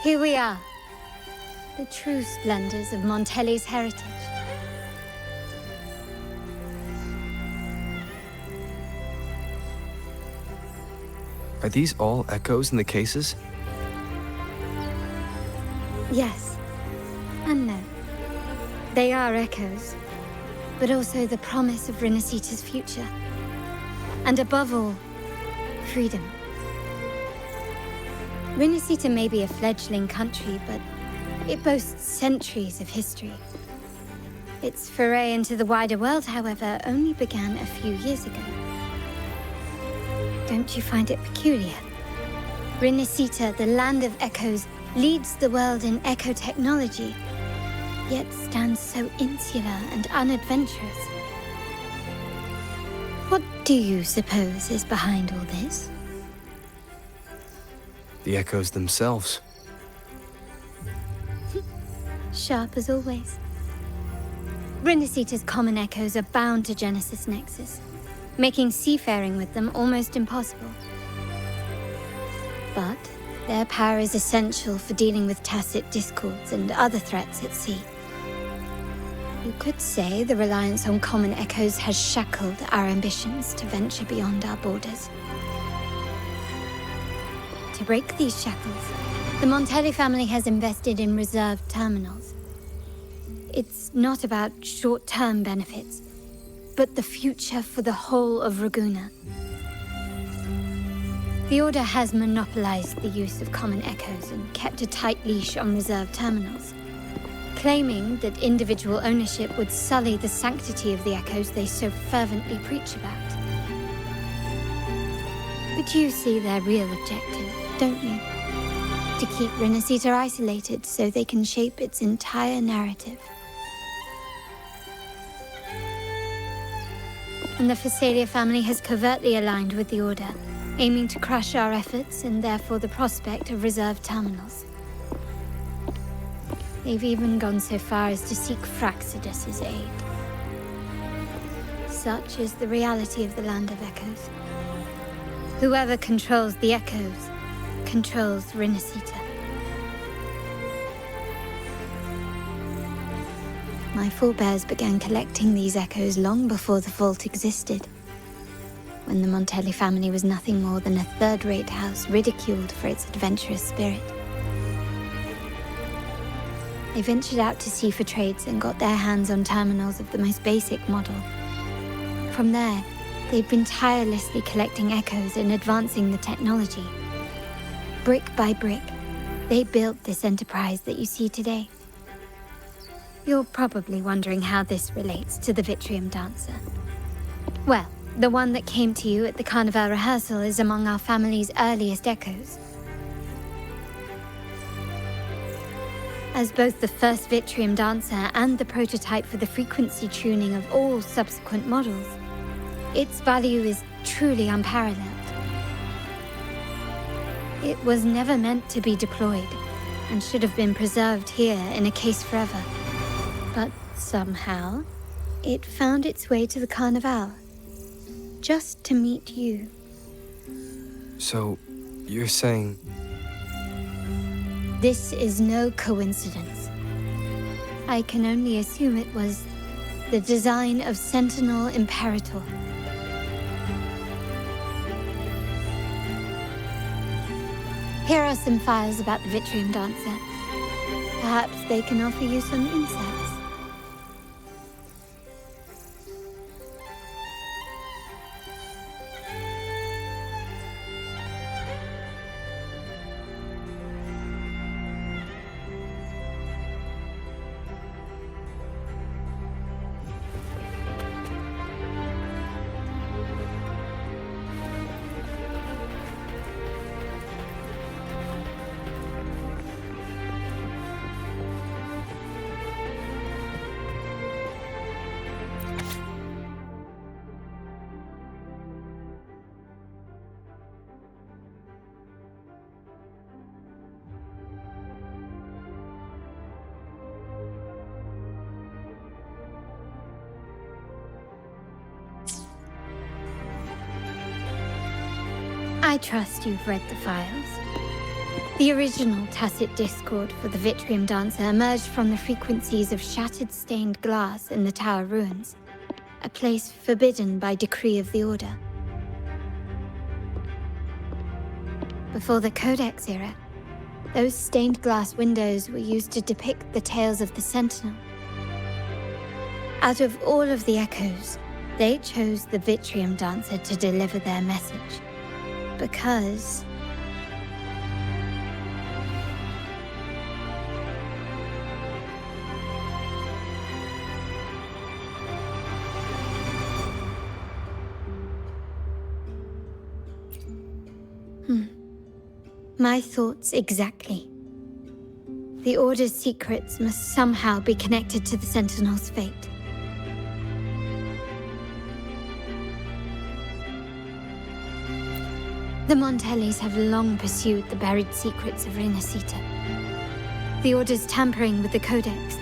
Here we are. The true splendors of Montelli's heritage. Are these all echoes in the cases? Yes. And no. They are echoes, but also the promise of Rinascita's future. And above all, freedom. Rinascita may be a fledgling country, but it boasts centuries of history. Its foray into the wider world, however, only began a few years ago. Don't you find it peculiar? Rinascita, the land of echoes, leads the world in echo technology, yet stands so insular and unadventurous. What do you suppose is behind all this? The echoes themselves. Sharp as always. Rinascita's common echoes are bound to Genesis Nexus, making seafaring with them almost impossible. But their power is essential for dealing with tacit discords and other threats at sea. You could say the reliance on common echoes has shackled our ambitions to venture beyond our borders. To break these shackles, the Montelli family has invested in reserved terminals. It's not about short-term benefits, but the future for the whole of Raguna. The Order has monopolized the use of common echoes and kept a tight leash on reserve terminals, claiming that individual ownership would sully the sanctity of the echoes they so fervently preach about. But you see their real objective, don't you? To keep Rinascita isolated so they can shape its entire narrative. And the Phasalia family has covertly aligned with the Order, aiming to crush our efforts and therefore the prospect of reserve terminals. They've even gone so far as to seek Fraxidus's aid. Such is the reality of the Land of Echoes. Whoever controls the Echoes controls Rinascita. My forebears began collecting these echoes long before the vault existed, when the Montelli family was nothing more than a third-rate house ridiculed for its adventurous spirit. They ventured out to sea for trades and got their hands on terminals of the most basic model. From there, they've been tirelessly collecting echoes and advancing the technology. Brick by brick, they built this enterprise that you see today. You're probably wondering how this relates to the Vitrium Dancer. Well, the one that came to you at the Carnival rehearsal is among our family's earliest echoes. As both the first Vitrium Dancer and the prototype for the frequency tuning of all subsequent models, its value is truly unparalleled. It was never meant to be deployed, and should have been preserved here in a case forever. But somehow, it found its way to the Carnival, just to meet you. So, you're saying... This is no coincidence. I can only assume it was the design of Sentinel Imperator. Here are some files about the Vitrium Dancer. Perhaps they can offer you some insights. I trust you've read the files. The original tacit discord for the Vitrium Dancer emerged from the frequencies of shattered stained glass in the tower ruins, a place forbidden by decree of the Order. Before the Codex era, those stained glass windows were used to depict the tales of the Sentinel. Out of all of the echoes, they chose the Vitrium Dancer to deliver their message. Because... My thoughts exactly. The Order's secrets must somehow be connected to the Sentinel's fate. The Montellis have long pursued the buried secrets of Rinascita. The Order's tampering with the Codex,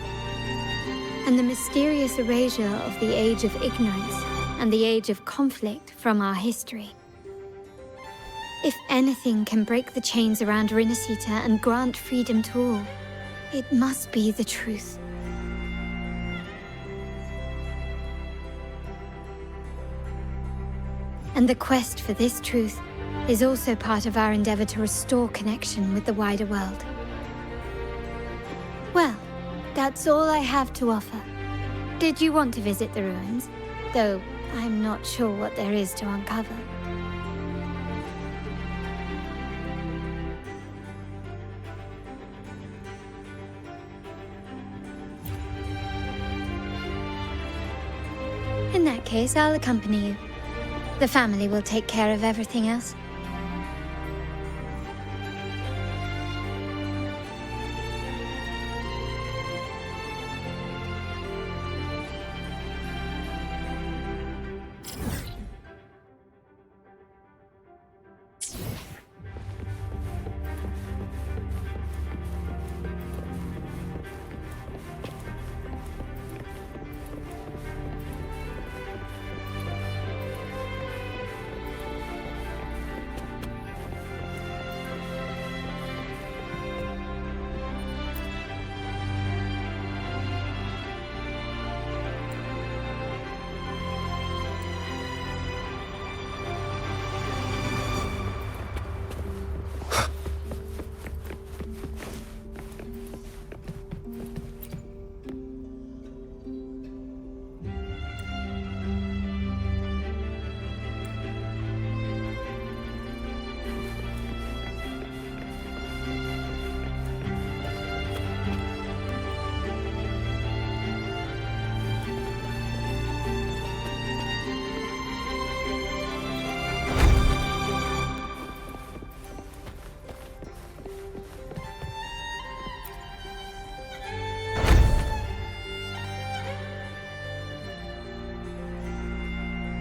and the mysterious erasure of the Age of Ignorance and the Age of Conflict from our history. If anything can break the chains around Rinascita and grant freedom to all, it must be the truth. And the quest for this truth is also part of our endeavor to restore connection with the wider world. Well, that's all I have to offer. Did you want to visit the ruins? though I'm not sure what there is to uncover. In that case, I'll accompany you. The family will take care of everything else.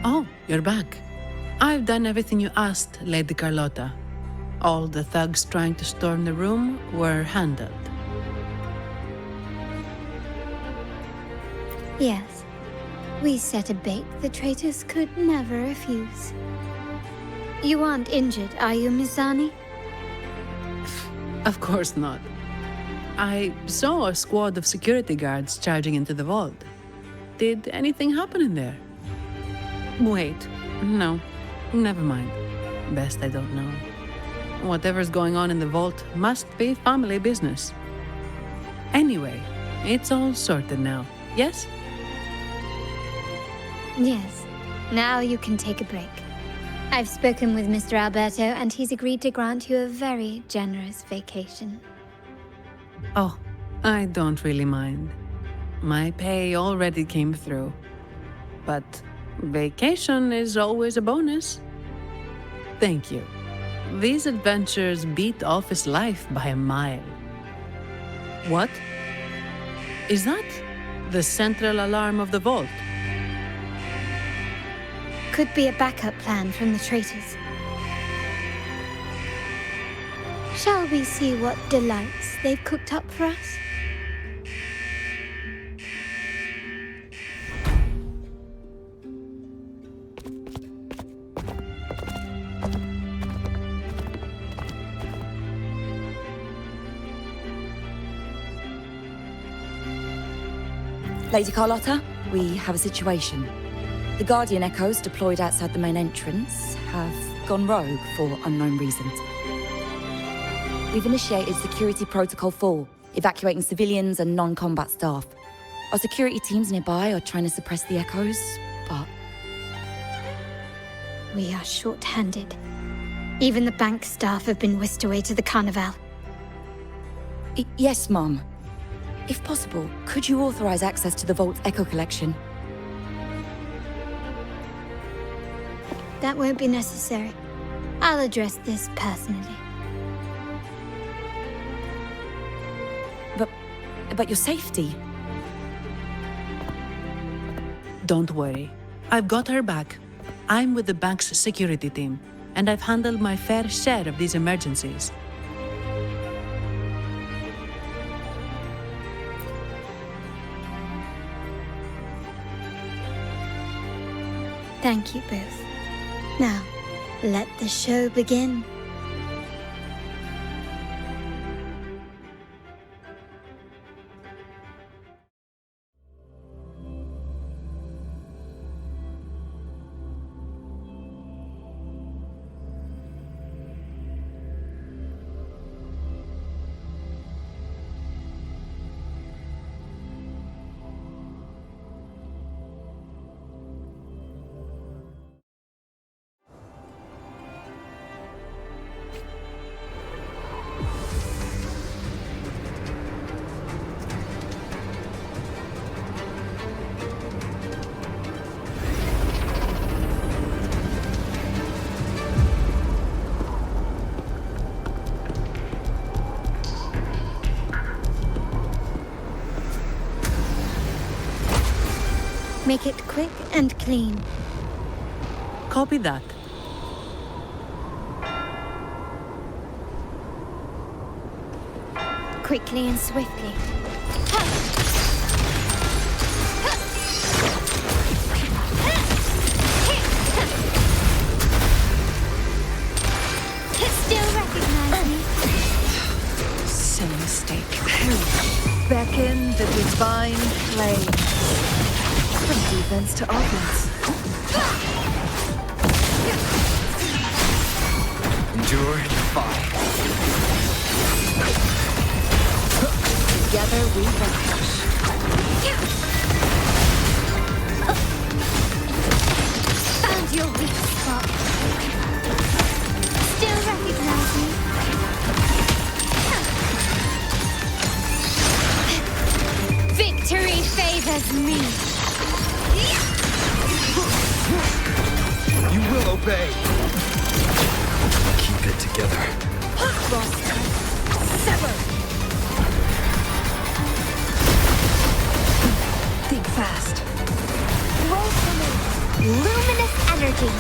Oh, you're back. I've done everything you asked, Lady Carlotta. All the thugs trying to storm the room were handled. Yes. We set a bait the traitors could never refuse. You aren't injured, are you, Mizani? Of course not. I saw a squad of security guards charging into the vault. Did anything happen in there? Wait, no, never mind. Best I don't know. Whatever's going on in the vault must be family business. Anyway, it's all sorted now, yes? Yes. Now you can take a break. I've spoken with Mr. Alberto, and he's agreed to grant you a very generous vacation. Oh, I don't really mind. My pay already came through. But vacation is always a bonus. Thank you. These adventures beat office life by a mile. What? Is that the central alarm of the vault? Could be a backup plan from the traitors. Shall we see what delights they've cooked up for us? Lady Carlotta, we have a situation. The Guardian Echoes deployed outside the main entrance have gone rogue for unknown reasons. We've initiated Security Protocol 4, evacuating civilians and non-combat staff. Our security teams nearby are trying to suppress the Echoes, but... We are short-handed. Even the bank staff have been whisked away to the Carnival. Yes, Mum. If possible, could you authorize access to the Vault's Echo collection? That won't be necessary. I'll address this personally. But your safety? Don't worry. I've got her back. I'm with the bank's security team, and I've handled my fair share of these emergencies. Thank you both. Now, let the show begin. Make it quick and clean. Copy that. Quickly and swiftly. Still recognize me? Silly mistake. Beckon the divine flame. From defense to offense. Endure and defy. Together we vanquish. Found your weak spot. Still recognize me? Victory favors me. You will obey. Keep it together. Sever! Think fast. Roll for me. Luminous energy.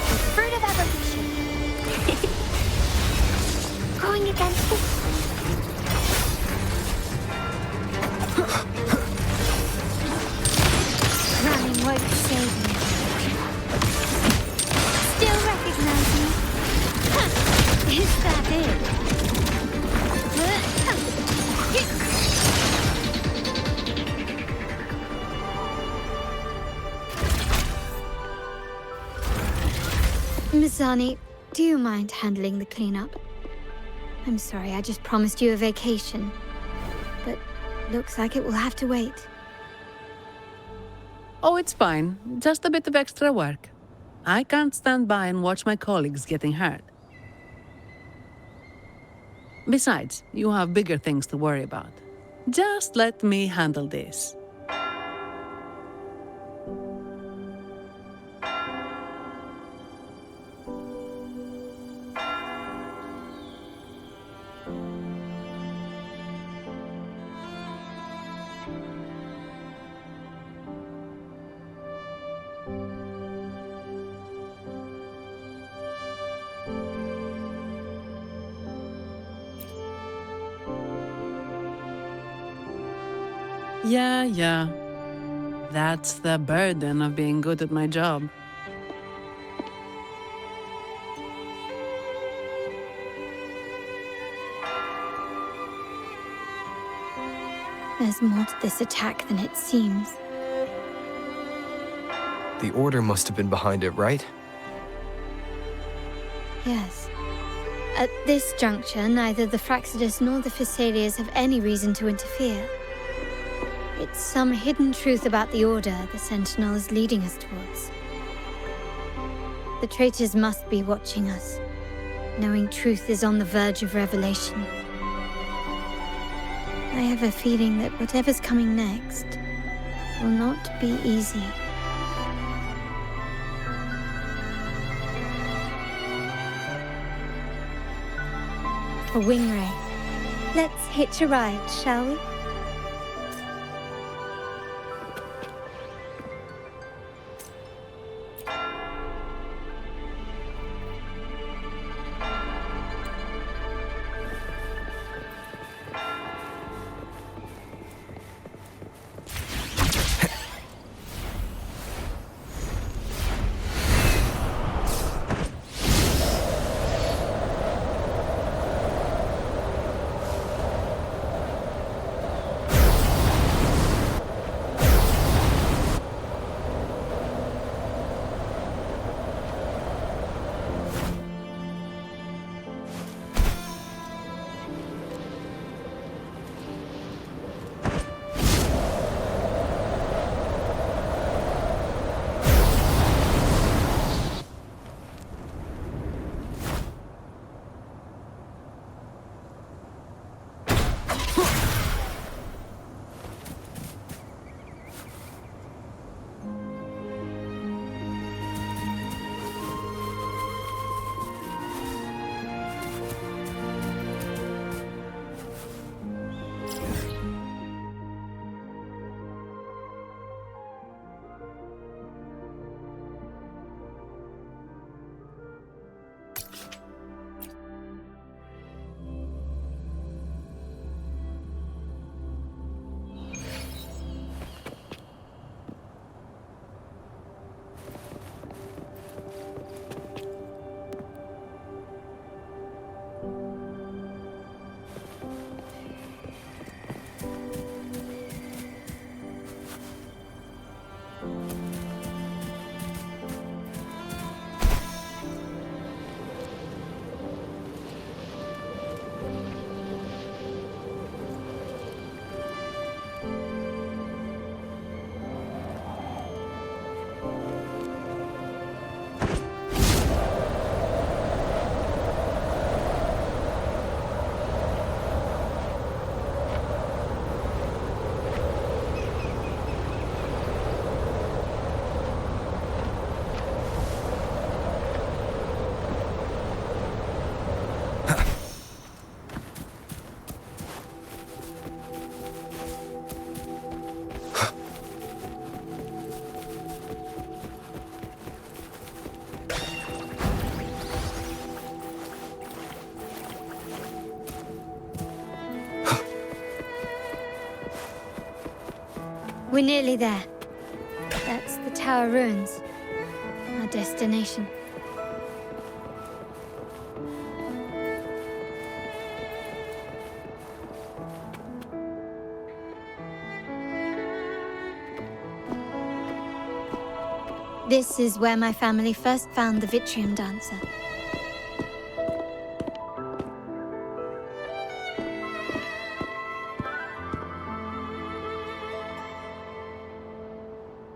The fruit of evolution. Going against it. Running won't save me. Still recognize me? Huh. Is that it? Mizani, do you mind handling the cleanup? I'm sorry, I just promised you a vacation. But looks like it will have to wait. Oh, it's fine. Just a bit of extra work. I can't stand by and watch my colleagues getting hurt. Besides, you have bigger things to worry about. Just let me handle this. Yeah. That's the burden of being good at my job. There's more to this attack than it seems. The Order must have been behind it, right? Yes. At this juncture, neither the Fraxidus nor the Phasaelias have any reason to interfere. It's some hidden truth about the Order the Sentinel is leading us towards. The traitors must be watching us, knowing truth is on the verge of revelation. I have a feeling that whatever's coming next will not be easy. A wing ray. Let's hitch a ride, shall we? We're nearly there. That's the tower ruins. Our destination. This is where my family first found the Vitrium dancer.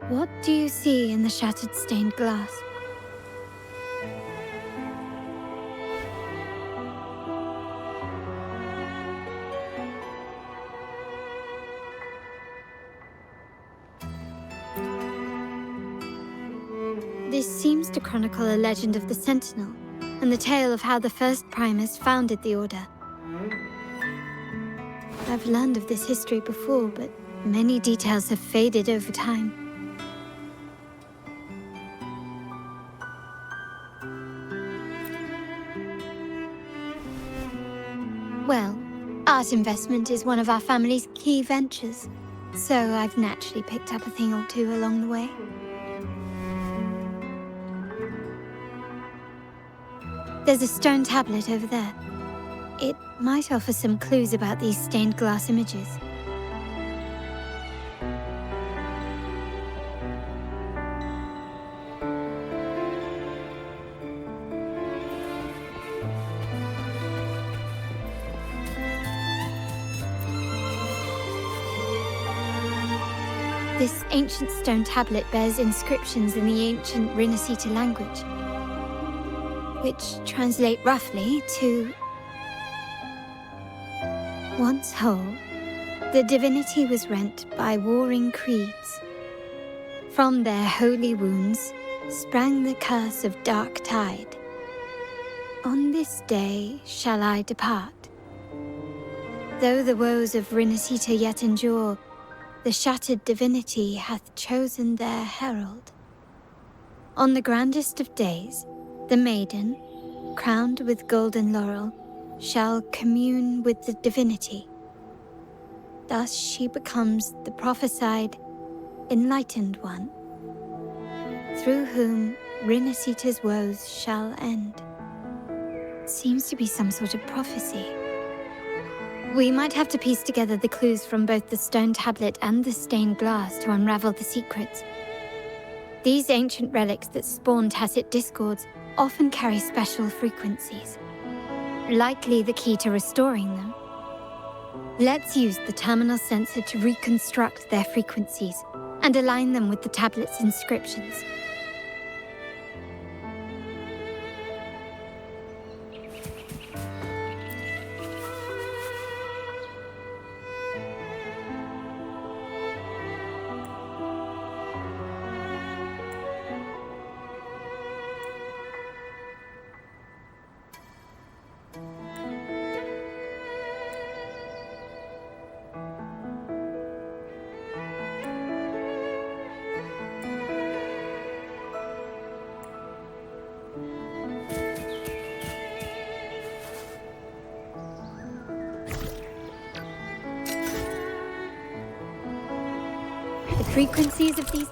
What do you see in the shattered stained glass? This seems to chronicle a legend of the Sentinel, and the tale of how the first Primus founded the Order. I've learned of this history before, but many details have faded over time. Well, art investment is one of our family's key ventures, so I've naturally picked up a thing or two along the way. There's a stone tablet over there. It might offer some clues about these stained glass images. This ancient stone tablet bears inscriptions in the ancient Rinascita language, which translate roughly to... Once whole, the divinity was rent by warring creeds. From their holy wounds sprang the curse of dark tide. On this day shall I depart. Though the woes of Rinascita yet endure, the shattered divinity hath chosen their herald. On the grandest of days, the maiden, crowned with golden laurel, shall commune with the divinity. Thus she becomes the prophesied, enlightened one, through whom Rinascita's woes shall end. It seems to be some sort of prophecy. We might have to piece together the clues from both the stone tablet and the stained glass to unravel the secrets. These ancient relics that spawn tacit discords often carry special frequencies, likely the key to restoring them. Let's use the terminal sensor to reconstruct their frequencies and align them with the tablet's inscriptions. The frequencies of these...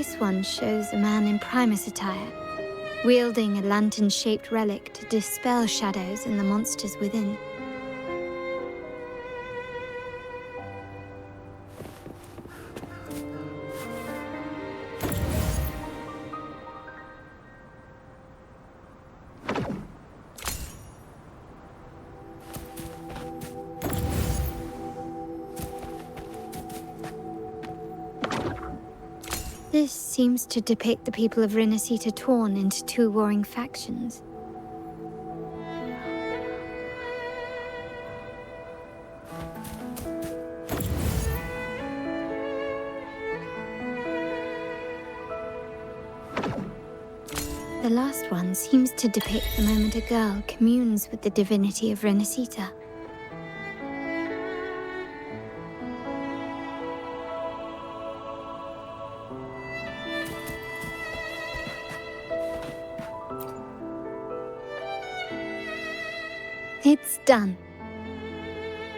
This one shows a man in Primus attire, wielding a lantern-shaped relic to dispel shadows and the monsters within. This seems to depict the people of Rinascita torn into two warring factions. The last one seems to depict the moment a girl communes with the divinity of Rinascita. It's done.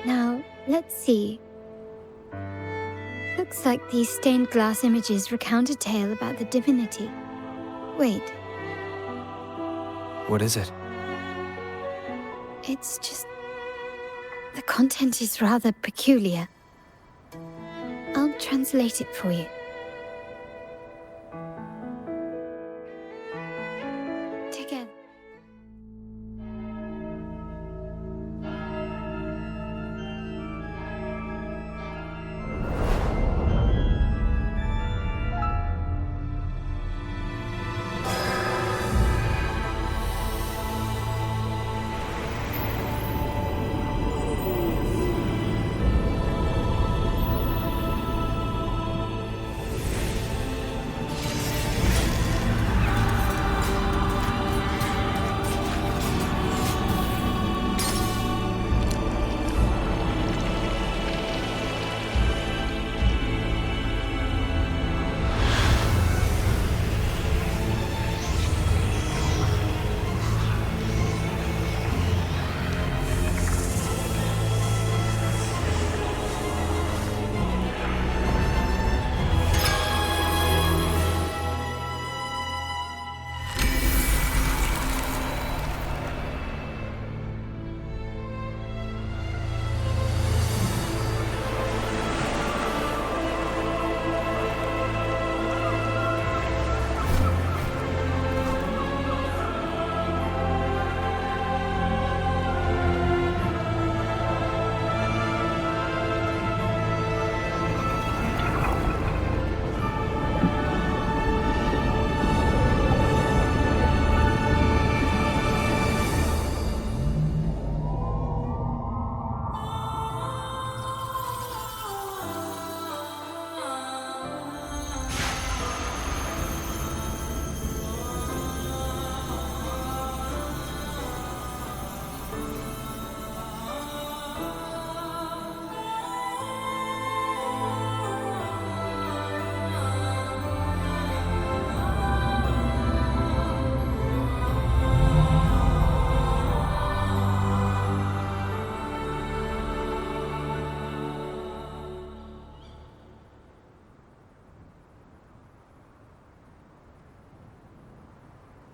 Now, let's see. Looks like these stained glass images recount a tale about the divinity. Wait, What is it? it's just... the content is rather peculiar. I'll translate it for you. Together.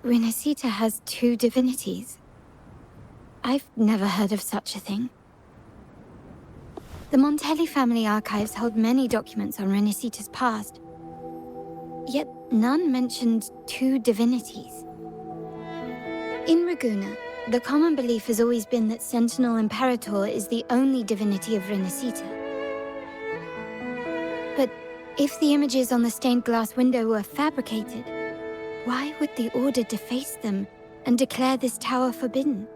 Rinascita has two divinities. I've never heard of such a thing. The Montelli family archives hold many documents on Rinascita's past, yet none mentioned two divinities. In Ragusa, the common belief has always been that Sentinel Imperator is the only divinity of Rinascita. But if the images on the stained glass window were fabricated, why would the Order deface them and declare this tower forbidden?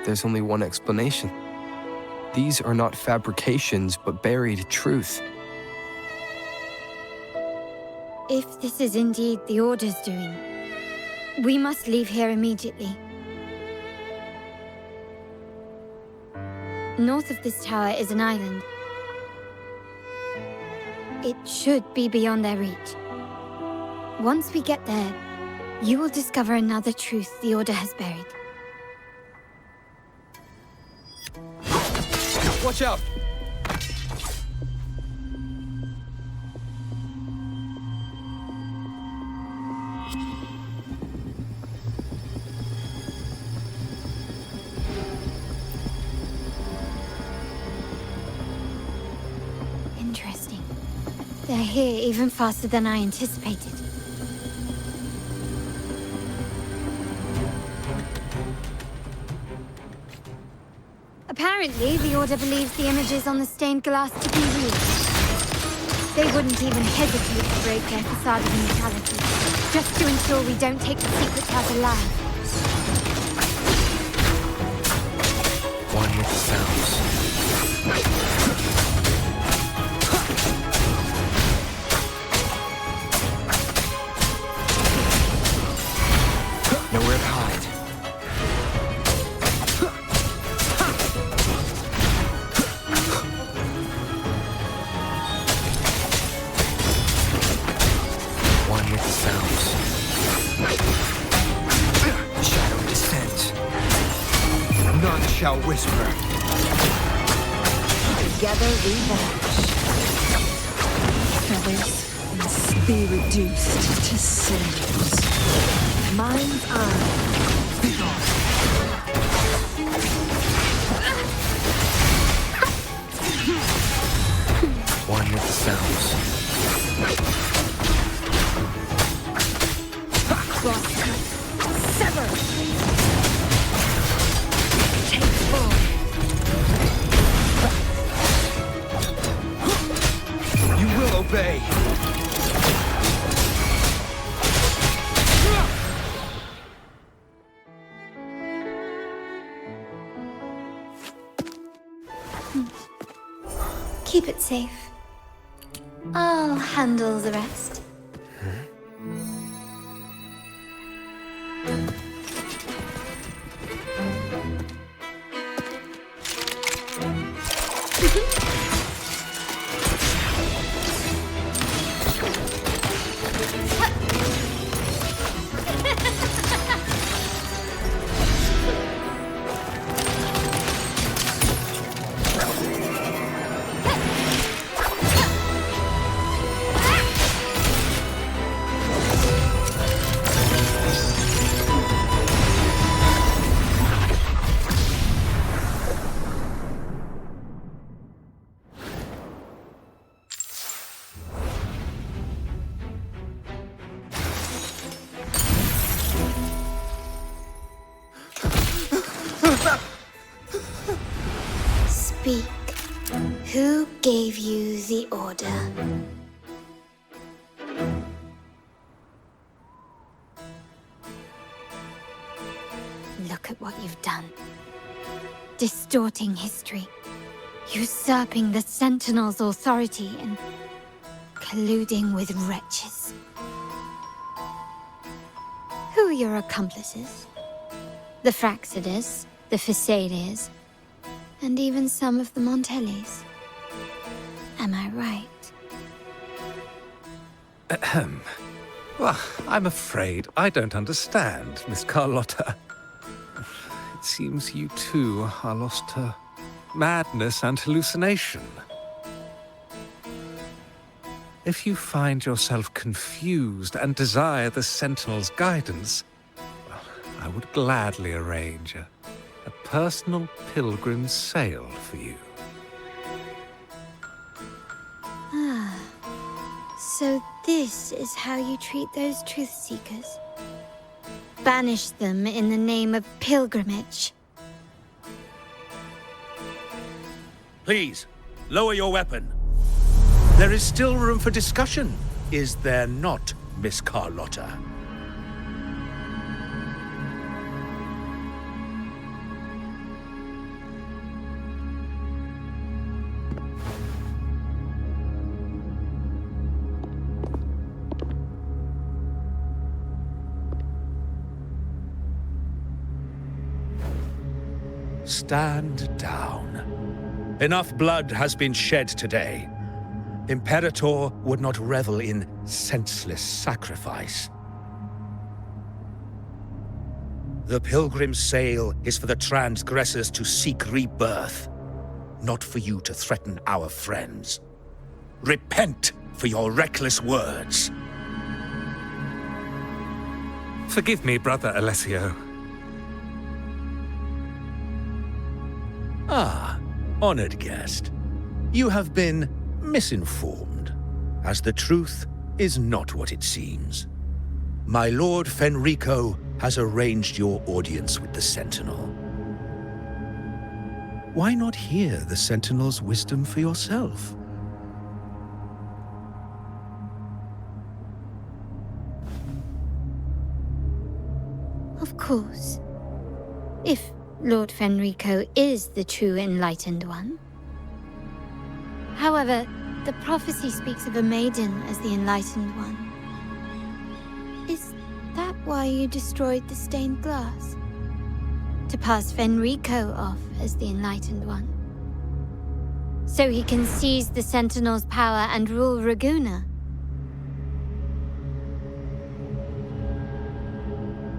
There's only one explanation. These are not fabrications, but buried truth. If this is indeed the Order's doing, we must leave here immediately. North of this tower is an island. It should be beyond their reach. Once we get there, you will discover another truth the Order has buried. Watch out! They're here even faster than I anticipated. Apparently, the Order believes the images on the stained glass to be real. They wouldn't even hesitate to break their facade of neutrality, just to ensure we don't take the secret path alive. One with the sounds. Nowhere to hide. One with the sounds. Shadow descends. None shall whisper. Together we vanish. Feathers must be reduced to cinders. Mind's eye. One with the sounds. Crosscut. Sever. Take form. You will obey. Keep it safe. I'll handle the rest. Speak. Who gave you the order? Look at what you've done. Distorting history. Usurping the Sentinel's authority and colluding with wretches. Who are your accomplices? The Fraxidus, the Phisades, and even some of the Montellis. Am I right? Ahem. Well, I'm afraid I don't understand, Miss Carlotta. It seems you too are lost to madness and hallucination. If you find yourself confused and desire the Sentinel's guidance, well, I would gladly arrange a personal pilgrim sail for you. Ah, so this is how you treat those truth seekers. Banish them in the name of pilgrimage. Please, lower your weapon. There is still room for discussion, is there not, Miss Carlotta? Stand down. Enough blood has been shed today. Imperator would not revel in senseless sacrifice. The pilgrim's sail is for the transgressors to seek rebirth, not for you to threaten our friends. Repent for your reckless words. Forgive me, Brother Alessio. Ah, honored guest. You have been misinformed. as the truth is not what it seems. My Lord Fenrico has arranged your audience with the Sentinel. Why not hear the Sentinel's wisdom for yourself? Of course. If Lord Fenrico is the true Enlightened One. However, the prophecy speaks of a maiden as the Enlightened One. Is that why you destroyed the stained glass? To pass Fenrico off as the Enlightened One? So he can seize the Sentinel's power and rule Raguna?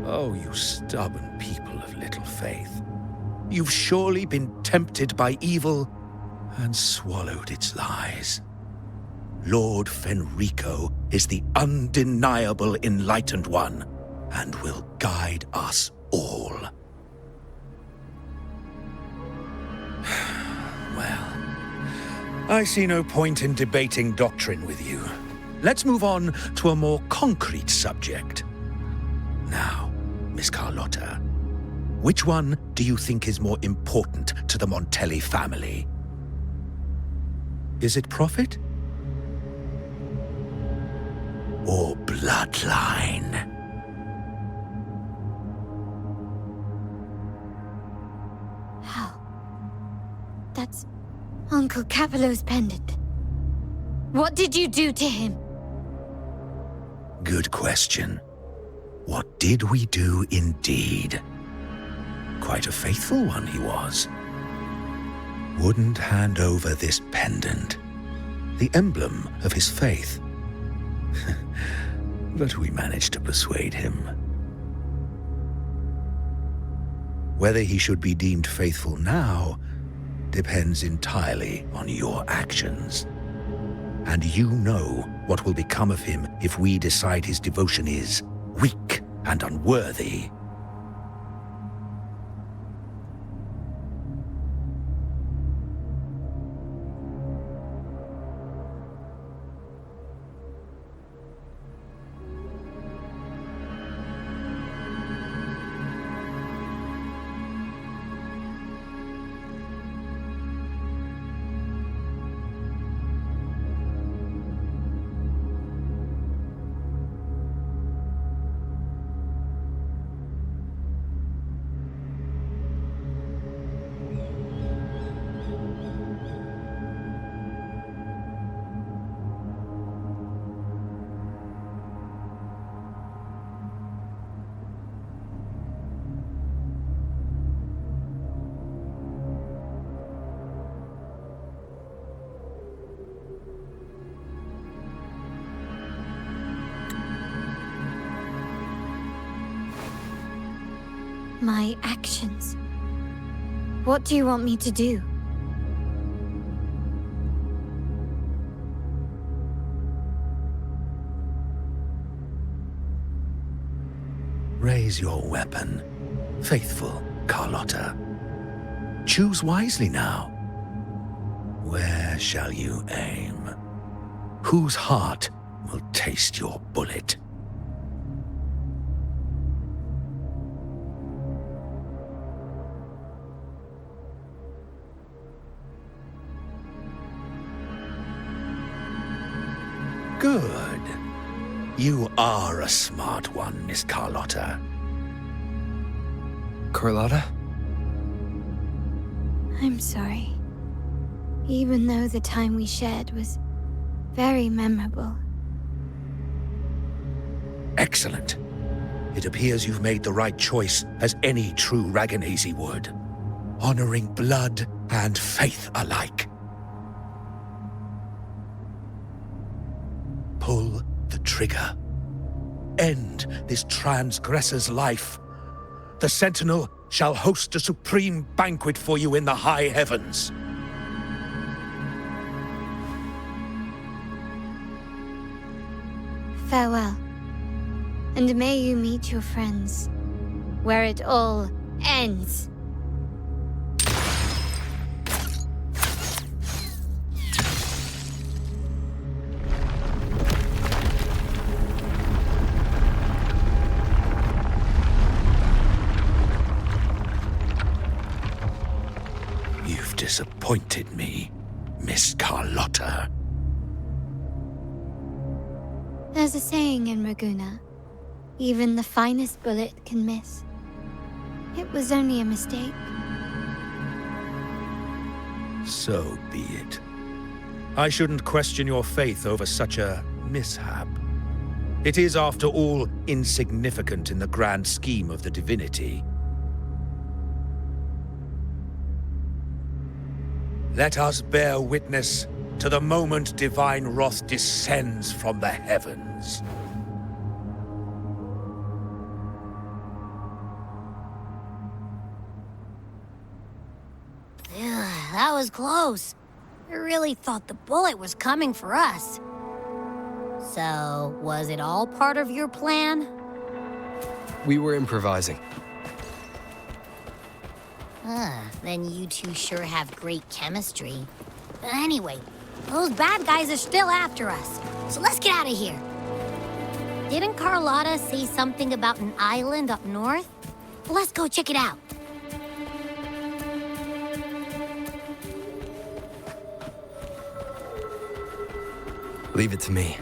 Oh, you stubborn people of little faith. You've surely been tempted by evil and swallowed its lies. Lord Fenrico is the undeniable Enlightened One and will guide us all. Well, I see no point in debating doctrine with you. Let's move on to a more concrete subject. Now, Miss Carlotta, which one do you think is more important to the Montelli family? Is it profit? Or bloodline? How? That's Uncle Capello's pendant. What did you do to him? Good question. What did we do indeed? Quite a faithful one he was. Wouldn't hand over this pendant, the emblem of his faith. But we managed to persuade him. Whether he should be deemed faithful now depends entirely on your actions. And you know what will become of him if we decide his devotion is weak and unworthy. My actions. What do you want me to do? Raise your weapon, faithful Carlotta. Choose wisely now. Where shall you aim? Whose heart will taste your bullet? Good. You are a smart one, Miss Carlotta. Carlotta? I'm sorry. Even though the time we shared was very memorable. Excellent. It appears you've made the right choice, as any true Raganese would. Honoring blood and faith alike. Pull the trigger. End this transgressor's life. The Sentinel shall host a supreme banquet for you in the high heavens. Farewell. And may you meet your friends, where it all ends. disappointed me, Miss Carlotta. There's a saying in Raguna. Even the finest bullet can miss. It was only a mistake. So be it. I shouldn't question your faith over such a mishap. It is, after all, insignificant in the grand scheme of the divinity. Let us bear witness to the moment divine wrath descends from the heavens. That was close. I really thought the bullet was coming for us. So, was it all part of your plan? We were improvising. Then you two sure have great chemistry. Anyway, those bad guys are still after us, so let's get out of here. Didn't Carlotta say something about an island up north? Let's go check it out. Leave it to me.